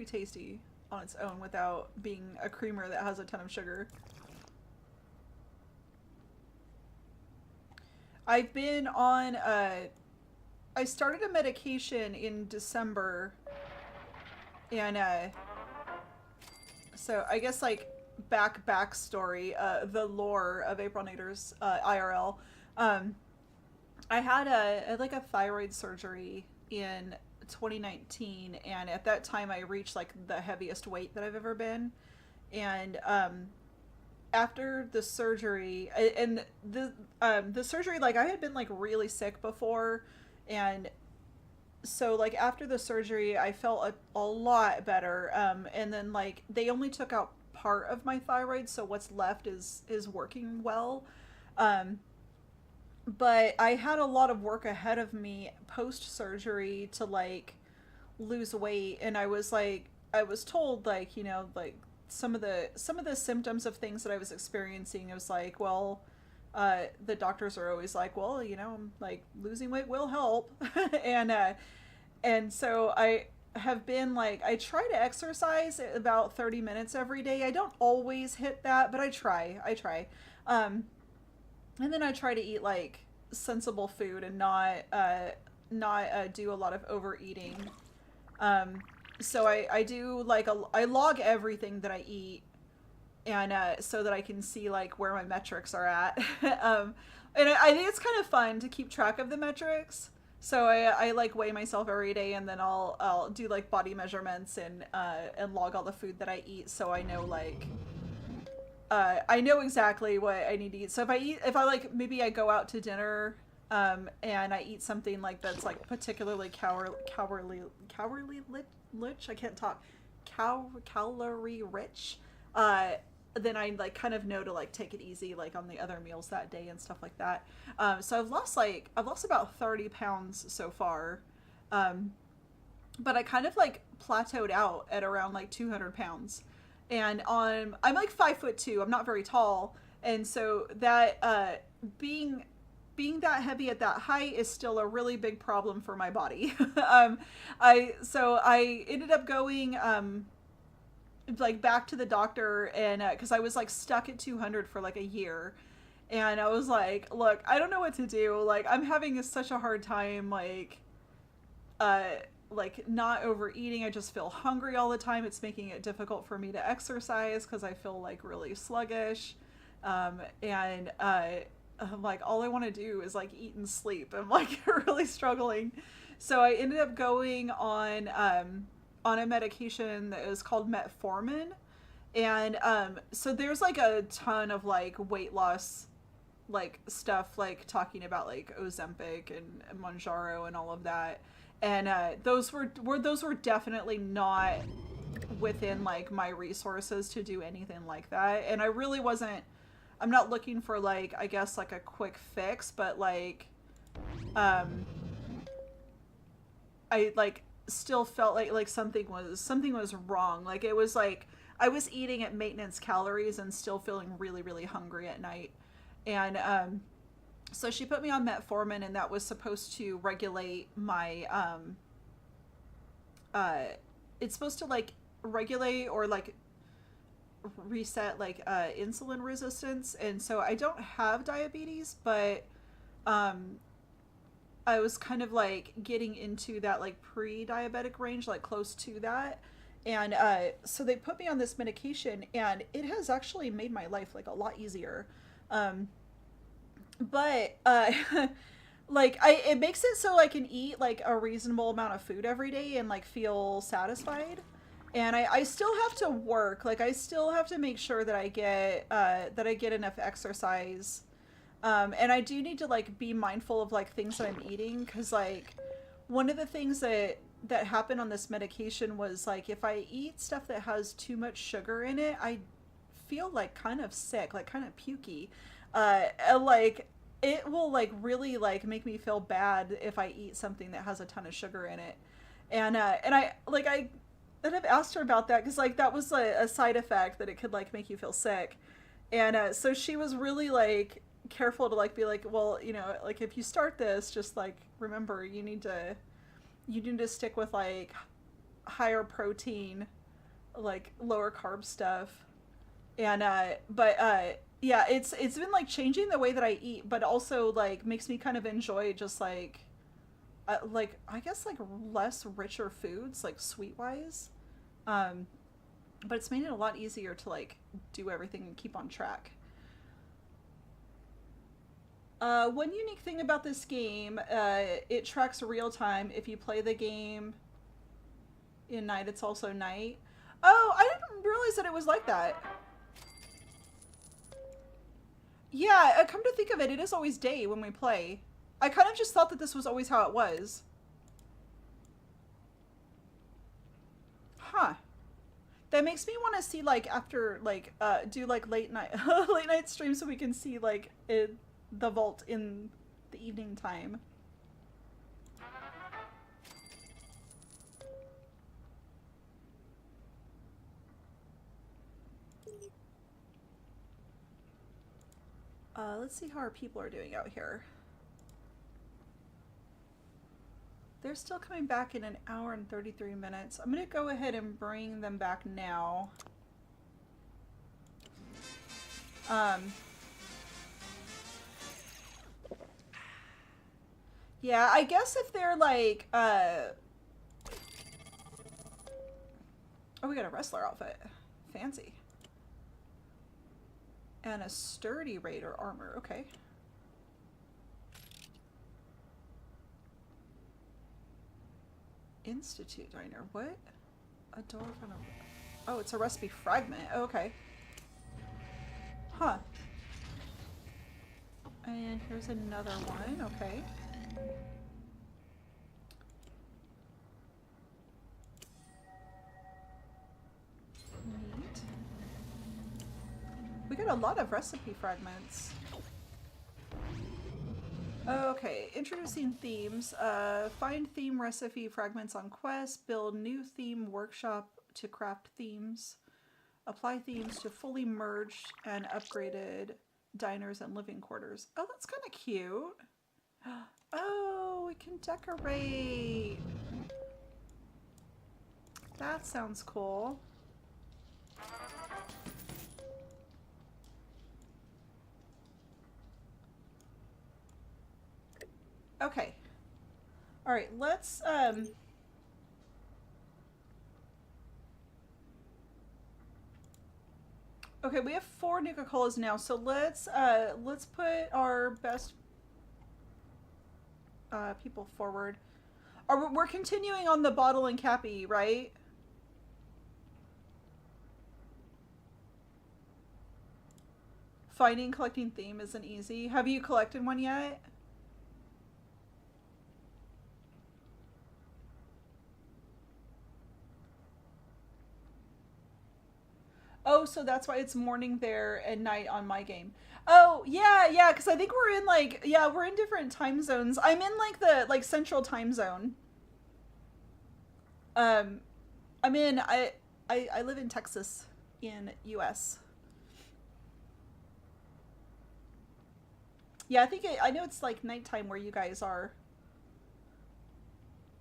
tasty on its own without being a creamer that has a ton of sugar. I've been on I started a medication in December, and so I guess like backstory, the lore of April Nader's IRL. I had like a thyroid surgery in 2019, and at that time I reached like the heaviest weight that I've ever been, and after the surgery, and the surgery, like I had been like really sick before, and so like after the surgery I felt a lot better, and then like they only took out part of my thyroid, so what's left is working well. But I had a lot of work ahead of me post surgery to like lose weight, and I was told like, you know, like some of the symptoms of things that I was experiencing, it was like, well, the doctors are always like, well, you know, like losing weight will help. And so I have been like, I try to exercise about 30 minutes every day. I don't always hit that, but I try. And then I try to eat like sensible food and not do a lot of overeating. Um, so I do like I log everything that I eat, and so that I can see like where my metrics are at. And I think it's kind of fun to keep track of the metrics. So I like weigh myself every day, and then I'll do like body measurements and log all the food that I eat, so I know like I know exactly what I need to eat. So if I like, maybe I go out to dinner, and I eat something like that's like particularly calorie rich. I can't talk. Calorie rich. Then I like kind of know to like take it easy like on the other meals that day and stuff like that. So I've lost about 30 pounds so far. Um, but I kind of like plateaued out at around like 200 pounds. And I'm like 5'2". I'm not very tall, and so that being that heavy at that height is still a really big problem for my body. I ended up going like back to the doctor, and because I was like stuck at 200 for like a year, and I was like, I don't know what to do. Like I'm having such a hard time uh like not overeating. I just feel hungry all the time. It's making it difficult for me to exercise because I feel like really sluggish. And I'm like, all I want to do is like eat and sleep. I'm like really struggling. So I ended up going on a medication that is called metformin. And so there's like a ton of like weight loss like stuff, like talking about like Ozempic and Mounjaro and all of that. And those were definitely not within like my resources to do anything like that. And I really wasn't. I'm not looking for like, I guess like a quick fix, but like um I like still felt like something was wrong. Like it was like I was eating at maintenance calories and still feeling really really hungry at night. And so she put me on metformin, and that was supposed to regulate my it's supposed to like regulate or like reset like insulin resistance. And so I don't have diabetes, but um I was kind of like getting into that like pre-diabetic range, like close to that. And so they put me on this medication, and it has actually made my life like a lot easier. Um, but like it makes it so I can eat like a reasonable amount of food every day and like feel satisfied. And I still have to work. Like I still have to make sure that I get enough exercise. And I do need to like be mindful of like things that I'm eating, because like one of the things that happened on this medication was like if I eat stuff that has too much sugar in it, I feel like kind of sick, like kind of pukey. And, like it will like really like make me feel bad if I eat something that has a ton of sugar in it. And I and I've asked her about that, because like that was a side effect, that it could like make you feel sick. And so she was really like careful to like be like, well, you know, like if you start this, just like remember you need to stick with like higher protein, like lower carb stuff. And but yeah, it's been like changing the way that I eat, but also like makes me kind of enjoy just like I guess like less richer foods, like sweet wise. Um, but it's made it a lot easier to like do everything and keep on track. One unique thing about this game, it tracks real time. If you play the game in night, it's also night. Oh, I didn't realize that it was like that. Yeah, come to think of it, it is always day when we play. I kind of just thought that this was always how it was. Huh. That makes me want to see like after like do like late night late night streams so we can see like the vault in the evening time. Let's see how our people are doing out here. They're still coming back in an hour and 33 minutes. I'm going to go ahead and bring them back now. Um, Yeah, I guess if they're like, oh, we got a wrestler outfit. Fancy. And a sturdy raider armor. Okay. Institute diner. What? A door from a... Oh, it's a recipe fragment. Oh, okay. Huh. And here's another one. Okay. Neat. We got a lot of recipe fragments. Okay, introducing themes. Find theme recipe fragments on quest. Build new theme workshop to craft themes. Apply themes to fully merged and upgraded diners and living quarters. Oh, that's kind of cute. Oh, we can decorate. That sounds cool. Okay. All right, let's okay, we have 4 Nuka Colas now, so let's put our best people forward. We're continuing on the bottle and Cappy, right? Finding collecting theme isn't easy. Have you collected one yet? Oh, so that's why it's morning there and night on my game. Oh, yeah, yeah, because I think we're in like, yeah, we're in different time zones. I'm in like the like central time zone. Um, I'm in I live in Texas in US. Yeah, I think I know it's like nighttime where you guys are.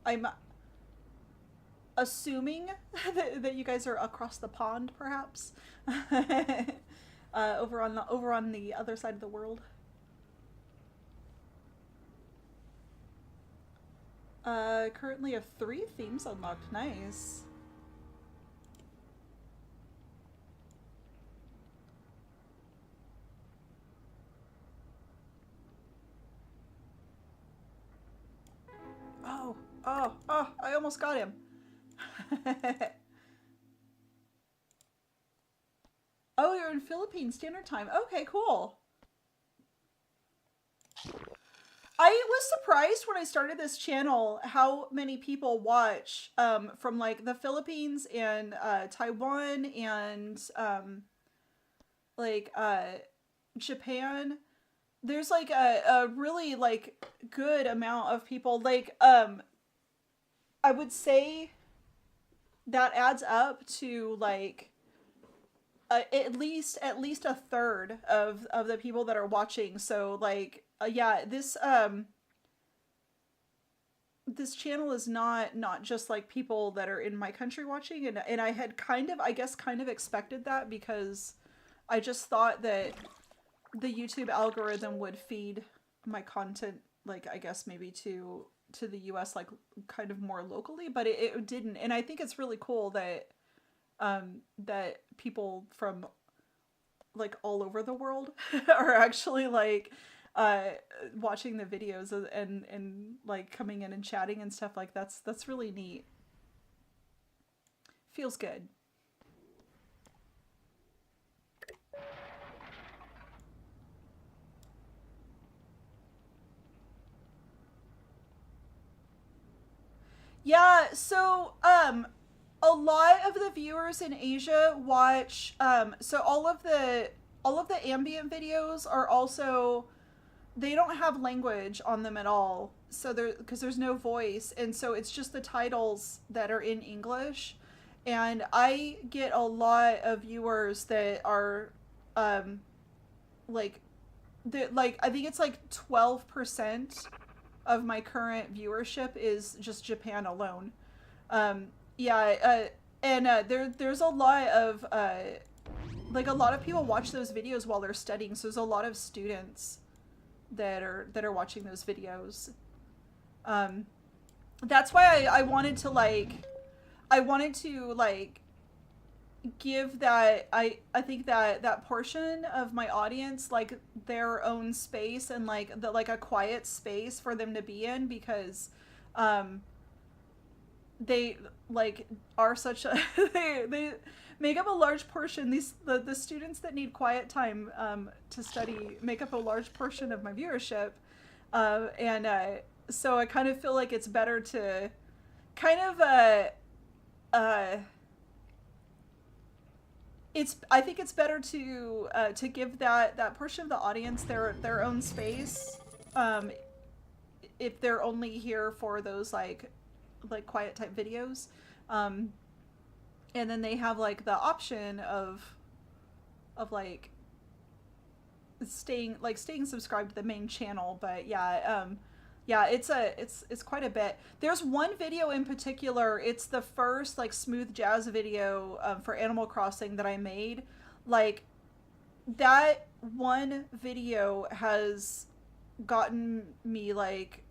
I'm assuming that you guys are across the pond, perhaps, over on the other side of the world. Currently have 3 themes unlocked. Nice. Oh, oh, oh! I almost got him. Oh, you're in Philippine Standard Time. Okay, cool. I was surprised when I started this channel how many people watch from like the Philippines and Taiwan and like Japan. There's like a really like good amount of people. Like I would say that adds up to like at least a third of the people that are watching. So like yeah, this channel is not just like people that are in my country watching, and I had kind of, I guess, kind of expected that, because I just thought that the YouTube algorithm would feed my content, like, I guess maybe to the US, like kind of more locally, but it didn't. And I think it's really cool that that people from like all over the world are actually like watching the videos and like coming in and chatting and stuff. Like that's really neat. Feels good. Yeah, so a lot of the viewers in Asia watch so all of the ambient videos are also, they don't have language on them at all. So there, because there's no voice, and so it's just the titles that are in English. And I get a lot of viewers that are like like I think it's like 12% of my current viewership is just Japan alone. Yeah, and there's a lot of like a lot of people watch those videos while they're studying. So there's a lot of students that are watching those videos. Um, that's why I wanted to like, I wanted to like give that I think that that portion of my audience like their own space and like the like a quiet space for them to be in because um they like are such a they make up a large portion these the students that need quiet time to study make up a large portion of my viewership and so I kind of feel like it's better to kind of uh it's I think it's better to give that portion of the audience their own space um if they're only here for those like quiet type videos um and then they have like the option of like staying subscribed to the main channel. But yeah, it's quite a bit. There's one video in particular. It's the first like smooth jazz video for Animal Crossing that I made. Like that one video has gotten me like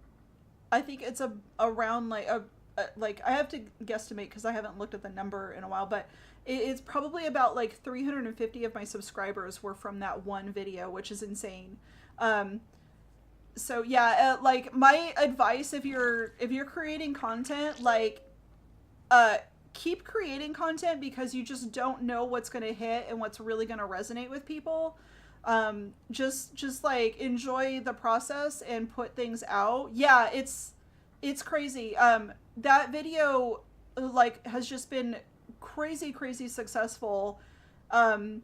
I think it's around like like I have to guesstimate because I haven't looked at the number in a while, but it's probably about like 350 of my subscribers were from that one video, which is insane. Um, so yeah, like my advice if you're creating content, like uh, keep creating content because you just don't know what's gonna hit and what's really gonna resonate with people. Just like enjoy the process and put things out. Yeah, it's crazy. That video like has just been crazy successful. Um,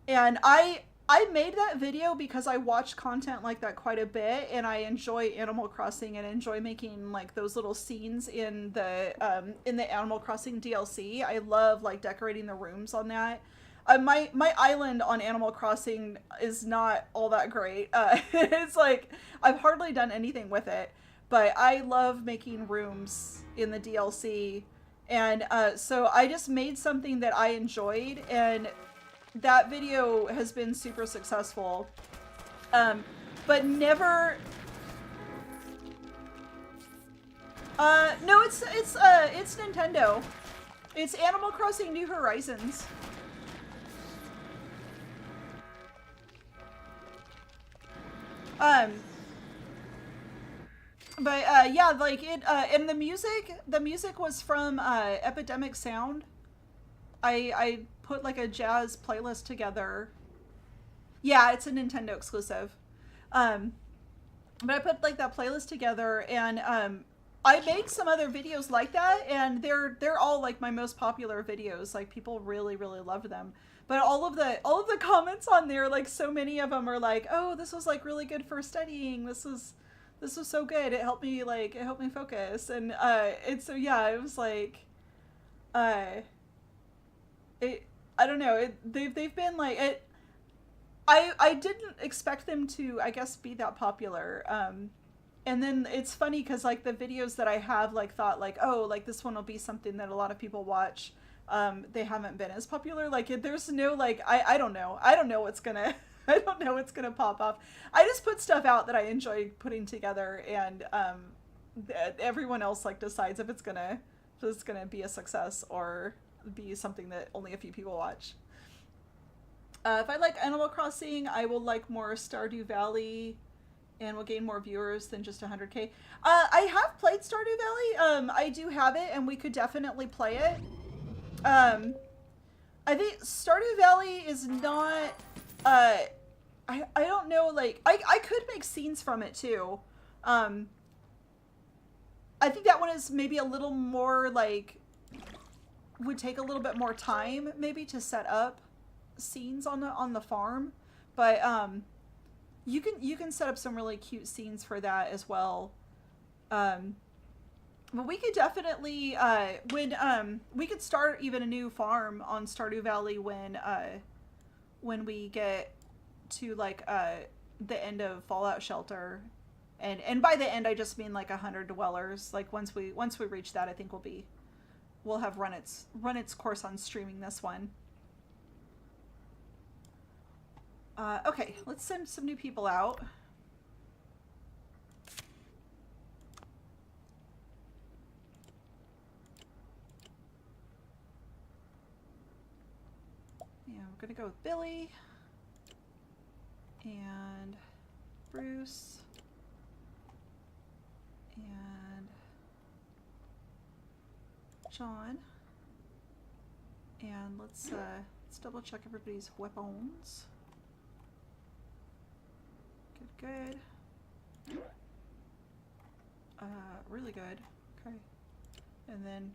and I made that video because I watch content like that quite a bit, and I enjoy Animal Crossing and enjoy making like those little scenes in the Animal Crossing DLC. I love like decorating the rooms on that. My island on Animal Crossing is not all that great. It's like I've hardly done anything with it, but I love making rooms in the DLC, and so I just made something that I enjoyed, and that video has been super successful. But never. No, it's Nintendo. It's Animal Crossing New Horizons. Um, but yeah, like it. And the music was from Epidemic Sound. I put like a jazz playlist together. Yeah, it's a Nintendo exclusive. Um, but I put like that playlist together, and I make some other videos like that, and they're all like my most popular videos. Like people really loved them. But all of the comments on there, like so many of them are like, "Oh, this was like really good for studying. This was so good. It helped me focus." And so yeah, it was like uh it I don't know. They've been like it I didn't expect them to, I guess, be that popular. And then it's funny because like the videos that I have like thought like, oh, like this one will be something that a lot of people watch. They haven't been as popular. Like there's no like I don't know. I don't know what's gonna I don't know what's gonna pop off. I just put stuff out that I enjoy putting together, and everyone else like decides if it's gonna be a success or be something that only a few people watch. If I like Animal Crossing, I will like more Stardew Valley, and will gain more viewers than just 100K. I have played Stardew Valley. I do have it, and we could definitely play it. Um, I think Stardew Valley is not. Uh, I don't know. Like I could make scenes from it too. Um, I think that one is maybe a little more like would take a little bit more time maybe to set up scenes on the farm, but you can set up some really cute scenes for that as well. Um, but we could definitely when we could start even a new farm on Stardew Valley when we get to like the end of Fallout Shelter, and by the end I just mean like 100 dwellers. Like once we reach that, I think we'll have run its course on streaming this one. Okay, let's send some new people out. Yeah, we're gonna go with Billy and Bruce and John. And let's double check everybody's weapons. Good. Really good. Okay. And then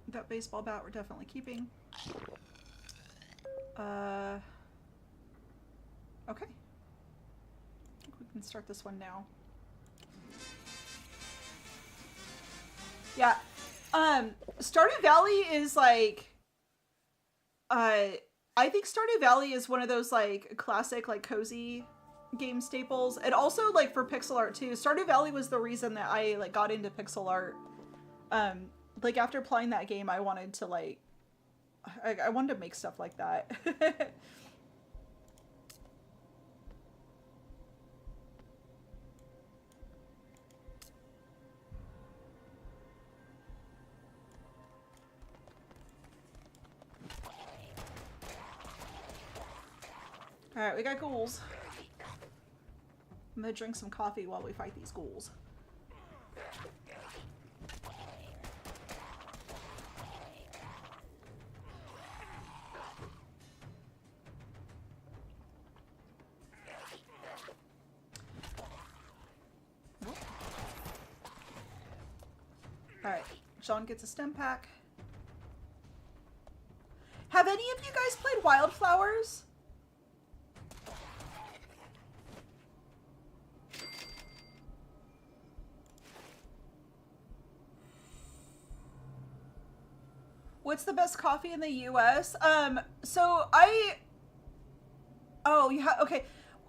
that baseball bat we're definitely keeping. Okay. I think we can start this one now. Yeah. Stardew Valley is like, I think Stardew Valley is one of those like classic like cozy game staples, and also like for pixel art too. Stardew Valley was the reason that I like got into pixel art. Like after playing that game, I wanted to like, I wanted to make stuff like that. Alright, we got ghouls. I'm gonna drink some coffee while we fight these ghouls. Alright, Sean gets a stem pack. Have any of you guys played Wildflowers? What's the best coffee in the US? Oh, yeah, okay.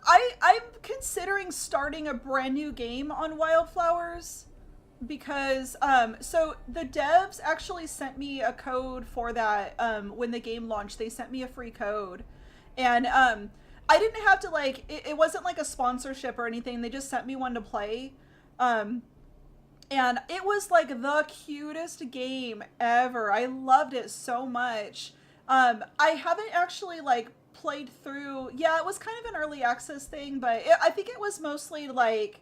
I'm considering starting a brand new game on Wildflowers because, so the devs actually sent me a code for that, when the game launched. They sent me a free code. And, I didn't have to, like, it wasn't like a sponsorship or anything. They just sent me one to play. And it was like the cutest game ever. I loved it so much. I haven't actually like played through. Yeah, it was kind of an early access thing, but I think it was mostly like,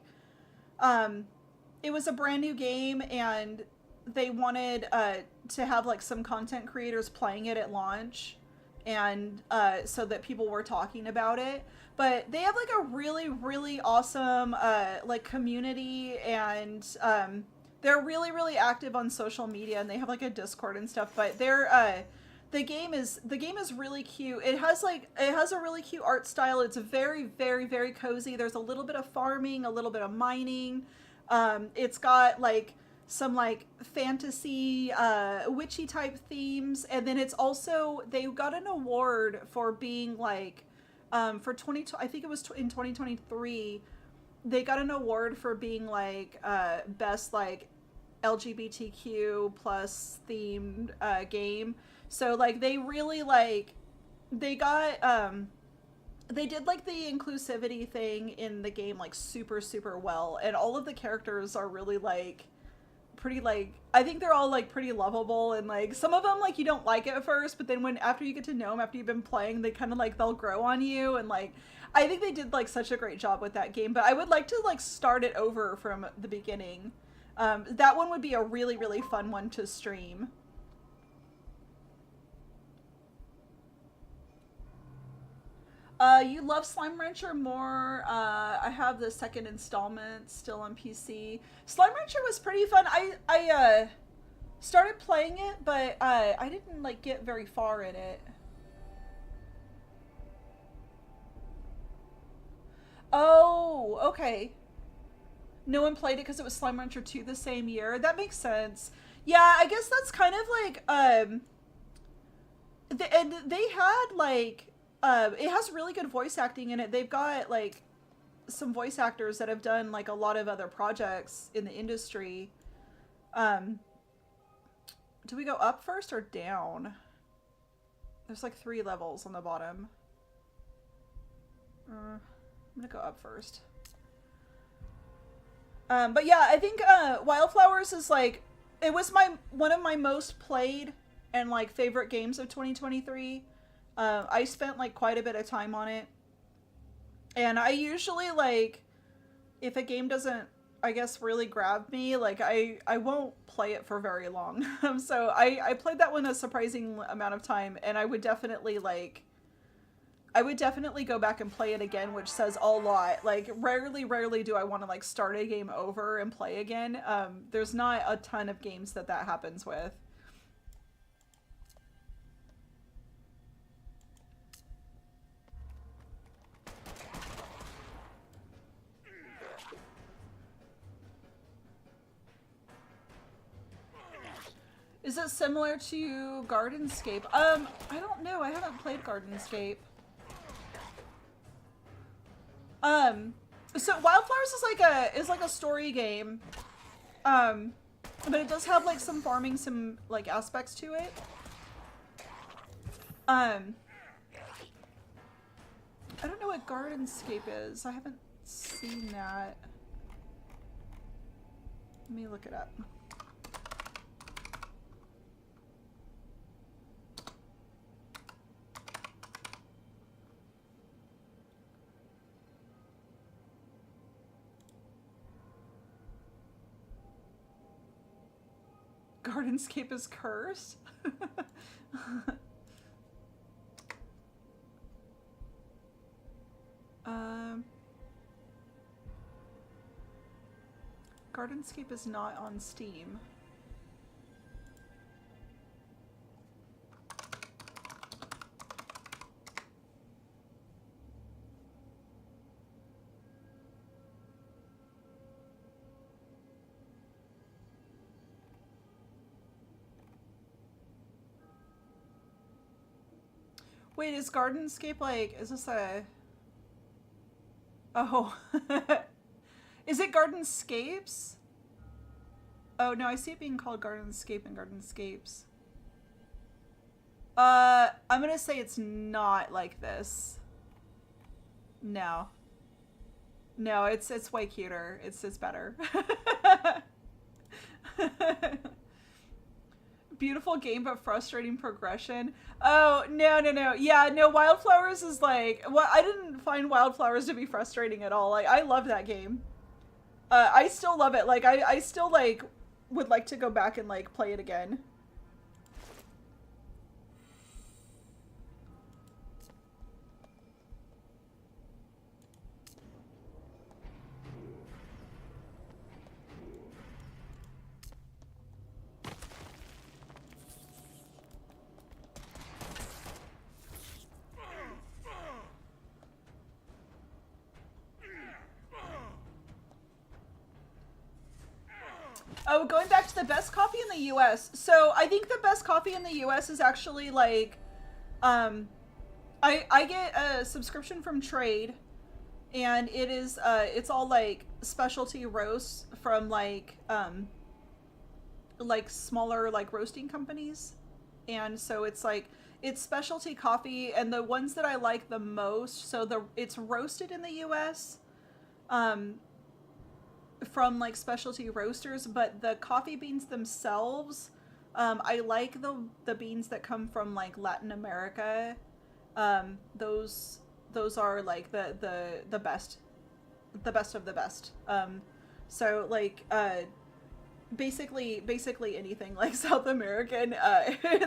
it was a brand new game and they wanted to have like some content creators playing it at launch, and so that people were talking about it. But they have like a really, really awesome like community, and they're really, really active on social media, and they have like a Discord and stuff. But they're the game is really cute. It has a really cute art style. It's very, very, very cozy. There's a little bit of farming, a little bit of mining. It's got like some like fantasy witchy type themes, and then it's also, they got an award for being like for I think it was in 2023, they got an award for being like best like LGBTQ plus themed game. So like they really like, they got they did like the inclusivity thing in the game like super, super well, and all of the characters are really like pretty, like, I think they're all like pretty lovable, and like some of them like you don't like at first, but then after you get to know them, after you've been playing, they kind of like, they'll grow on you. And like I think they did like such a great job with that game, but I would like to like start it over from the beginning. That one would be a really, really fun one to stream. You love Slime Rancher more. I have the second installment still on PC. Slime Rancher was pretty fun. I started playing it, but I didn't like get very far in it. Oh, okay. No one played it because it was Slime Rancher 2 the same year. That makes sense. Yeah, I guess that's kind of like, and they had like, it has really good voice acting in it. They've got like some voice actors that have done like a lot of other projects in the industry. Do we go up first or down? There's like 3 levels on the bottom. I'm gonna go up first. But yeah, I think Wildflowers is like, it was one of my most played and like favorite games of 2023. I spent like quite a bit of time on it, and I usually like if a game doesn't, I guess, really grab me, like I won't play it for very long. So I played that one a surprising amount of time, and I would definitely go back and play it again, which says a lot. Like rarely do I want to like start a game over and play again. There's not a ton of games that happens with. Is it similar to Gardenscape? I don't know. I haven't played Gardenscape. So Wildflowers is like a story game. But it does have like some farming, some like aspects to it. I don't know what Gardenscape is. I haven't seen that. Let me look it up. Gardenscape is cursed? Gardenscape is not on Steam. Wait, is Gardenscape like, is this a... Oh. Is it Gardenscapes? Oh, no, I see it being called Gardenscape and Gardenscapes. I'm gonna say it's not like this. No. No, it's way cuter. It's better. Beautiful game, but frustrating progression. Oh, no. Yeah, no, Wildflowers is like... Well, I didn't find Wildflowers to be frustrating at all. Like, I love that game. I still love it. Like, I still, like, would like to go back and, like, play it again. Oh, going back to the best coffee in the US. So I think the best coffee in the US is actually like, I get a subscription from Trade, and it is it's all like specialty roasts from like smaller like roasting companies, and so it's like it's specialty coffee, and the ones that I like the most. So it's roasted in the US. From like specialty roasters, but the coffee beans themselves, I like the beans that come from like Latin America. Those are like the best of the best. So like basically anything like South American,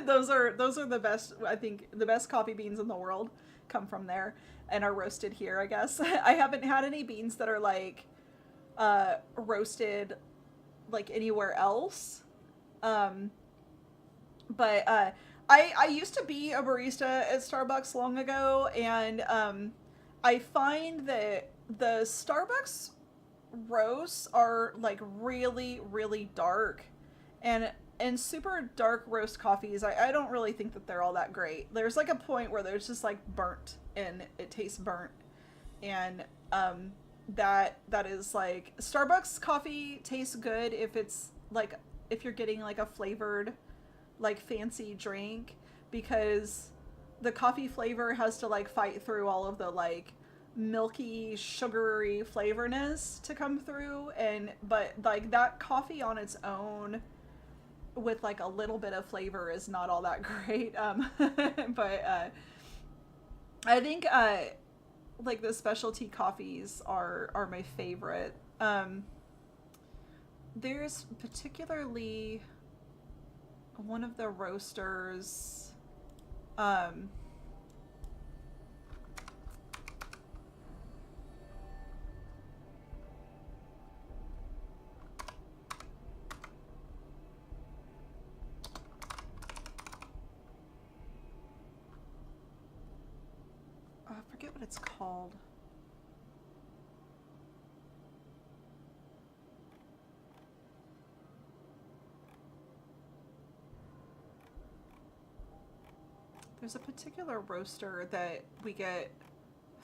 those are the best. I think the best coffee beans in the world come from there and are roasted here, I guess. I haven't had any beans that are like roasted like anywhere else. But I used to be a barista at Starbucks long ago, and I find that the Starbucks roasts are like really dark, and super dark roast coffees, I don't really think that they're all that great. There's like a point where there's just like burnt and it tastes burnt, and that is like, Starbucks coffee tastes good if it's like, if you're getting like a flavored like fancy drink, because the coffee flavor has to like fight through all of the like milky sugary flavorness to come through, but like that coffee on its own with like a little bit of flavor is not all that great. But I think like the specialty coffees are my favorite. There's particularly one of the roasters. Um, I forget what it's called. There's a particular roaster that we get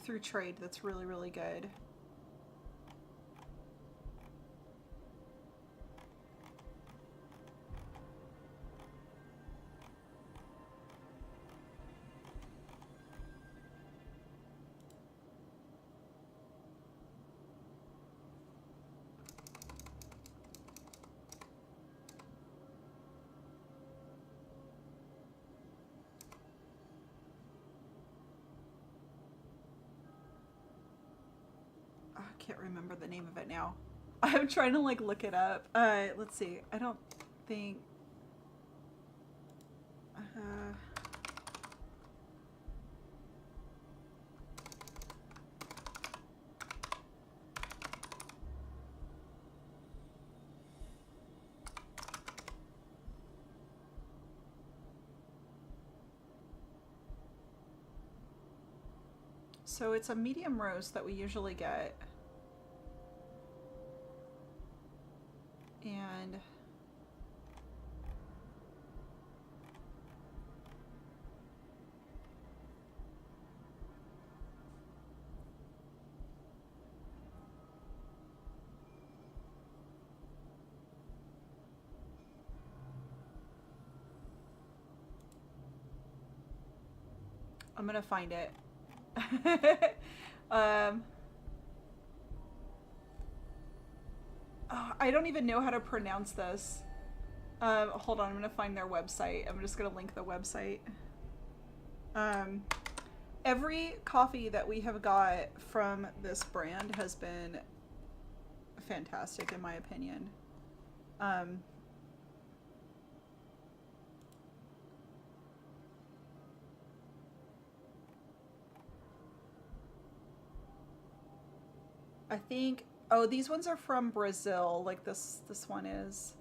through trade that's really, really good. I can't remember the name of it now. I'm trying to like look it up. Let's see. I don't think. Uh, so it's a medium roast that we usually get, and I'm gonna find it. um, oh, I don't even know how to pronounce this. Hold on, I'm gonna find their website. I'm just gonna link the website. Um, every coffee that we have got from this brand has been fantastic, in my opinion. Um, I think. Oh, these ones are from Brazil. Like this one is.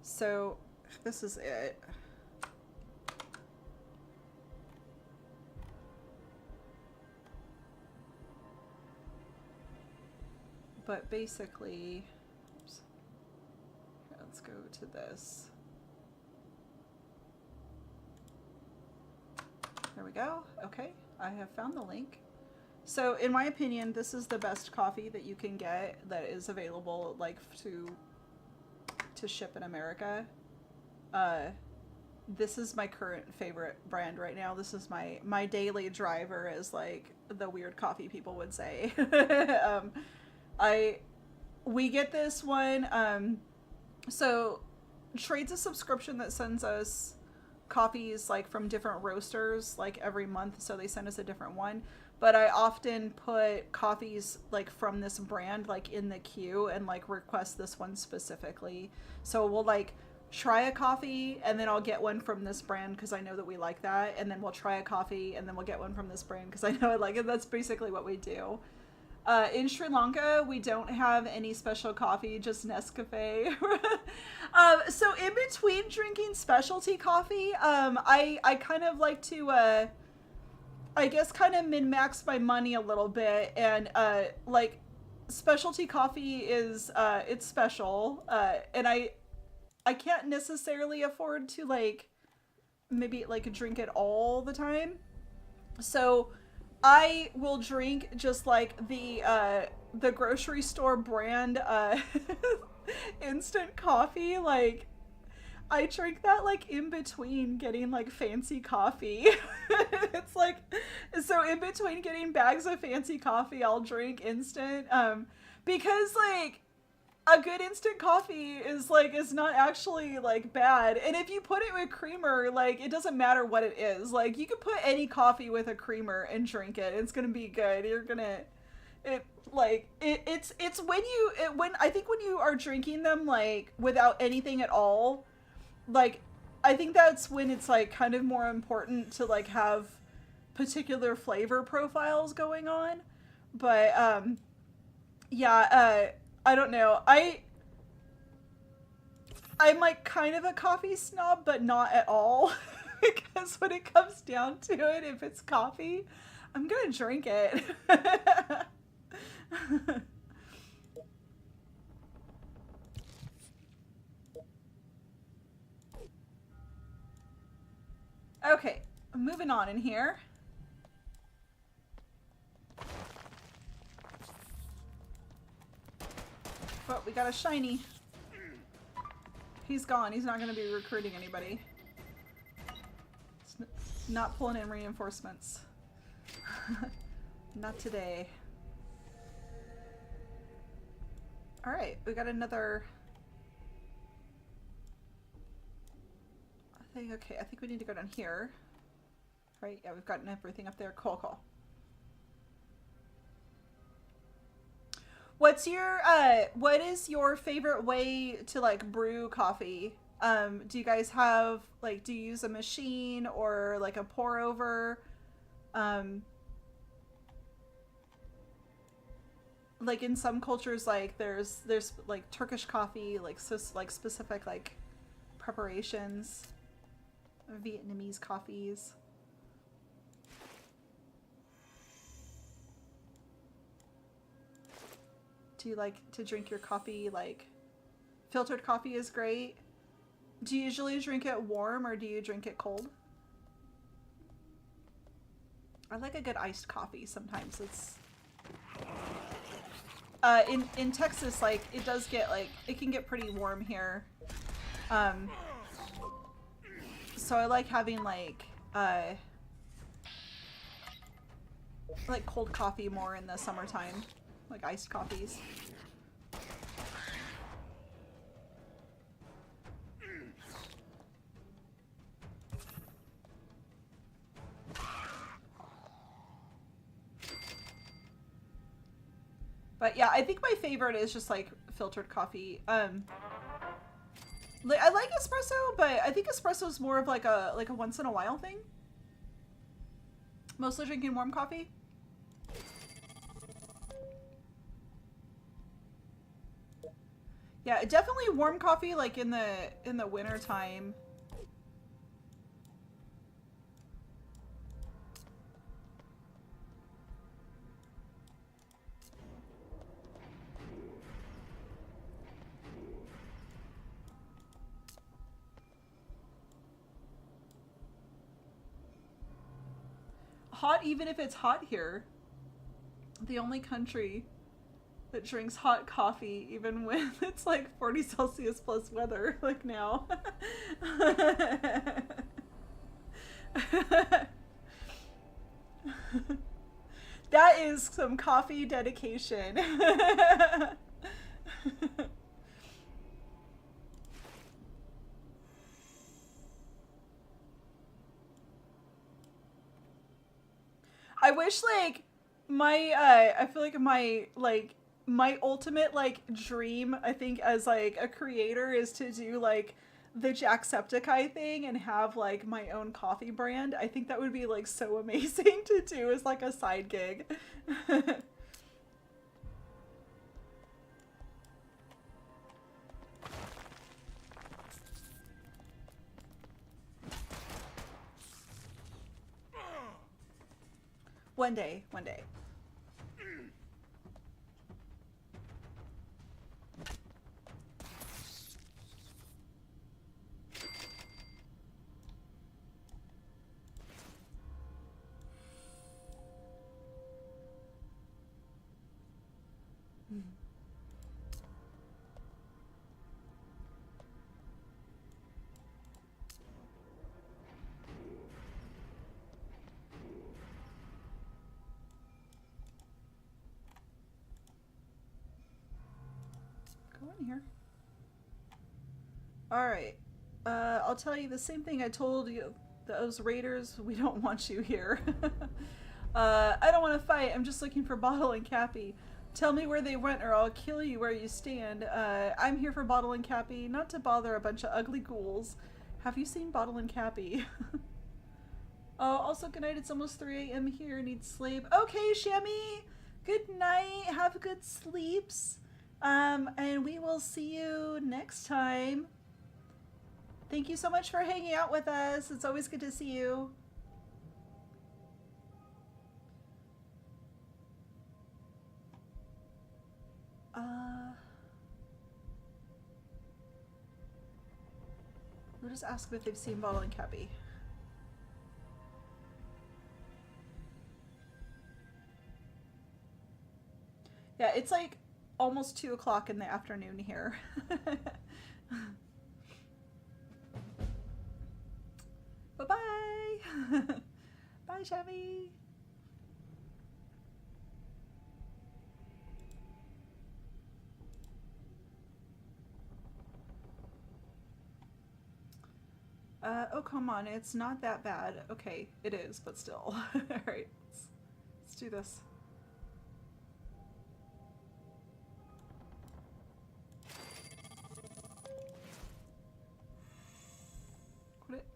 So, this is it. But basically, oops, let's go to this. There we go. Okay, I have found the link. So, in my opinion, this is the best coffee that you can get that is available, like to ship in America. Uh, this is my current favorite brand right now. This is my daily driver, as like the weird coffee people would say. I we get this one. So Trade's a subscription that sends us coffees like from different roasters like every month, so they send us a different one. But I often put coffees like from this brand like in the queue and like request this one specifically. So we'll like try a coffee and then I'll get one from this brand because I know that we like that, and then we'll try a coffee and then we'll get one from this brand because I know I like it. That's basically what we do. In Sri Lanka, we don't have any special coffee, just Nescafe. So in between drinking specialty coffee, I kind of like to, I guess, kind of min-max my money a little bit. And, like, specialty coffee is, it's special. And I can't necessarily afford to, like, maybe, like, drink it all the time. So I will drink just like the grocery store brand instant coffee. Like I drink that like in between getting like fancy coffee. It's like so in between getting bags of fancy coffee, I'll drink instant because like a good instant coffee is like is not actually like bad, and if you put it with creamer, like it doesn't matter what it is. Like you could put any coffee with a creamer and drink it. It's gonna be good. You're gonna it like it's when you when I think when you are drinking them like without anything at all, like I think that's when it's like kind of more important to like have particular flavor profiles going on. But yeah, I don't know. I'm like kind of a coffee snob, but not at all. Because when it comes down to it, if it's coffee, I'm gonna drink it. Okay, moving on in here. But we got a shiny. He's gone. He's not going to be recruiting anybody. Not pulling in reinforcements. Not today. Alright, we got another... okay, I think we need to go down here. Right, yeah, we've gotten everything up there. Cool, cool. What is your favorite way to like brew coffee? Do you guys have like, do you use a machine or like a pour over? Like in some cultures, like there's like Turkish coffee, like so like specific like preparations, Vietnamese coffees. Do you like to drink your coffee like filtered coffee is great? Do you usually drink it warm or do you drink it cold? I like a good iced coffee sometimes. It's in Texas, like it does get like it can get pretty warm here. So I like having like cold coffee more in the summertime, like iced coffees. But yeah, I think my favorite is just like filtered coffee. I like espresso, but I think espresso is more of like a once in a while thing. Mostly drinking warm coffee. Yeah, definitely warm coffee like in the winter time. Hot even if it's hot here. The only country that drinks hot coffee even when it's like 40 Celsius plus weather, like now. That is some coffee dedication. I wish like I feel like my ultimate like dream, I think as like a creator, is to do like the Jacksepticeye thing and have like my own coffee brand. I think that would be like so amazing to do as like a side gig. One day, one day. Go in here. Alright. I'll tell you the same thing I told you. Those raiders, we don't want you here. I don't want to fight. I'm just looking for Bottle and Cappy. Tell me where they went or I'll kill you where you stand. I'm here for Bottle and Cappy, not to bother a bunch of ugly ghouls. Have you seen Bottle and Cappy? Oh, also good night. It's almost 3 a.m. here. Need sleep. Okay, Shammy. Good night. Have good sleeps. And we will see you next time. Thank you so much for hanging out with us. It's always good to see you. We'll just ask them if they've seen Bottle and Cappy. Yeah, it's like almost 2 o'clock in the afternoon here. Bye-bye! Bye, Chevy! Oh, come on, it's not that bad. Okay, it is, but still. Alright, let's do this.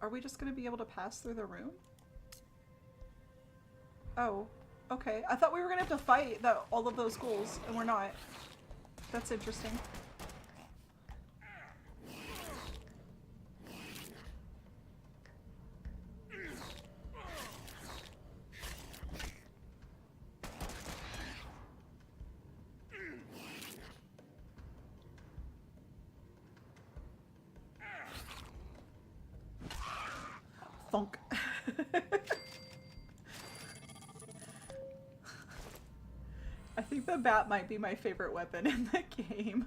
Are we just gonna be able to pass through the room? Oh, okay. I thought we were gonna have to fight all of those ghouls, and we're not. That's interesting. Thunk. I think the bat might be my favorite weapon in the game.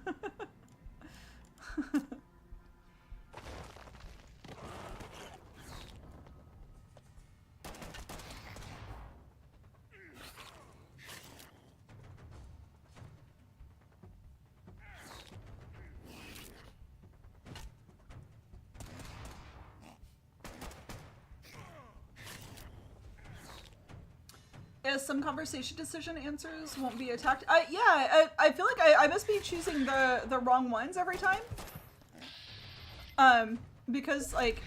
Some conversation decision answers won't be attacked. Yeah, I feel like I must be choosing the wrong ones every time. Because like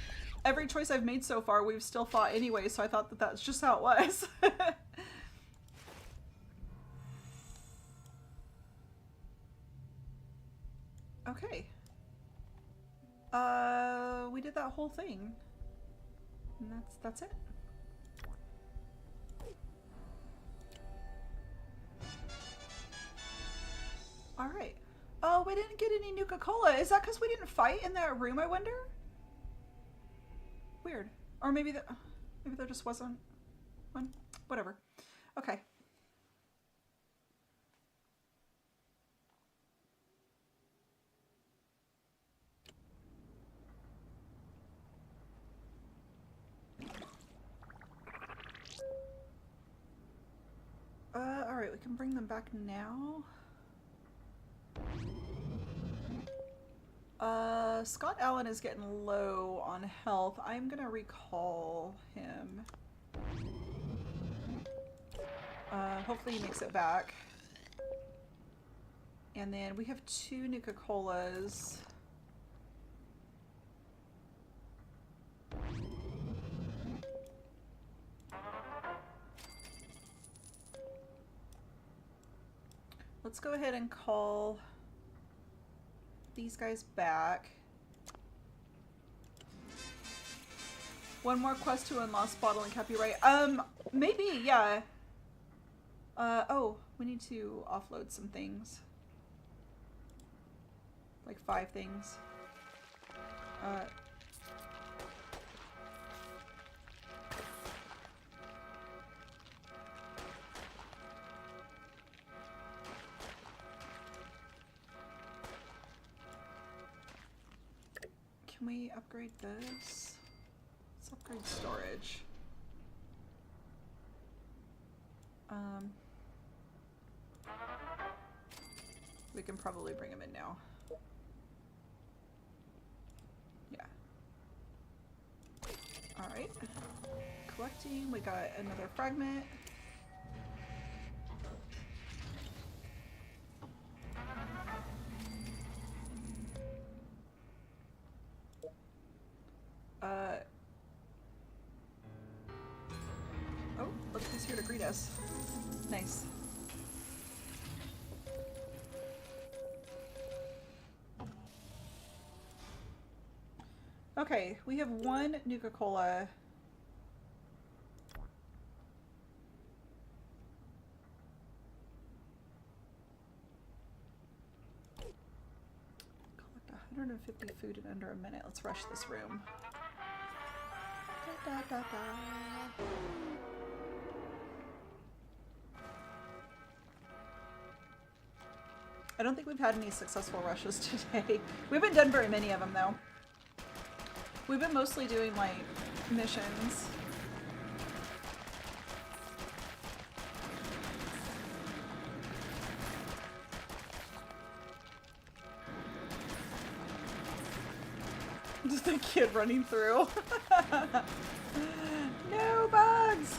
every choice I've made so far, we've still fought anyway. So I thought that that's just how it was. Okay. We did that whole thing, and that's it. Alright. Oh, we didn't get any Nuka Cola. Is that because we didn't fight in that room, I wonder? Weird. Or maybe there just wasn't one. Whatever. Okay. Alright, we can bring them back now. Scott Allen is getting low on health. I'm gonna recall him. Hopefully he makes it back. And then we have 2 Nuka Colas. Let's go ahead and call these guys back. One more quest to unlock Bottle and Cappy, right? Maybe, yeah. Oh, we need to offload some things. Like 5 things. Can we upgrade this? Let's upgrade storage. We can probably bring him in now. crafting. We got another fragment. Oh, look who's here to greet us. Nice. Okay, we have one Nuka Cola. Collect 150 food in under a minute. Let's rush this room. Da, da, da, da. I don't think we've had any successful rushes today. We haven't done very many of them though. We've been mostly doing like missions. Just the kid running through. No bugs!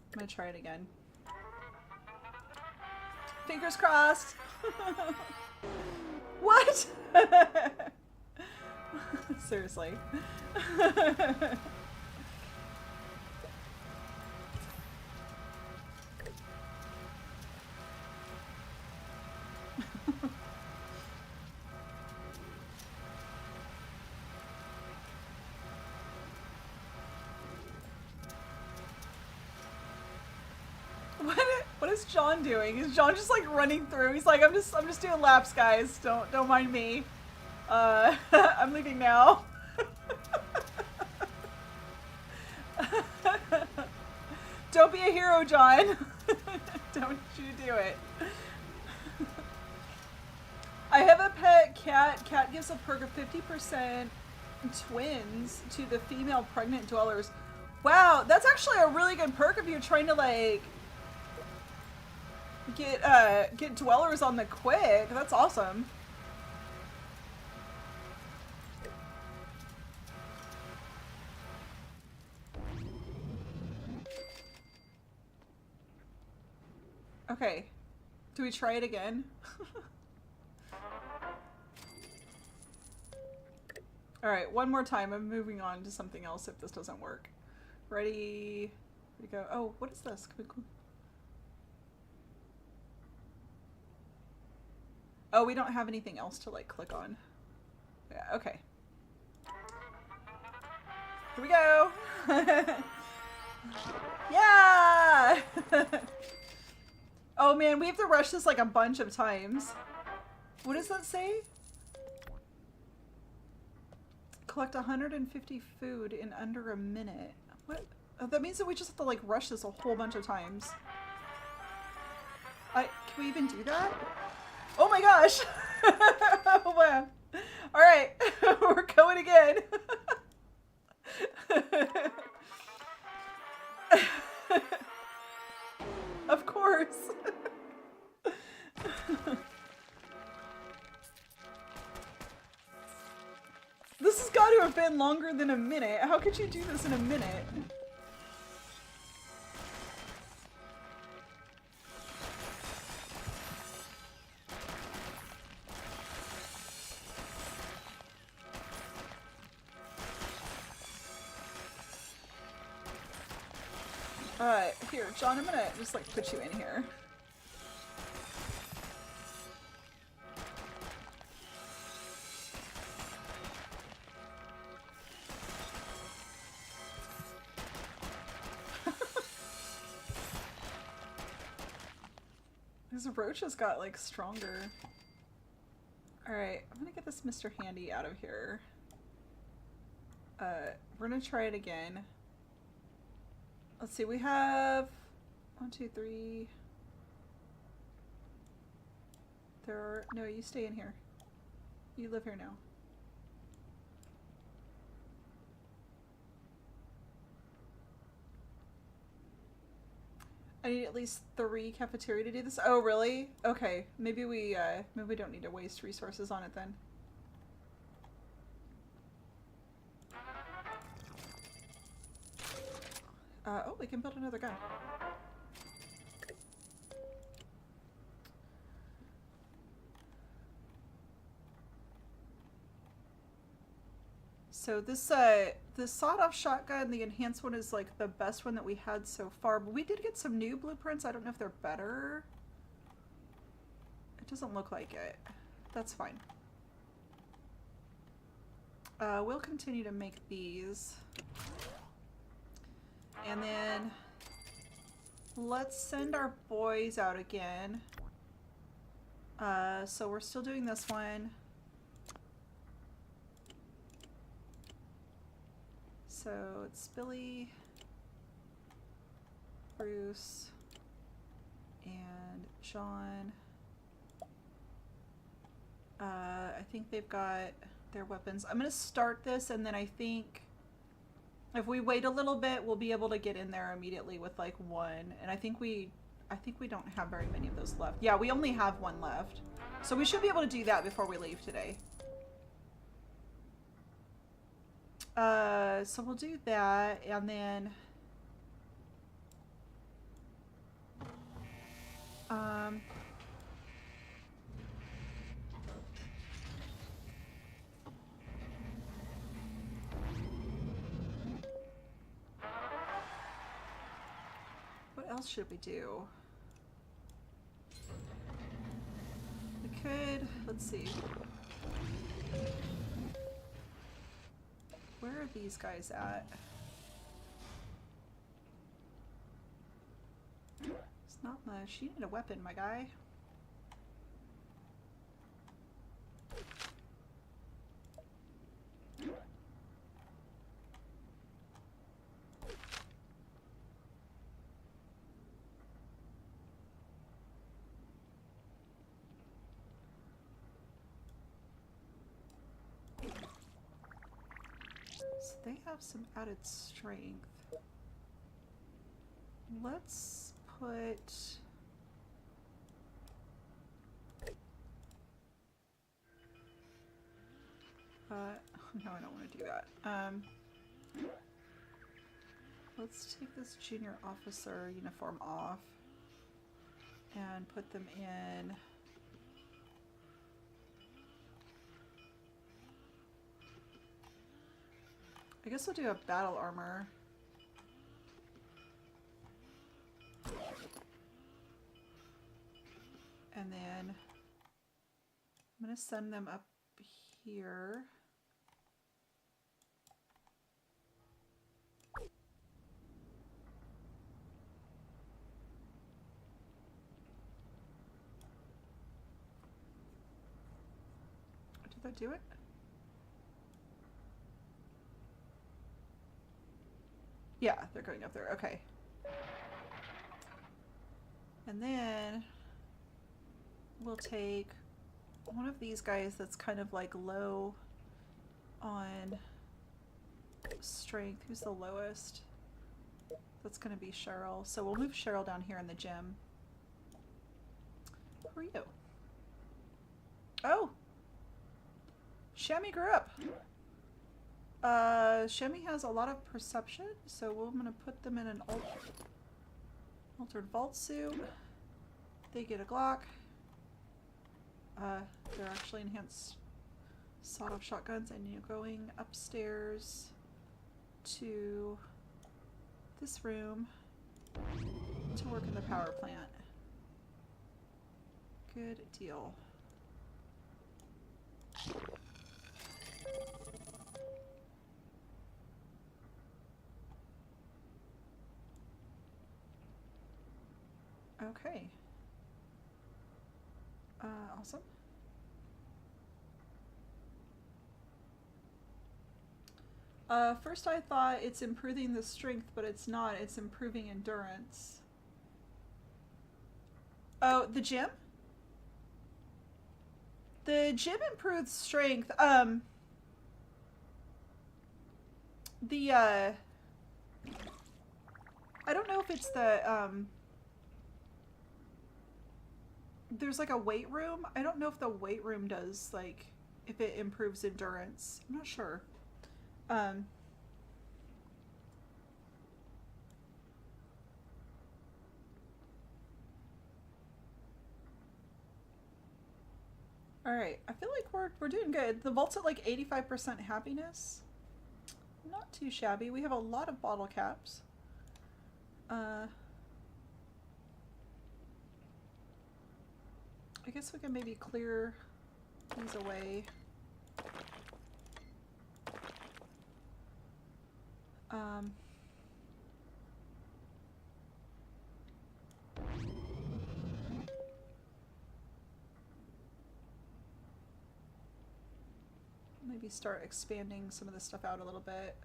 I'm gonna try it again. Fingers crossed! What? Seriously. What is John doing? Is John just like running through? He's like, I'm just doing laps, guys. Don't mind me. I'm leaving now. Don't be a hero, John. Don't you do it. I have a pet cat. Cat gives a perk of 50% twins to the female pregnant dwellers. Wow, that's actually a really good perk if you're trying to like get dwellers on the quick. That's awesome. Okay. Do we try it again? Alright, one more time. I'm moving on to something else if this doesn't work. Ready? Here we go. Oh, what is this? Can we... Oh, we don't have anything else to like click on. Yeah, okay. Here we go! Yeah! Oh man, we have to rush this like a bunch of times. What does that say? Collect 150 food in under a minute. What? Oh, that means that we just have to like rush this a whole bunch of times. Can we even do that? Oh my gosh! Oh man. Alright, we're going again. Of course. This has got to have been longer than a minute. How could you do this in a minute? Here, John, I'm gonna just like put you in here. This roach has got like stronger. Alright, I'm gonna get this Mr. Handy out of here. We're gonna try it again. Let's see, we have 1, 2, 3. No, you stay in here. You live here now. I need at least 3 cafeteria to do this. Oh, really? Okay. Maybe we don't need to waste resources on it then. Oh, we can build another gun. So this sawed-off shotgun, the enhanced one, is like the best one that we had so far. But we did get some new blueprints. I don't know if they're better. It doesn't look like it. That's fine. We'll continue to make these. And then let's send our boys out again. So we're still doing this one. So it's Billy, Bruce, and John. I think they've got their weapons. I'm gonna start this, and then I think if we wait a little bit, we'll be able to get in there immediately with like one. And I think we don't have very many of those left. Yeah, we only have one left. So we should be able to do that before we leave today. So we'll do that, and then what else should we do? We could, let's see. Where are these guys at? It's not much. You need a weapon, my guy. So they have some added strength. Let's put... no, I don't want to do that. Let's take this junior officer uniform off and put them in... I guess we'll do a battle armor. And then I'm going to send them up here. Did that do it? Yeah, they're going up there. Okay. And then we'll take one of these guys that's kind of like low on strength. Who's the lowest? That's going to be Cheryl. So we'll move Cheryl down here in the gym. Who are you? Oh! Shammy grew up. Shammy has a lot of perception, so we're going to put them in an altered vault suit. They get a Glock. They're actually enhanced sawed-off shotguns, and you're going upstairs to this room to work in the power plant. Good deal. Okay. Awesome. First I thought it's improving the strength, but it's not. It's improving endurance. Oh, the gym? The gym improves strength. I don't know if it's the, there's like a weight room. I don't know if the weight room does like if it improves endurance. I'm not sure. Um, all right, I feel like we're doing good. The vault's at like 85% happiness. Not too shabby. We have a lot of bottle caps. I guess we can maybe clear these away. Um, maybe start expanding some of this stuff out a little bit.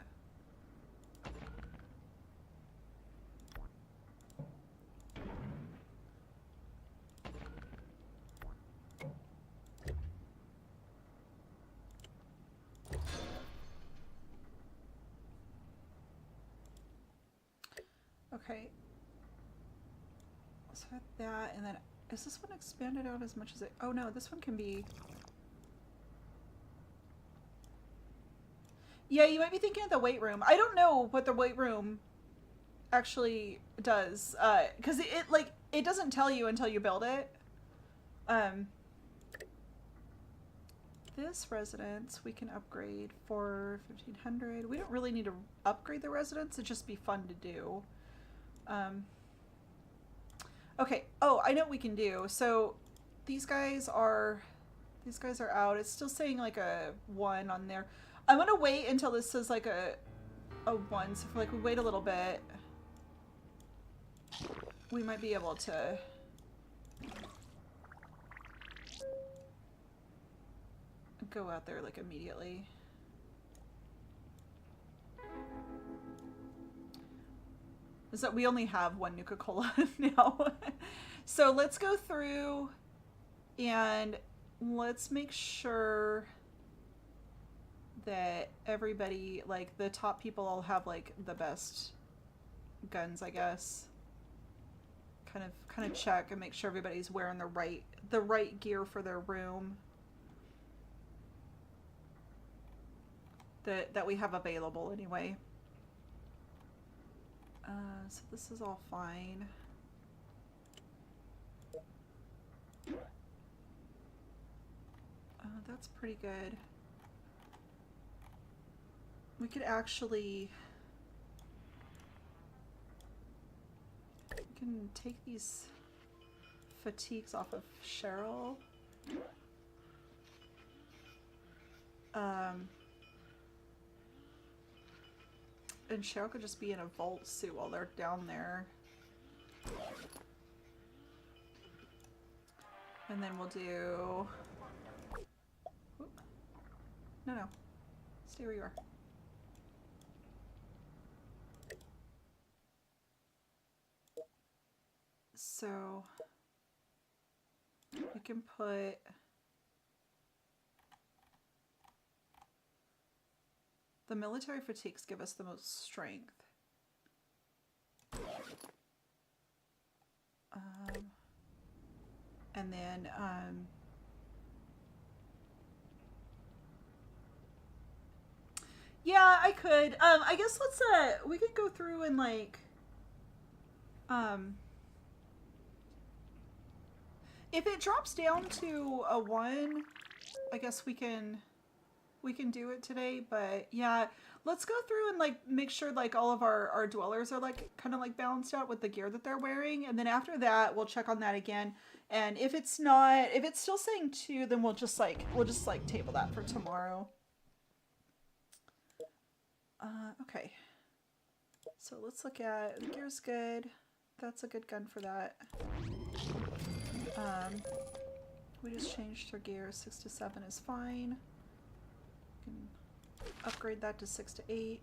Okay. So that, and then is this one expanded out as much as it? Oh no, this one can be. Yeah, you might be thinking of the weight room. I don't know what the weight room actually does, because it like it doesn't tell you until you build it. This residence we can upgrade for 1,500. We don't really need to upgrade the residence. It'd just be fun to do. Okay. Oh, I know what we can do. So these guys are out. It's still saying like a 1 on there. I'm gonna wait until this says like a 1. So if like we wait a little bit, we might be able to go out there like immediately. Is that we only have 1 Nuka Cola now. So let's go through and let's make sure that everybody, like the top people, all have like the best guns, I guess. Kind of check and make sure everybody's wearing the right gear for their room that we have available anyway. So this is all fine. That's pretty good. We could actually... We can take these fatigues off of Cheryl. And Cheryl could just be in a vault suit while they're down there. And then we'll do... Oop. No. Stay where you are. So... we can put... The military fatigues give us the most strength. And then, yeah, I could. I guess let's, we could go through and, like, if it drops down to a 1, I guess we can do it today, but yeah, let's go through and like make sure like all of our dwellers are like kind of like balanced out with the gear that they're wearing, and then after that we'll check on that again, and if it's still saying 2, then we'll just table that for tomorrow. Okay, so let's look at the gear's good. That's a good gun for that. We just changed her gear. 6 to 7 is fine. Upgrade that to 6 to 8.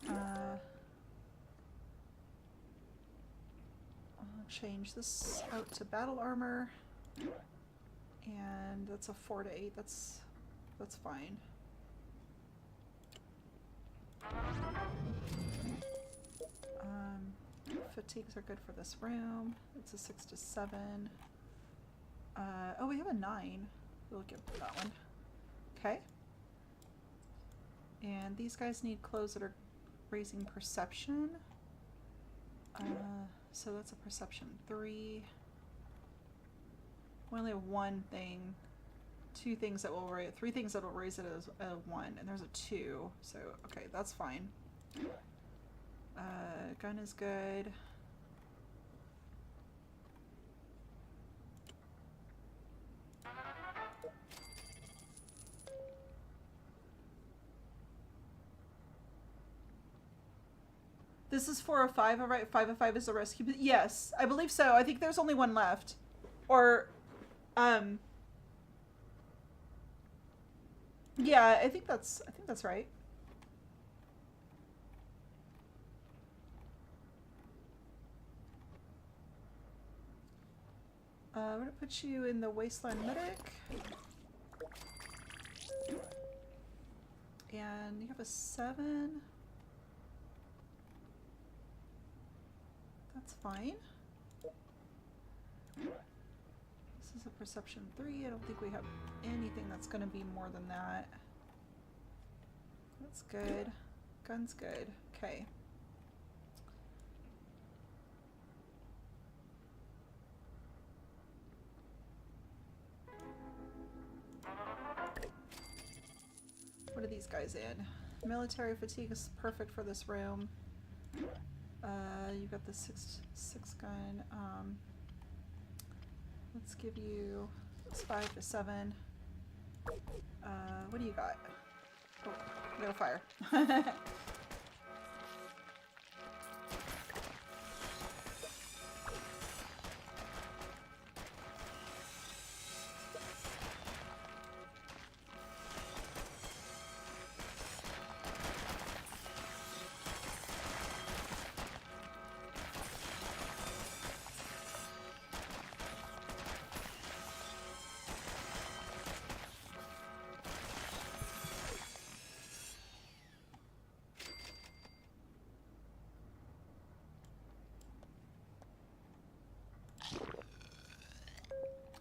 I'll change this out to battle armor, and that's a 4 to 8. That's fine. fatigues are good for this room. It's a 6 to 7. Oh, we have a 9. We'll give that one. Okay. And these guys need clothes that are raising perception. So that's a perception 3. We only have one thing. 2 things that will raise, 3 things that will raise it as a 1, and there's a 2. So okay, that's fine. Gun is good. This is 4 of 5, alright? 5 of 5 is a rescue. Yes, I believe so. I think there's only one left. Or, yeah, I think that's right. I'm gonna put you in the Wasteland Medic. And you have a 7. That's fine. This is a perception 3. I don't think we have anything that's gonna be more than that. That's good. Gun's good. Okay. What are these guys in? Military fatigue is perfect for this room. You got the 6 gun. Let's give you 5 to 7. What do you got? Oh, I got a fire.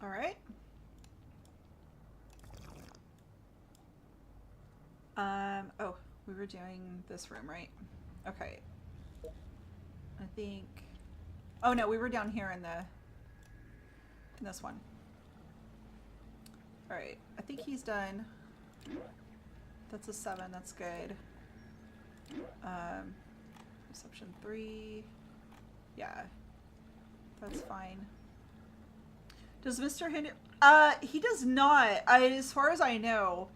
All right. Oh, we were doing this room, right? Okay. I think. Oh no, we were down here in this one. All right. I think he's done. That's a 7. That's good. Perception 3. Yeah. That's fine. Does Mr. Henry... he does not. As far as I know.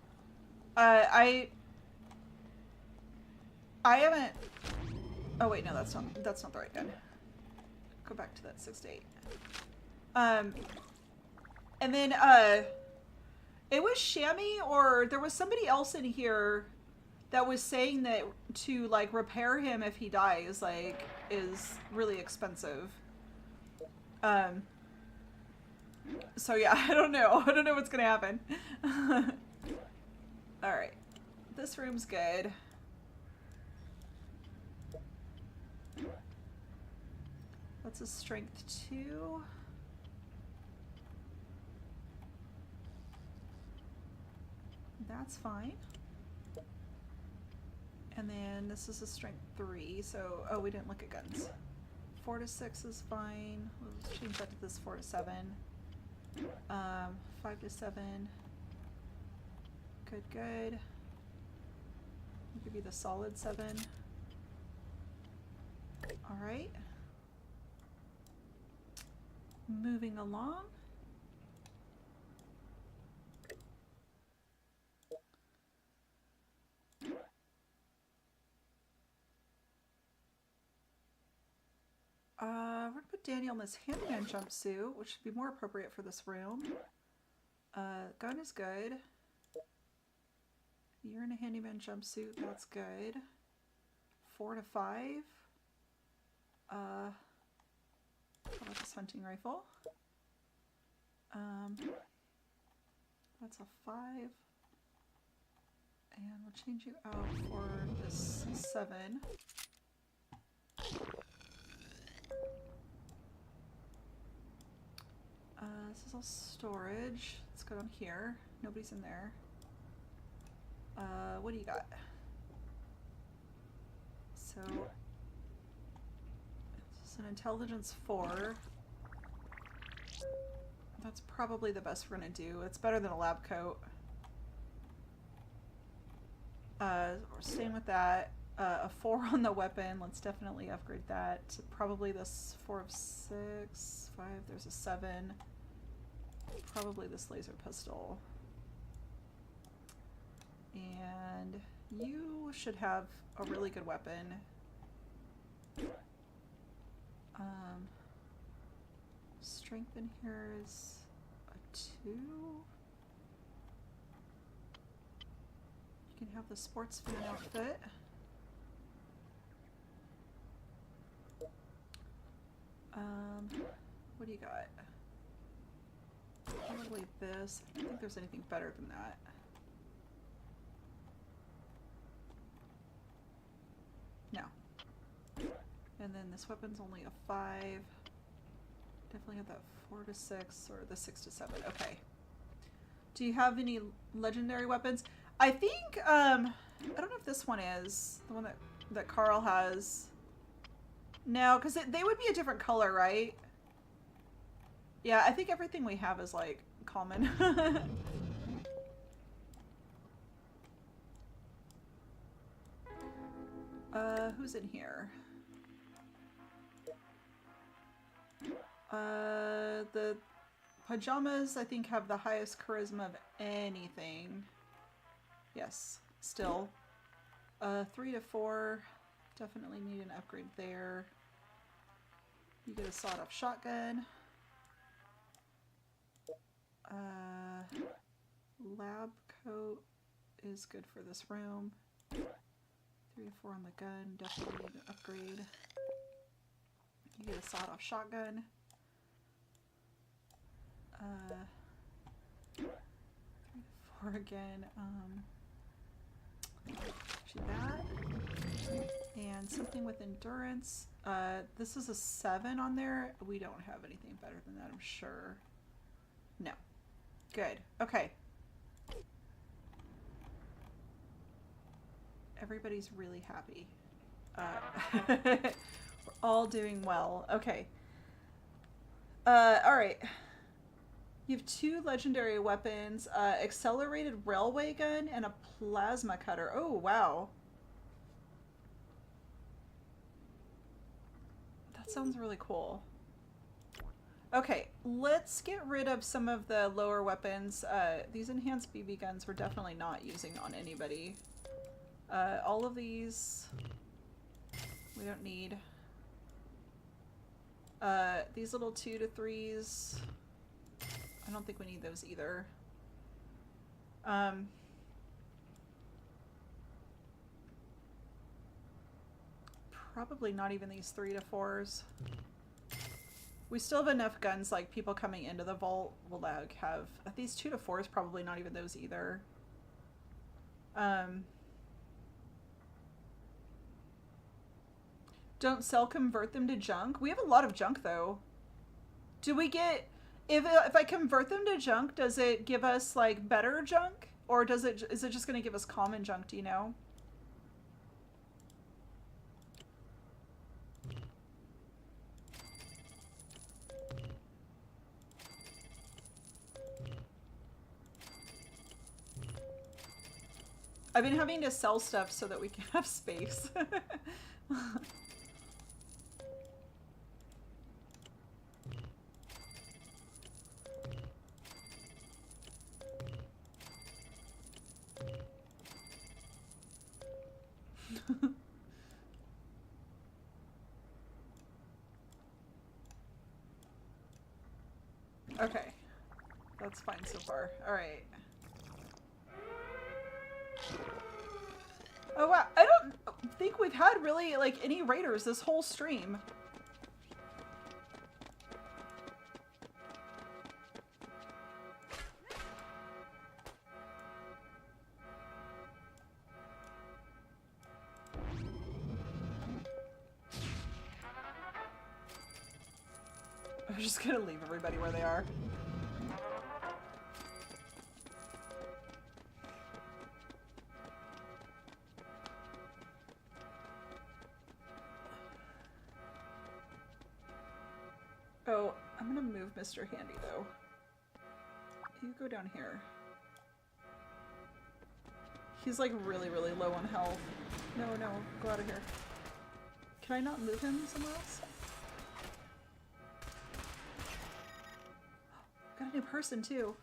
I haven't... Oh wait, no, that's not the right gun. Go back to that 6 to 8. And then, it was Shammy, or there was somebody else in here that was saying that to, like, repair him if he dies, like, is really expensive. So yeah, I don't know. I don't know what's gonna happen. Alright. This room's good. That's a strength 2. That's fine. And then this is a strength 3, so... Oh, we didn't look at guns. 4 to 6 is fine. We'll change that to this 4 to 7. 5 to 7. Good, good. I'll give you the solid 7. Alright. Moving along. We're gonna put Daniel in this handyman jumpsuit, which should be more appropriate for this room. Gun is good. You're in a handyman jumpsuit, that's good. 4 to 5. How about this hunting rifle? That's a 5. And we'll change you out for this 7. is all storage. Let's go down here. Nobody's in there. What do you got? So, it's an intelligence 4. That's probably the best we're gonna do. It's better than a lab coat. We're staying with that. A 4 on the weapon. Let's definitely upgrade that. Probably this 4 of 6. 5. There's a 7. Probably this laser pistol. And you should have a really good weapon. Strength in here is a 2. You can have the sportsman outfit. What do you got? Probably this. I don't think there's anything better than that. No. And then this weapon's only a 5. Definitely have that 4 to 6 or the 6 to 7. Okay. Do you have any legendary weapons? I think, I don't know if this one is the one that Carl has. No, because they would be a different color, right? Yeah, I think everything we have is, like, common. Who's in here? The pajamas, I think, have the highest charisma of anything. Yes, still. 3 to 4. Definitely need an upgrade there. You get a sawed-off shotgun. Lab coat is good for this room. 3 to 4 on the gun. Definitely need an upgrade. You get a sawed-off shotgun. 3 to 4 again. Actually that. And something with endurance. This is a 7 on there. We don't have anything better than that, I'm sure. No. Good. Okay. Everybody's really happy. We're all doing well. Okay. Alright. You have 2 legendary weapons, accelerated railway gun and a plasma cutter. Oh, wow. That sounds really cool. Okay, let's get rid of some of the lower weapons. These enhanced BB guns we're definitely not using on anybody. All of these we don't need. These little 2 to 3s, I don't think we need those either. Probably not even these 3 to 4s. We still have enough guns, like people coming into the vault will like have these 2 to 4s, probably not even those either. Don't sell, convert them to junk. We have a lot of junk though. Do we get, if I convert them to junk, does it give us like better junk, or is it just going to give us common junk? Do you know? I've been having to sell stuff so that we can have space. Okay. That's fine so far. Alright. Oh wow, I don't think we've had really like any raiders this whole stream. I'm just gonna leave everybody where they are. Oh, I'm gonna move Mr. Handy though. You go down here. He's like really, really low on health. No, no, go out of here. Can I not move him somewhere else? Got a new person too.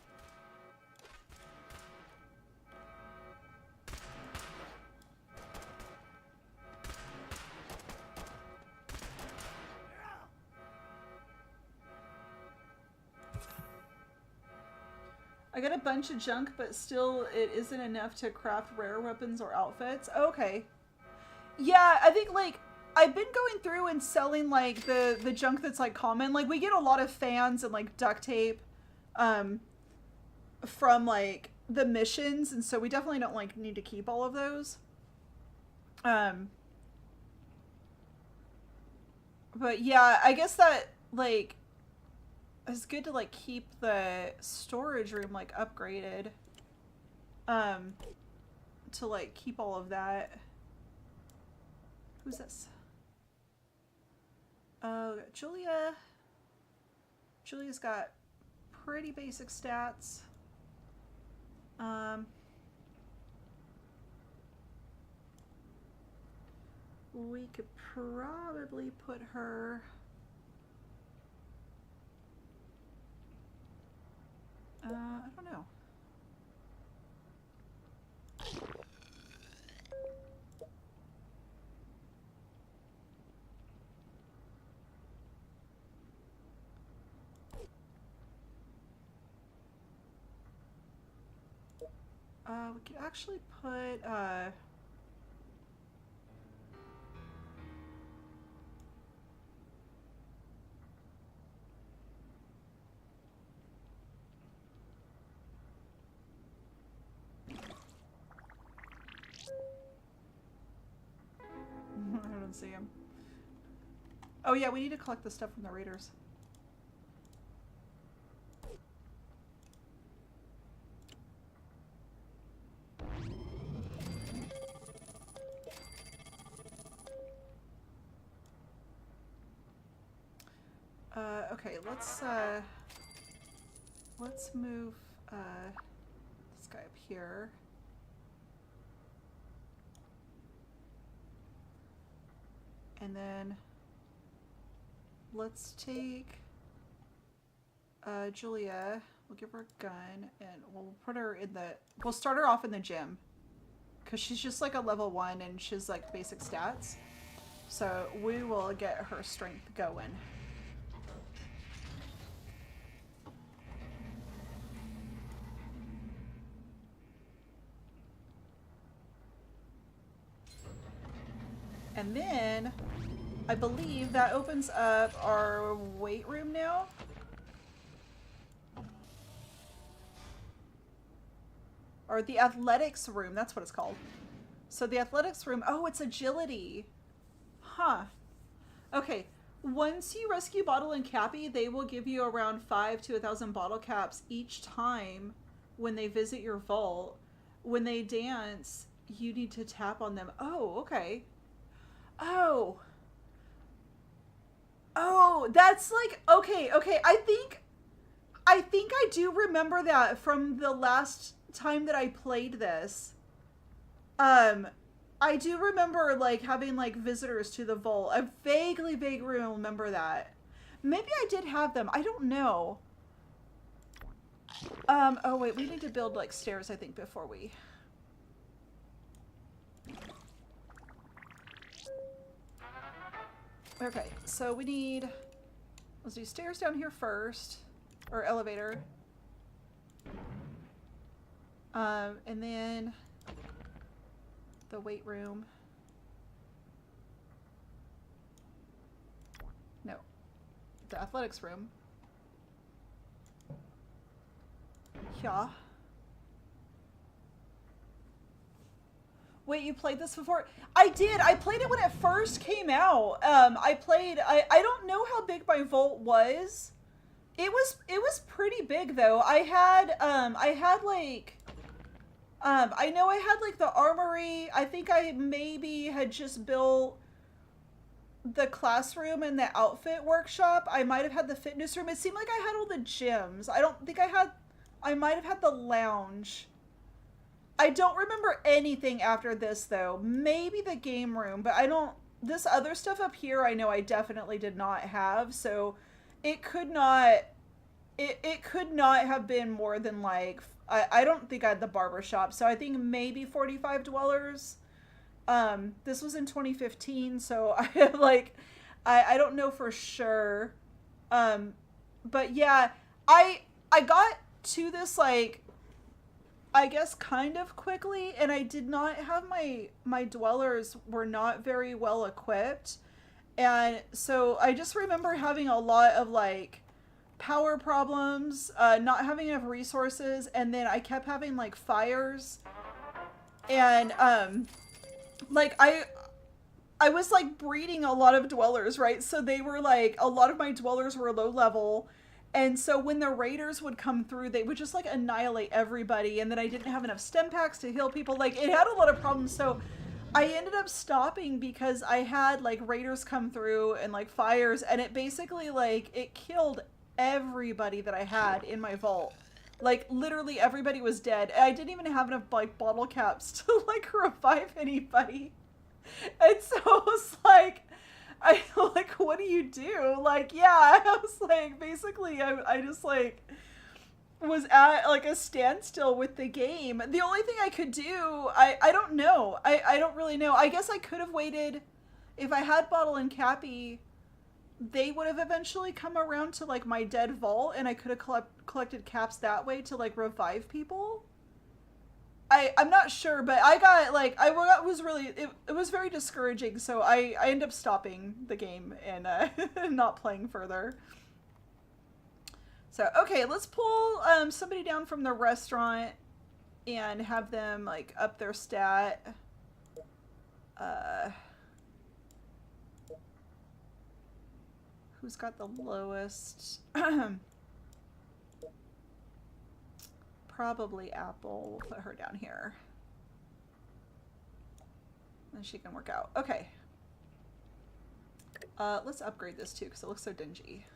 I got a bunch of junk, but still it isn't enough to craft rare weapons or outfits. Okay. Yeah, I think like I've been going through and selling like the junk that's like common. Like we get a lot of fans and like duct tape from like the missions, and so we definitely don't like need to keep all of those. But yeah, I guess that like it's good to like keep the storage room like upgraded to like keep all of that. Who's this? Oh, Julia. Julia's got pretty basic stats. We could probably put her I don't know. We could actually put I don't see him. Oh yeah, we need to collect the stuff from the raiders. Okay, let's move this guy up here. And then let's take Julia. We'll give her a gun and we'll put her in the we'll start her off in the gym. Cause she's just like a level 1 and she's like basic stats. So we will get her strength going. And then, I believe that opens up our weight room now. Or the athletics room, that's what it's called. So the athletics room, oh, it's agility. Huh. Okay, once you rescue Bottle and Cappy, they will give you around 5 to 1,000 bottle caps each time when they visit your vault. When they dance, you need to tap on them. Oh, okay. Oh. Oh, that's like, okay. I think I do remember that from the last time that I played this. I do remember like having like visitors to the vault. I vaguely remember that. Maybe I did have them. I don't know. Oh wait, we need to build like stairs, I think, before we... Okay, so we need... Let's do stairs down here first. Or elevator. And then... the weight room. No. The athletics room. Yeah. Wait, you played this before? I did. I played it when it first came out. I don't know how big my vault was. It was pretty big though. I had like I know I had like the armory. I think I maybe had just built the classroom and the outfit workshop. I might have had the fitness room. It seemed like I had all the gyms. I don't think I had. I might have had the lounge. I don't remember anything after this though. Maybe the game room, but I don't. This other stuff up here, I know I definitely did not have. So it could not. It could not have been more than like. I don't think I had the barber shop. So I think maybe $45. This was in 2015, so I like I don't know for sure. But yeah, I got to this like I guess kind of quickly, and I did not have my dwellers were not very well equipped. And so I just remember having a lot of like power problems, not having enough resources, and then I kept having like fires. And like I was like breeding a lot of dwellers, right? So they were like a lot of my dwellers were low level. And so when the raiders would come through, they would just like annihilate everybody. And then I didn't have enough stem packs to heal people. Like it had a lot of problems. So I ended up stopping because I had like raiders come through and like fires, and it basically like it killed everybody that I had in my vault. Like literally everybody was dead. I didn't even have enough like bottle caps to like revive anybody. And so I was like, I like, what do you do? Like, yeah, I was like, basically, I just like was at like a standstill with the game. The only thing I could do, I don't know. I don't really know. I guess I could have waited if I had Bottle and Cappy. They would have eventually come around to like my dead vault, and I could have collected caps that way to like revive people. I'm not sure, but I got like I was really it was very discouraging, so I ended up stopping the game and not playing further. So okay, let's pull somebody down from the restaurant and have them like up their stat. Who's got the lowest? Probably Apple. We'll put her down here. And she can work out. Okay. Let's upgrade this too because it looks so dingy.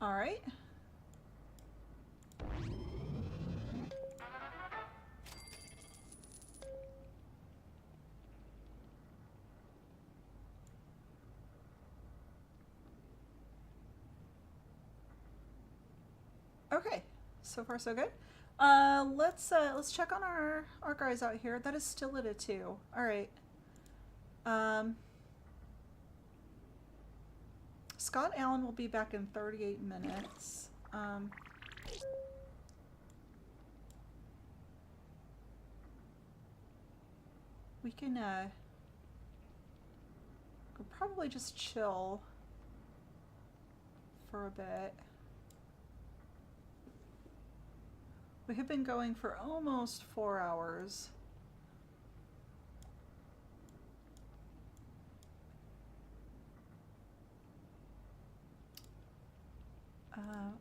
All right. Okay, so far so good. Let's check on our guys out here. That is still at a 2. All right. Scott Allen will be back in 38 minutes. We can we'll probably just chill for a bit. We have been going for almost 4 hours.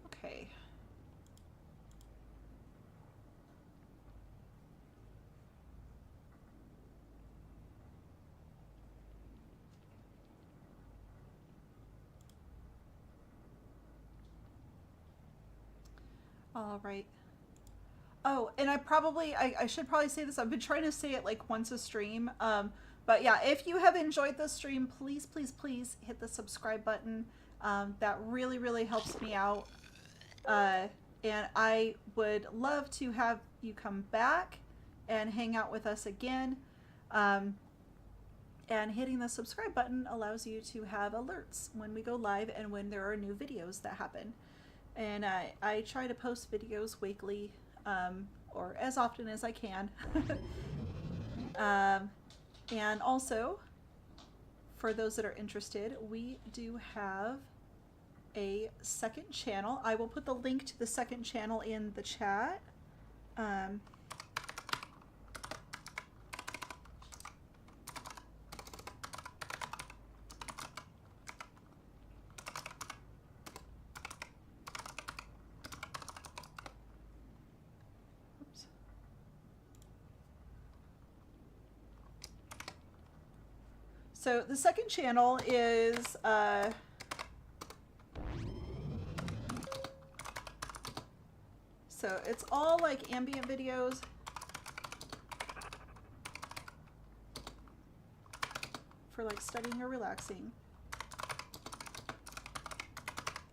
Okay. All right. Oh, and I should probably say this. I've been trying to say it like once a stream. But yeah, if you have enjoyed the stream, please, please, please hit the subscribe button. That really, really helps me out. And I would love to have you come back and hang out with us again. And hitting the subscribe button allows you to have alerts when we go live and when there are new videos that happen. And I try to post videos weekly, or as often as I can. And also, for those that are interested, we do have a second channel. I will put the link to the second channel in the chat. So the second channel is so it's all like ambient videos. For like studying or relaxing.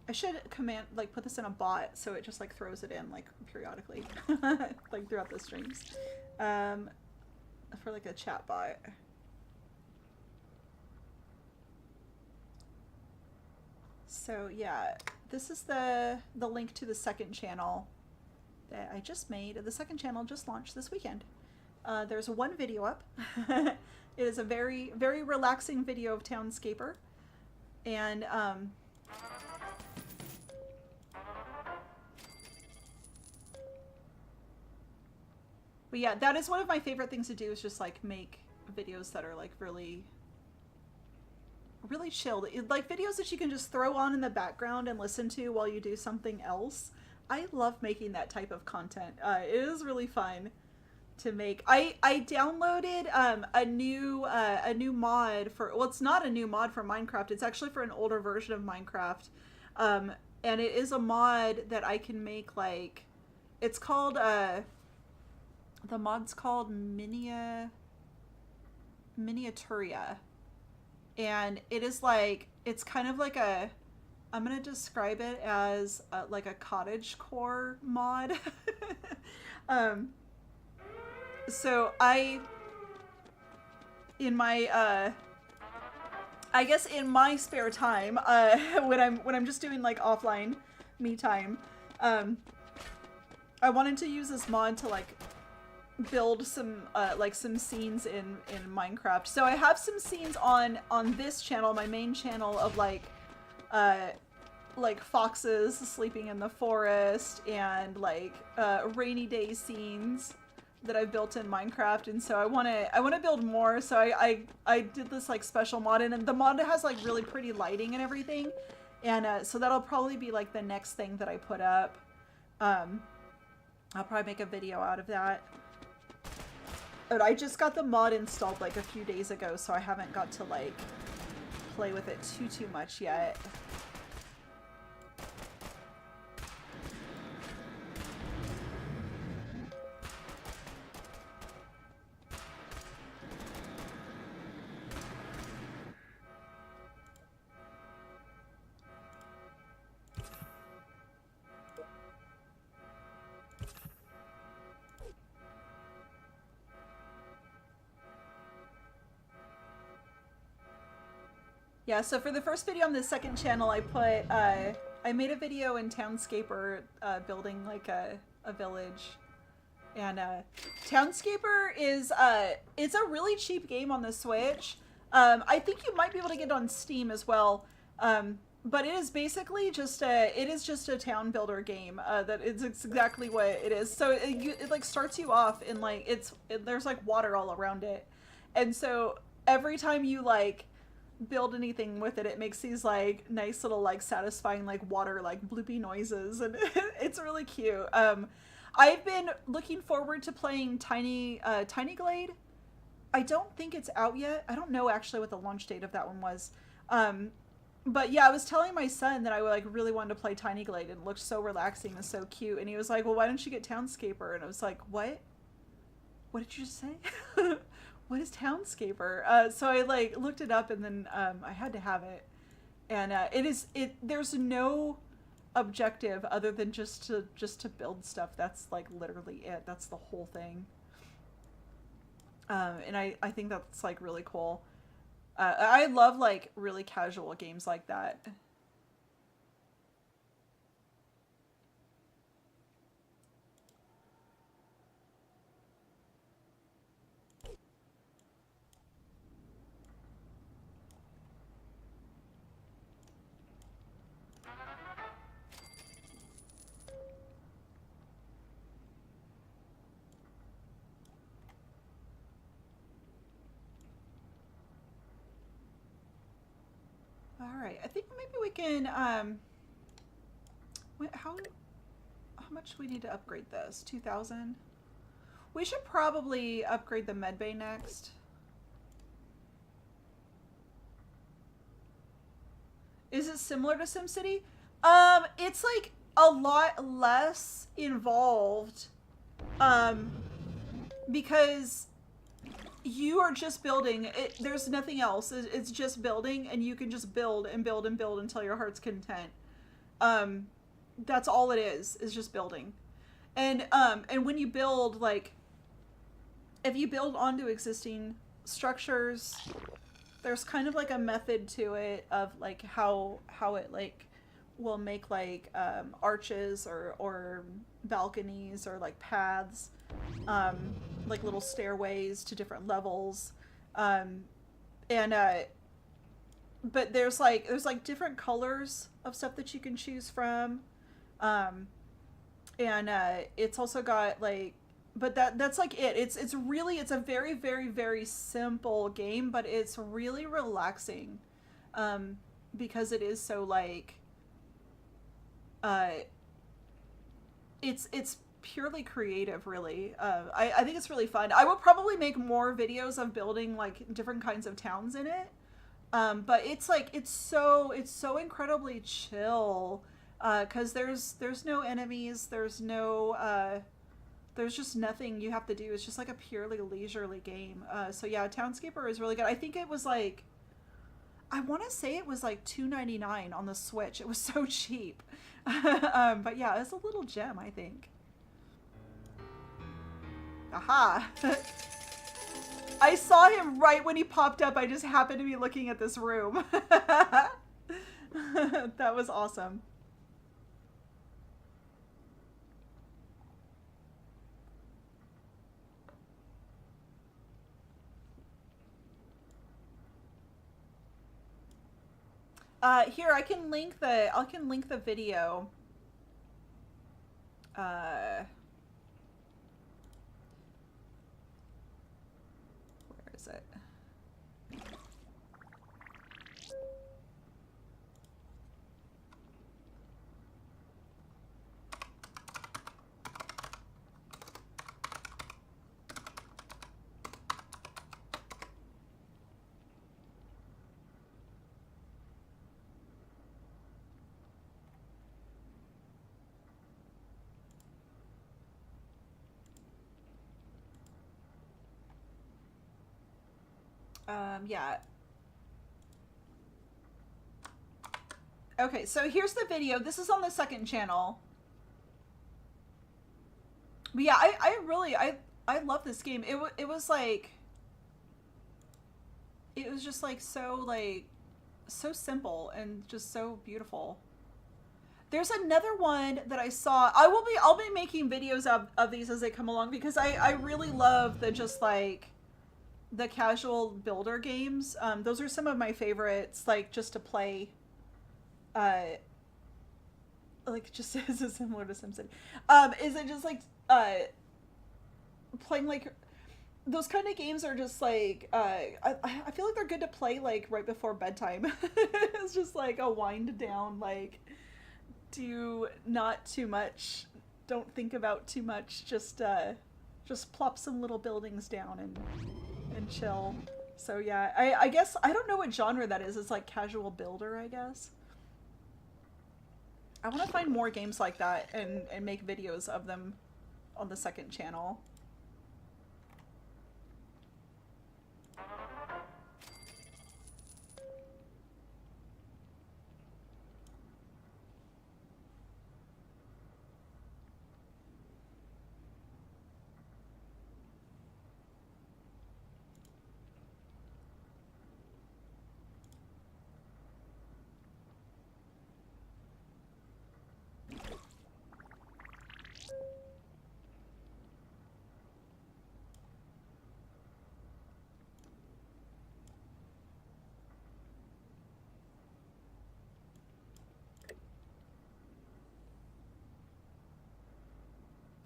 I should put this in a bot so it just like throws it in like periodically, like throughout the streams, for like a chat bot. So yeah, this is the link to the second channel that I just made. The second channel just launched this weekend. There's one video up. It is a very, very relaxing video of Townscaper. And, but yeah, that is one of my favorite things to do, is just like make videos that are like really, really chilled. Like videos that you can just throw on in the background and listen to while you do something else. I love making that type of content. It is really fun to make. I downloaded a new mod for, well, it's not a new mod for Minecraft, it's actually for an older version of Minecraft, and it is a mod that I can make, like, it's called the mod's called Miniaturia, and it is like, it's kind of like a, I'm gonna describe it as like a cottagecore mod. So in my I guess in my spare time, when I'm just doing like offline me time, I wanted to use this mod to like build some like some scenes in Minecraft. So I have some scenes on this channel, my main channel, of like foxes sleeping in the forest and like rainy day scenes that I've built in Minecraft, and so I want to build more. So I did this like special mod, and the mod has like really pretty lighting and everything, and so that'll probably be like the next thing that I put up. I'll probably make a video out of that. But I just got the mod installed like a few days ago, so I haven't got to like play with it too much yet. Yeah, so for the first video on the second channel, I put, I made a video in Townscaper, building like a village. And, Townscaper is, it's a really cheap game on the Switch. I think you might be able to get it on Steam as well. But it is basically just a town builder game, that it's exactly what it is. So it like starts you off in like, there's like water all around it. And so every time you like build anything with it, it makes these like nice little like satisfying like water like bloopy noises, and it's really cute. I've been looking forward to playing Tiny Glade. I don't think it's out yet. I don't know actually what the launch date of that one was. But yeah, I was telling my son that I like really wanted to play Tiny Glade, and it looked so relaxing and so cute, and he was like, well, why don't you get Townscaper? And I was like, what did you just say? What is Townscaper? So I like looked it up, and then I had to have it, and there's no objective other than just to build stuff. That's like literally it. That's the whole thing. And I think that's like really cool. I love like really casual games like that. Alright, I think maybe we can, how much do we need to upgrade this? 2,000? We should probably upgrade the medbay next. Is it similar to SimCity? It's like a lot less involved. Um, because you are just building. There's nothing else. It's just building, and you can just build and build and build until your heart's content. Um, that's all it is just building. And when you build, like, if you build onto existing structures, there's kind of like a method to it of like how it like will make like arches or balconies or like paths, um, like little stairways to different levels, um, and but there's like different colors of stuff that you can choose from, um, and it's also got like, but that's like it's really, it's a very very very simple game, but it's really relaxing, um, because it is so like uh, it's purely creative, really. I think it's really fun. I would probably make more videos of building like different kinds of towns in it, but it's like it's so incredibly chill, because there's no enemies, there's just nothing you have to do. It's just like a purely leisurely game. So yeah, Townscaper is really good. I think it was like, I want to say it was like $2.99 on the Switch. It was so cheap. But yeah, it's a little gem, I think. Aha! I saw him right when he popped up. I just happened to be looking at this room. That was awesome. Here I can link the video. Where is it? Yeah. Okay, so here's the video. This is on the second channel. But yeah, I really, I love this game. It was like, it was just like so like, so simple and just so beautiful. There's another one that I saw. I'll be making videos of these as they come along, because I really love the just like the casual builder games. Those are some of my favorites, like just to play. Like just is it similar to SimCity? Is it just like playing like those kind of games are just like I feel like they're good to play like right before bedtime. It's just like a wind down, like do not too much, don't think about too much, just plop some little buildings down and chill. So yeah, I guess I don't know what genre that is. It's like casual builder, I guess. I want to find more games like that and make videos of them on the second channel.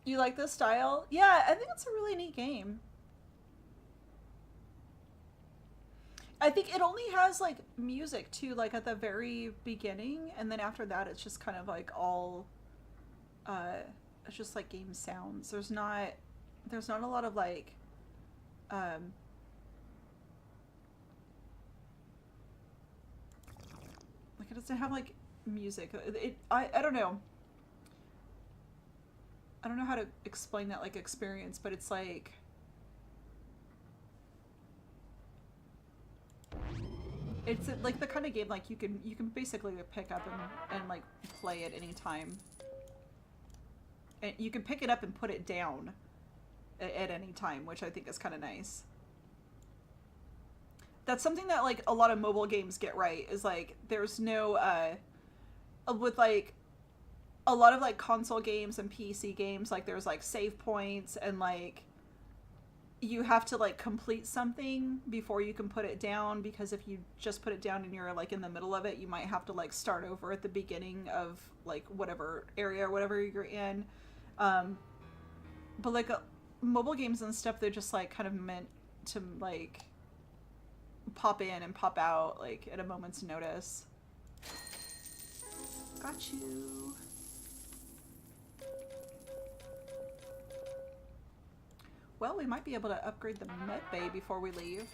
You like this style? Yeah, I think it's a really neat game. I think it only has like music too, like at the very beginning, and then after that it's just kind of like all uh it's just like game sounds. There's not a lot of um Like it doesn't have like music. I don't know. I don't know how to explain that like experience, but it's like it's like the kind of game like you can basically pick up and like play at any time. And you can pick it up and put it down at any time, which I think is kind of nice. That's something that like a lot of mobile games get right, is like there's no with like a lot of like console games and PC games, like there's like save points and like you have to like complete something before you can put it down, because if you just put it down and you're like in the middle of it, you might have to like start over at the beginning of like whatever area or whatever you're in. But like mobile games and stuff, they're just like kind of meant to like pop in and pop out like at a moment's notice. Got you. Well, we might be able to upgrade the med bay before we leave.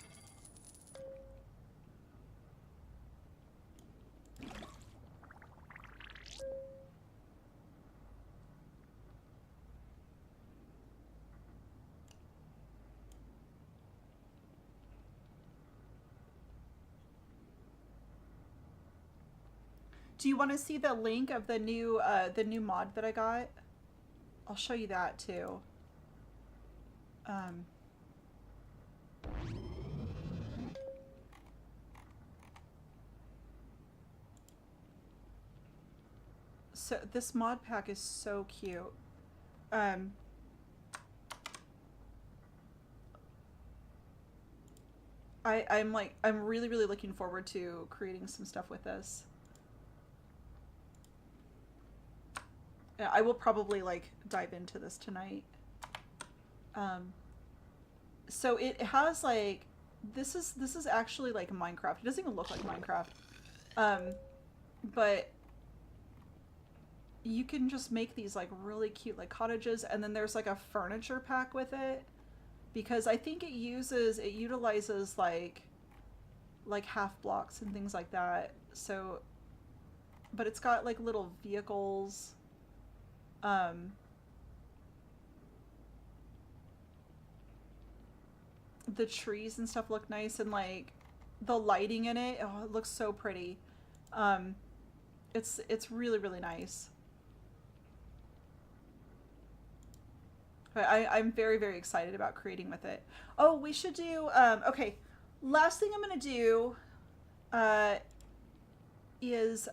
Do you want to see the link of the new mod that I got? I'll show you that too. So this mod pack is so cute. I'm really looking forward to creating some stuff with this. Yeah, I will probably like dive into this tonight. So it has like this is actually like Minecraft. It doesn't even look like Minecraft. But you can just make these like really cute like cottages, and then there's like a furniture pack with it, because I think it utilizes like half blocks and things like that. So, but it's got like little vehicles. The trees and stuff look nice, and like the lighting in it, oh, it looks so pretty. It's really nice. I'm very excited about creating with it. Oh, we should do okay, last thing I'm gonna do is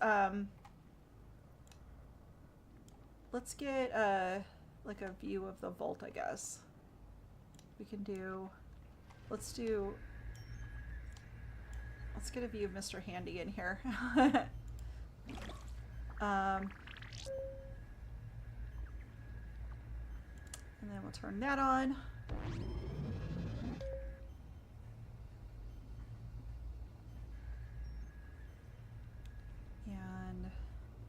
let's get like a view of the vault, I guess. We can do let's get a view of Mr. Handy in here. And then we'll turn that on. And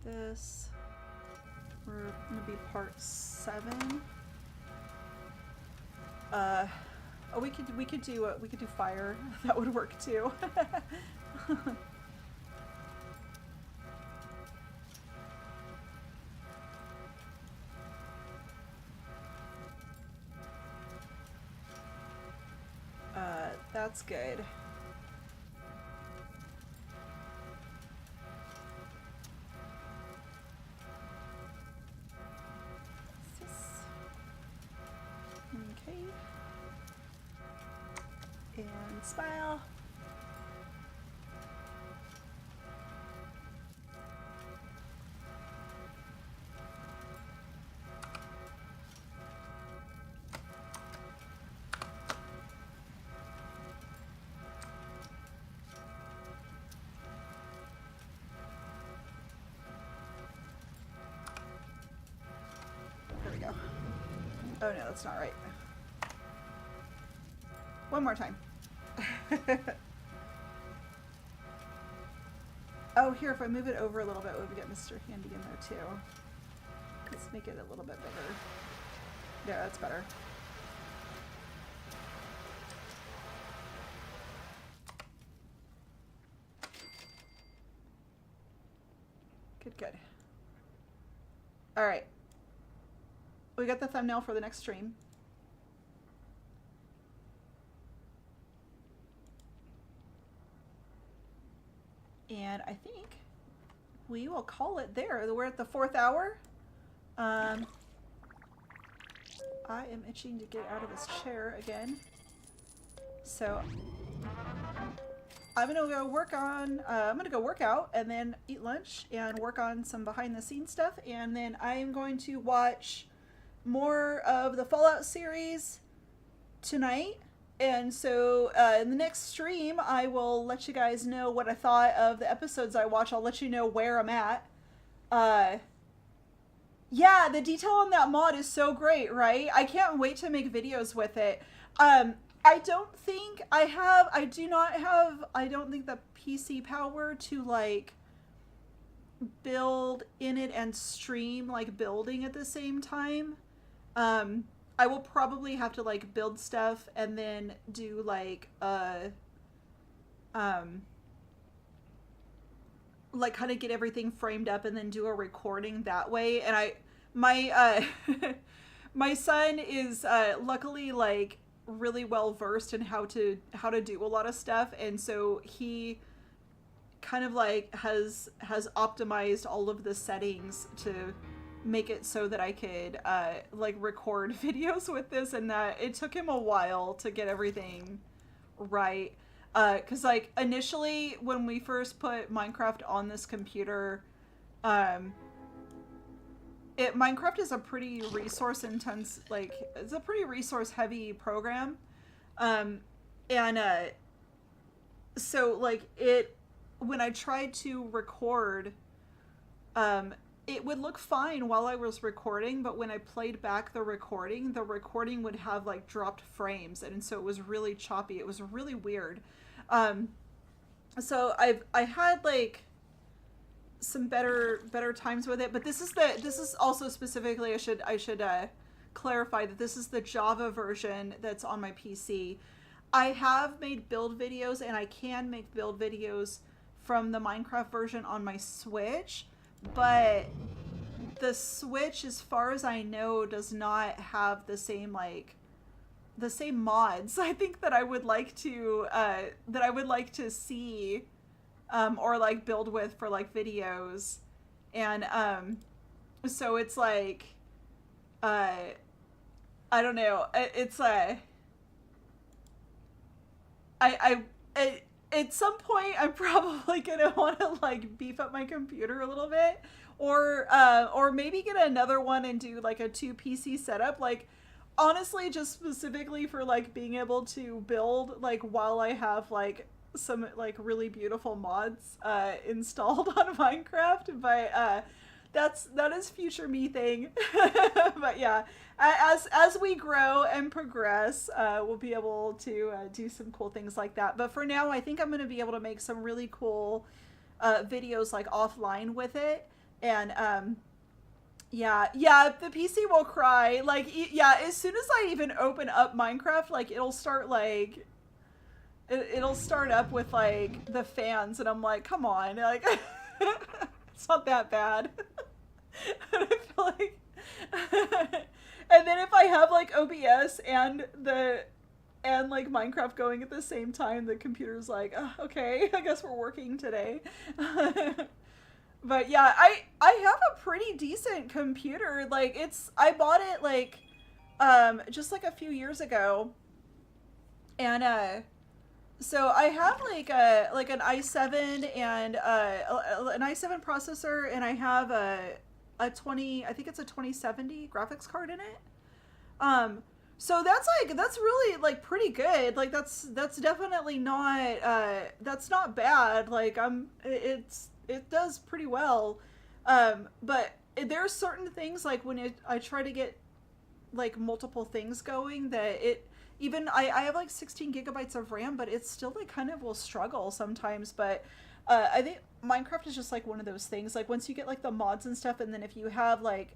this, we're gonna be part 7. Oh, we could do fire. That would work too. That's good. Okay. And smile. There we go. Oh no, that's not right. One more time. Oh, here, if I move it over a little bit, we'll get Mr. Handy in there too. Let's make it a little bit bigger. Yeah, that's better. Good, good. All right. We got the thumbnail for the next stream. And I think we will call it there. We're at the 4th hour. I am itching to get out of this chair again. So I'm gonna go work on, I'm gonna go work out and then eat lunch and work on some behind the scenes stuff. And then I am going to watch more of the Fallout series tonight. And so in the next stream, I will let you guys know what I thought of the episodes I watch. I'll let you know where I'm at. Yeah, the detail on that mod is so great, right? I can't wait to make videos with it. I don't think I don't think the PC power to like build in it and stream like building at the same time. I will probably have to like build stuff and then do like like kind of get everything framed up and then do a recording that way. And my my son is luckily like really well versed in how to do a lot of stuff, and so he kind of like has optimized all of the settings to make it so that I could like record videos with this, and that it took him a while to get everything right. Because like initially when we first put Minecraft on this computer, Minecraft is a pretty resource intense, like it's a pretty resource heavy program. So like when I tried to record, it would look fine while I was recording, but when I played back the recording would have like dropped frames, and so it was really choppy. It was really weird. So I had like some better times with it, but this is also specifically, I should clarify that this is the Java version that's on my PC. I have made build videos, and I can make build videos from the Minecraft version on my Switch, but the Switch, as far as I know, does not have the same mods I think that I would like to see or like build with for like videos. And so it's like I don't know, it's at some point I'm probably gonna want to like beef up my computer a little bit, or maybe get another one and do like a 2 PC setup, like honestly just specifically for like being able to build like while I have like some like really beautiful mods installed on Minecraft. But that is future me thing. But yeah, as we grow and progress, we'll be able to do some cool things like that. But for now, I think I'm going to be able to make some really cool videos like offline with it. And yeah, the PC will cry. Like, yeah, as soon as I even open up Minecraft, like it'll start like it'll start up with like the fans, and I'm like, come on, like it's not that bad. And I feel like and then if I have like OBS and like Minecraft going at the same time, the computer's like, oh, okay, I guess we're working today. But yeah, I have a pretty decent computer. Like I bought it like just like a few years ago, and so I have like an i7 and an i7 processor, and I have a 20, I think it's a 2070 graphics card in it. So that's really like pretty good. Like that's definitely not that's not bad. Like it does pretty well. But there are certain things like when I try to get like multiple things going, that I have like 16 gigabytes of RAM, but it still like kind of will struggle sometimes. But I think Minecraft is just like one of those things, like once you get like the mods and stuff, and then if you have like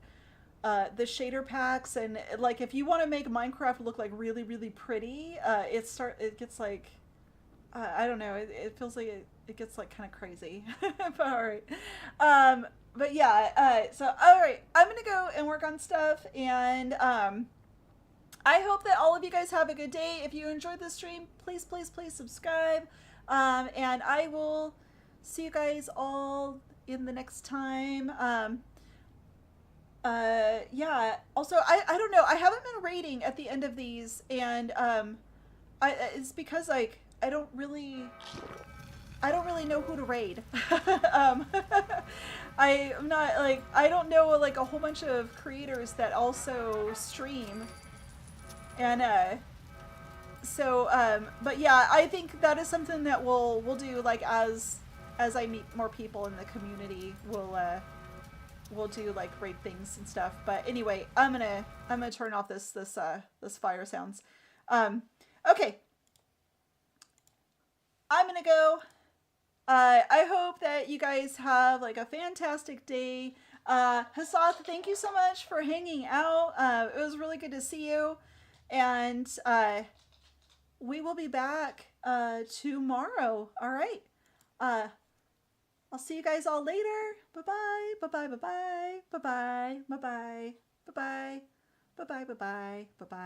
the shader packs, and like if you want to make Minecraft look like really really pretty, it gets like I don't know, it feels like it gets like kind of crazy. But all right. But yeah, so all right, I'm gonna go and work on stuff, and I hope that all of you guys have a good day. If you enjoyed this stream, please, please, please subscribe. And I will see you guys all in the next time. Yeah. Also, I don't know. I haven't been rating at the end of these, and it's because like I don't really know who to raid. um, I'm not like I don't know like a whole bunch of creators that also stream, and but yeah, I think that is something that we'll do like as I meet more people in the community. We'll do like raid things and stuff. But anyway, I'm gonna turn off this fire sounds. Okay, I'm gonna go. I hope that you guys have like a fantastic day. Hasath, thank you so much for hanging out. It was really good to see you, and we will be back tomorrow. All right. I'll see you guys all later. Bye bye. Bye bye. Bye bye. Bye bye. Bye bye. Bye bye. Bye bye. Bye bye. Bye bye.